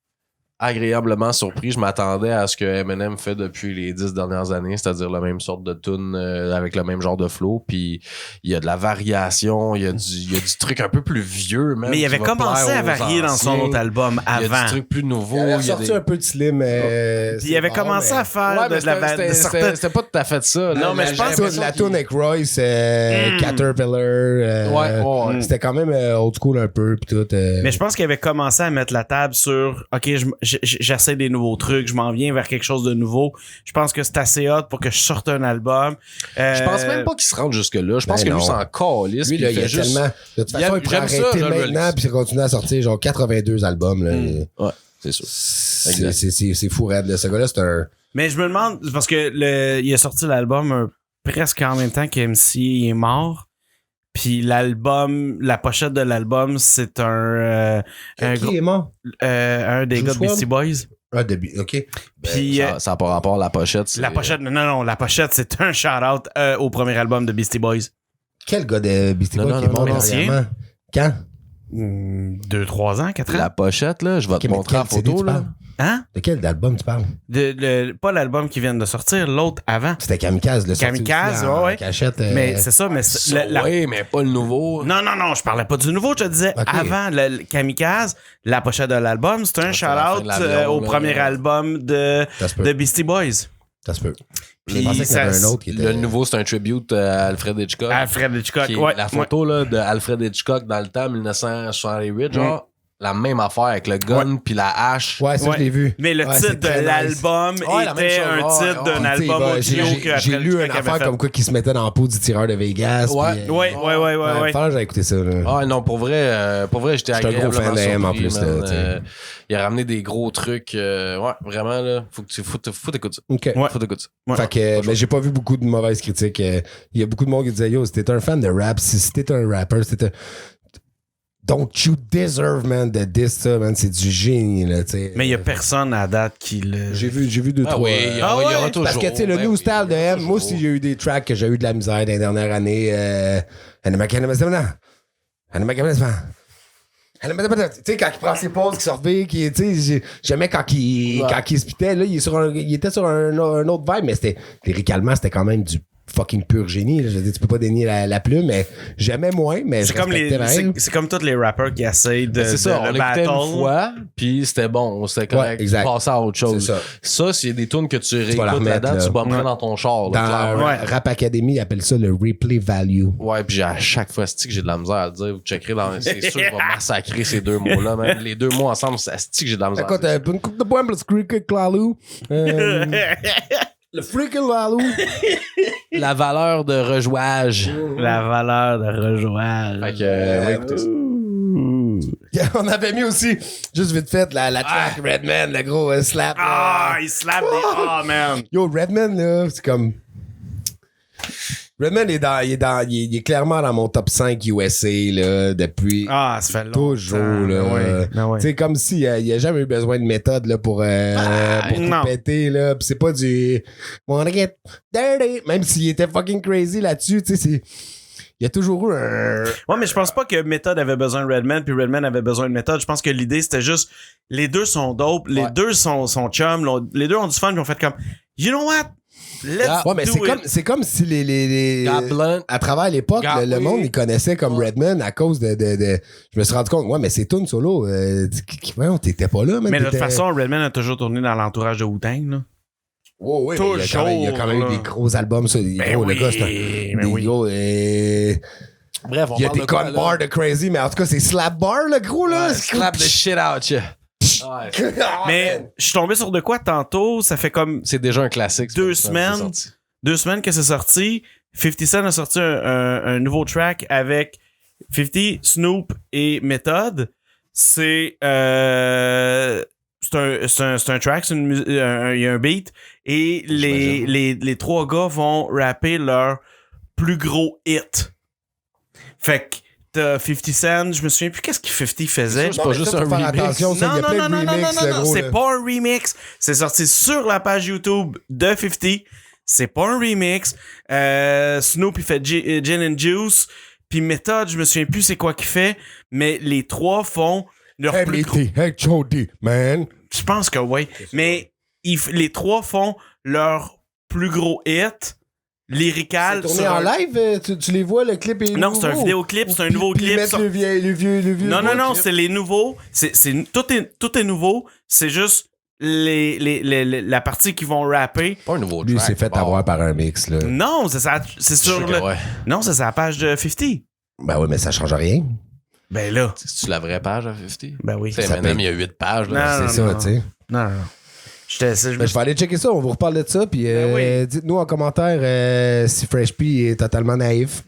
Je m'attendais à ce que Eminem fait depuis les 10 dernières années, c'est-à-dire la même sorte de tune avec le même genre de flow. Puis il y a de la variation, il y a du truc un peu plus vieux. Même, mais il avait commencé à varier dans son autre album avant. Il y a du truc plus nouveau. Il avait sorti un peu de slim. Puis il avait commencé à faire de la... C'était pas tout à fait ça. Non, mais je pense que la tune avec Royce, Caterpillar, c'était quand même old school un peu. Pis tout, Mais je pense qu'il avait commencé à mettre la table sur OK, j'essaie des nouveaux trucs, je m'en viens vers quelque chose de nouveau. Je pense que c'est assez hot pour que je sorte un album. Je pense même pas qu'il se rende jusque-là. Je pense que lui, c'est en calisse. Lui, là, il y a juste... tellement... De toute façon, il pourrait arrêter maintenant puis il continue à sortir genre 82 albums. Là. Ouais, c'est sûr. C'est fou, raide. Ce gars-là, c'est un... Mais je me demande, parce que il a sorti l'album presque en même temps qu'MC est mort. Puis l'album, la pochette de l'album, c'est un est mort? Un des gars de Beastie Boys. Ah, OK. Puis ça n'a pas rapport à la pochette. La pochette, non, la pochette, c'est un shout-out au premier album de Beastie Boys. Quel gars de Beastie Boys qui est mort dernièrement? Quand? 2-3 ans, 4 ans. La pochette, là, je vais te montrer la photo, là. Hein? De quel album tu parles? Pas l'album qui vient de sortir, l'autre avant. C'était Kamikaze, le Kamikaze, ouais. Cachette, Mais c'est ça, mais oui, mais pas le nouveau. Non, je parlais pas du nouveau, je te disais avant le Kamikaze, la pochette de l'album, c'était un shout-out au premier album de Beastie Boys. Ça se peut. Puis un autre qui était... Le nouveau, c'est un tribute à Alfred Hitchcock. Alfred Hitchcock, ouais. La photo là, de Alfred Hitchcock dans le temps, 1968, genre. La même affaire avec le gun puis la hache. Ouais, ça, je l'ai vu. Mais le titre de l'album était un titre d'un album audio que j'ai lu une affaire comme quoi qui se mettait dans la peau du tireur de Vegas. Ouais. J'ai écouté ça. Ah non, pour vrai, j'étais agréablement surpris. J'étais un gros fan d'AM en plus. Il a ramené des gros trucs. Ouais, vraiment, là. Faut t'écouter ça. OK. Faut t'écouter ça. Fait que, mais j'ai pas vu beaucoup de mauvaises critiques. Il y a beaucoup de monde qui disait, yo, si t'es un fan de rap, si t'es un rapper, don't you deserve, man, de diss ça, man. C'est du génie, là, tu sais. Mais il y a personne à date qui le. J'ai vu 2, 3. Oui, il y aura toujours. Parce que, tu sais, le Ben new oui, style de M, moi aussi, j'ai eu des tracks que j'ai eu de la misère dans les dernières années. Tu sais, quand il prend ses pauses, qu'il se revient, tu sais, j'aimais quand il spitait, là, il était sur un autre vibe, mais c'était, lyricalement, c'était quand même du fucking pur génie, là. Je veux dire, tu peux pas dénier la plume, mais j'aimais moins, mais C'est comme c'est comme tous les rappers qui essayent de. C'est ça, on le l'écoutait battle. une fois, puis c'était bon, c'était correct. Ouais, exact. Tu passais à autre chose. C'est ça. Ça, s'il y a des tunes que tu vas la réécoutes remettre, là-dedans, là. tu bomberais dans ton char. Là, Dans Ouais. Rap Academy, ils appellent ça le replay value. Ouais, puis à chaque fois, c'est que j'ai de la misère à le dire. Vous checkerez c'est sûr que je vais massacrer ces deux mots-là, même. Les deux mots ensemble, c'est que j'ai de la misère. Écoute, une coupe de points pour le Squeaky Clalou. Le freaking Lalou. La valeur de rejouage. La valeur de rejoindre. Fait que, ouais, écoutez ça. On avait mis aussi, juste vite fait, la track Redman, le gros slap. Ah, il slap des. Ah, man. Yo, Redman, là, c'est comme. Redman il est clairement dans mon top 5 USA, là, depuis. Ah, ça fait longtemps. Toujours, là. Ouais. C'est comme s'il n'y a jamais eu besoin de méthode là, pour non. tout péter. Là. Pis c'est pas du wanna get dirty. Même s'il était fucking crazy là-dessus, tu sais, il y a toujours eu un. Ouais, mais je pense pas que Method avait besoin de Redman puis Redman avait besoin de Method. Je pense que l'idée c'était juste les deux sont dope, les deux sont chum, les deux ont du fun puis on fait comme you know what? Let's Ouais, mais do c'est comme si les God Blunt. à travers l'époque, le Oui. monde, il connaissait comme Redman à cause de je me suis rendu compte, ouais, mais c'est tunes solo, voyons, t'étais pas là, man. Mais de toute t'étais- façon, Redman a toujours tourné dans l'entourage de Wu-Tang, là. Ouais, ouais, mais il y a quand même eu des gros albums, ça. Gros, le gars, c'est un. Des gros, Bref, on il y a parle des de quoi, gun là? bars de crazy, mais en tout cas, c'est slap bar, le gros, là. Ouais, slap the shit out, yeah. Ouais. Mais je suis tombé sur de quoi tantôt, ça fait comme C'est déjà un classique. Deux c'est semaines. sorti. 2 semaines que c'est sorti. 50 Cent a sorti un nouveau track avec 50, Snoop et Method. C'est un track, il y a un beat et les trois gars vont rapper leur plus gros hit. Fait que t'as 50 Cent, je me souviens plus qu'est-ce que 50 faisait. C'est pas juste un remix. Attention, ça, il y a plein de remix, le gros. c'est là. pas un remix. C'est sorti sur la page YouTube de 50. C'est pas un remix. Snoop, il fait Gin and Juice. Puis Method, je me souviens plus c'est quoi qu'il fait, mais les trois font leur plus gros... Hey, Jody, man. Je pense que oui. Mais les trois font leur plus gros hit lyrical. C'est tourné en live, tu les vois, le clip est Non, nouveau? c'est un vidéoclip, c'est un nouveau Puis ils clip. mettent le vieux. Non, c'est les nouveaux. Tout est nouveau. C'est juste la partie qu'ils vont rapper. Pas un nouveau Lui, track. s'est fait bon. avoir par un mix, là. Non, c'est Je sur sais que le. ouais. Non, c'est la page de 50. Ben oui, mais ça change rien. Ben là. C'est-tu la vraie page à 50? Ben oui. Tu sais, Ça maintenant, paye. il y a 8 pages. Là. Non, C'est ça, tu sais. Non. Je Ben, je vais aller checker ça, on vous reparle de ça, puis Ben oui. dites-nous en commentaire si Fresh P est totalement naïf.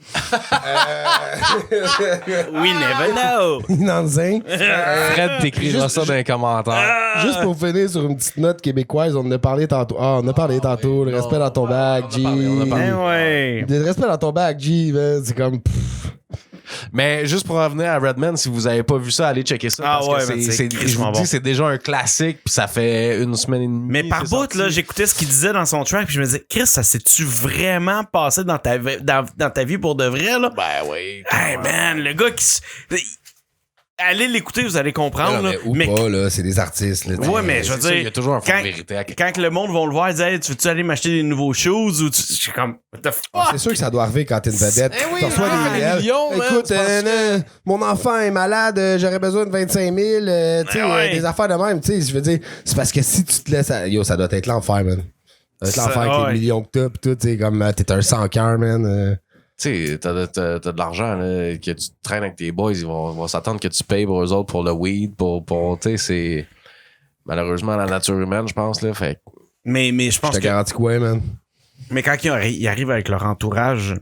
We never know. Nanzin. Fred t'écrira juste- ça dans les commentaires. Juste pour finir sur une petite note québécoise, on en a parlé tantôt. Ah, on a parlé tantôt, le respect dans ton bac, G. on a parlé. Ben ouais. Le respect dans ton bac, G, man, c'est comme... Mais juste pour revenir à Redman, si vous avez pas vu ça, allez checker ça. Ah parce ouais, que man, c'est je vous crissement dis, bon. c'est déjà un classique, puis ça fait une semaine et demie. Mais par c'est bout, sorti. là, j'écoutais ce qu'il disait dans son track, puis je me disais, Chris, ça s'est-tu vraiment passé dans ta vie pour de vrai, là? Ben oui. Hey, man, le gars qui. Allez l'écouter, vous allez comprendre, Non, là. mais ou pas, là, c'est des artistes, là. Ouais, mais je veux C'est ça, dire, il y a toujours un fond quand- de vérité à quelque quand le monde va le voir, ils disent, hey, tu veux-tu aller m'acheter des nouveaux shoes ou tu. Je suis comme, what the fuck? Ah, c'est sûr que ça doit arriver quand t'es une vedette. Eh oui, Tu reçois ah, des des mails. millions, man, Écoute, tu penses mon enfant est malade, j'aurais besoin de 25 000. Tu sais, ouais. des affaires de même. Tu sais, je veux dire, c'est parce que si tu te laisses. Yo, ça doit être l'enfer, man. Ça doit être Ça, l'enfer avec ouais. les millions que t'as, pis tout. Tu sais, comme t'es un sans-cœur, man. Tu sais, t'as de l'argent, là, que tu traînes avec tes boys, ils vont s'attendre que tu payes pour eux autres pour le weed, pour tu sais, c'est malheureusement la nature humaine, je pense, là, fait Mais je Je pense te que. garantis quoi, man? Mais quand ils arrivent avec leur entourage.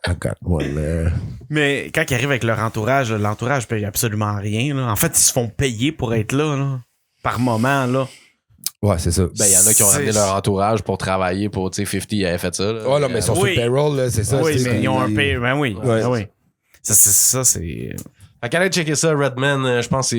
I got one, man. Mais quand ils arrivent avec leur entourage, l'entourage paye absolument rien, là. En fait, ils se font payer pour être là. Par moment, là. Ouais, c'est ça. ben, il y en a qui ont C'est- ramené leur entourage pour travailler pour, tu sais, 50 avait fait ça, là. Oh, non, mais ils sont Oui. sur le payroll, là, c'est ça. Oui, c'est- mais ils ont un pay. Ben oui. Ouais. Ben oui. Ça, c'est. Fait qu'allez checker ça, Redman, je pense que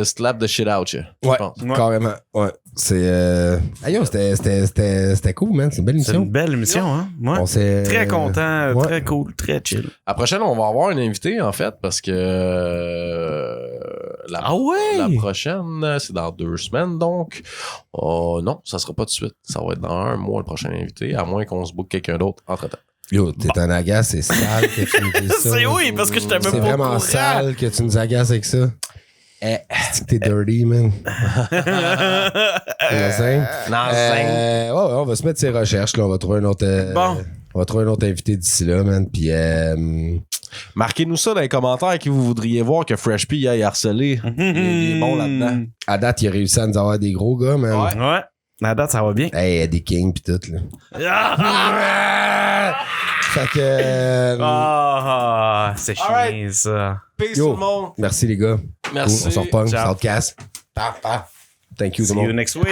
c'est Slap the Shit Out. Ouais, pense. carrément. Ouais. C'est. Aïe, c'était cool, man. C'est une belle C'est émission. une belle émission, hein? Ouais. On s'est- Très content, Ouais. très cool, très chill. La prochaine, on va avoir un invité, en fait, parce que Ah ouais? la prochaine, c'est dans 2 semaines, donc. Non, ça sera pas tout de suite. Ça va être dans 1 mois, le prochain invité, à moins qu'on se book quelqu'un d'autre entre-temps. Yo, t'es un agace, c'est sale que tu nous dises ça. C'est oui, parce que je t'avais C'est pas au vraiment courant. sale que tu nous agaces avec ça. C'est que t'es dirty, man. Ouais, on va se mettre ses recherches, là. On va trouver un autre. Bon. On va trouver un autre invité d'ici là, man. Puis, Marquez-nous ça dans les commentaires qui vous voudriez voir que Fresh P aille harceler. Il est bon là-dedans. à date, il a réussi à nous avoir des gros gars, man. Ouais. Ouais. La date, ça va bien. Hey, des kings pis tout, là. Fait que. C'est chiant, Alright. ça. Peace Yo. tout le monde. Merci, les gars. Merci. Cool, on se repogne. Ciao. Shoutcast. Thank you, tout See le monde. you next week.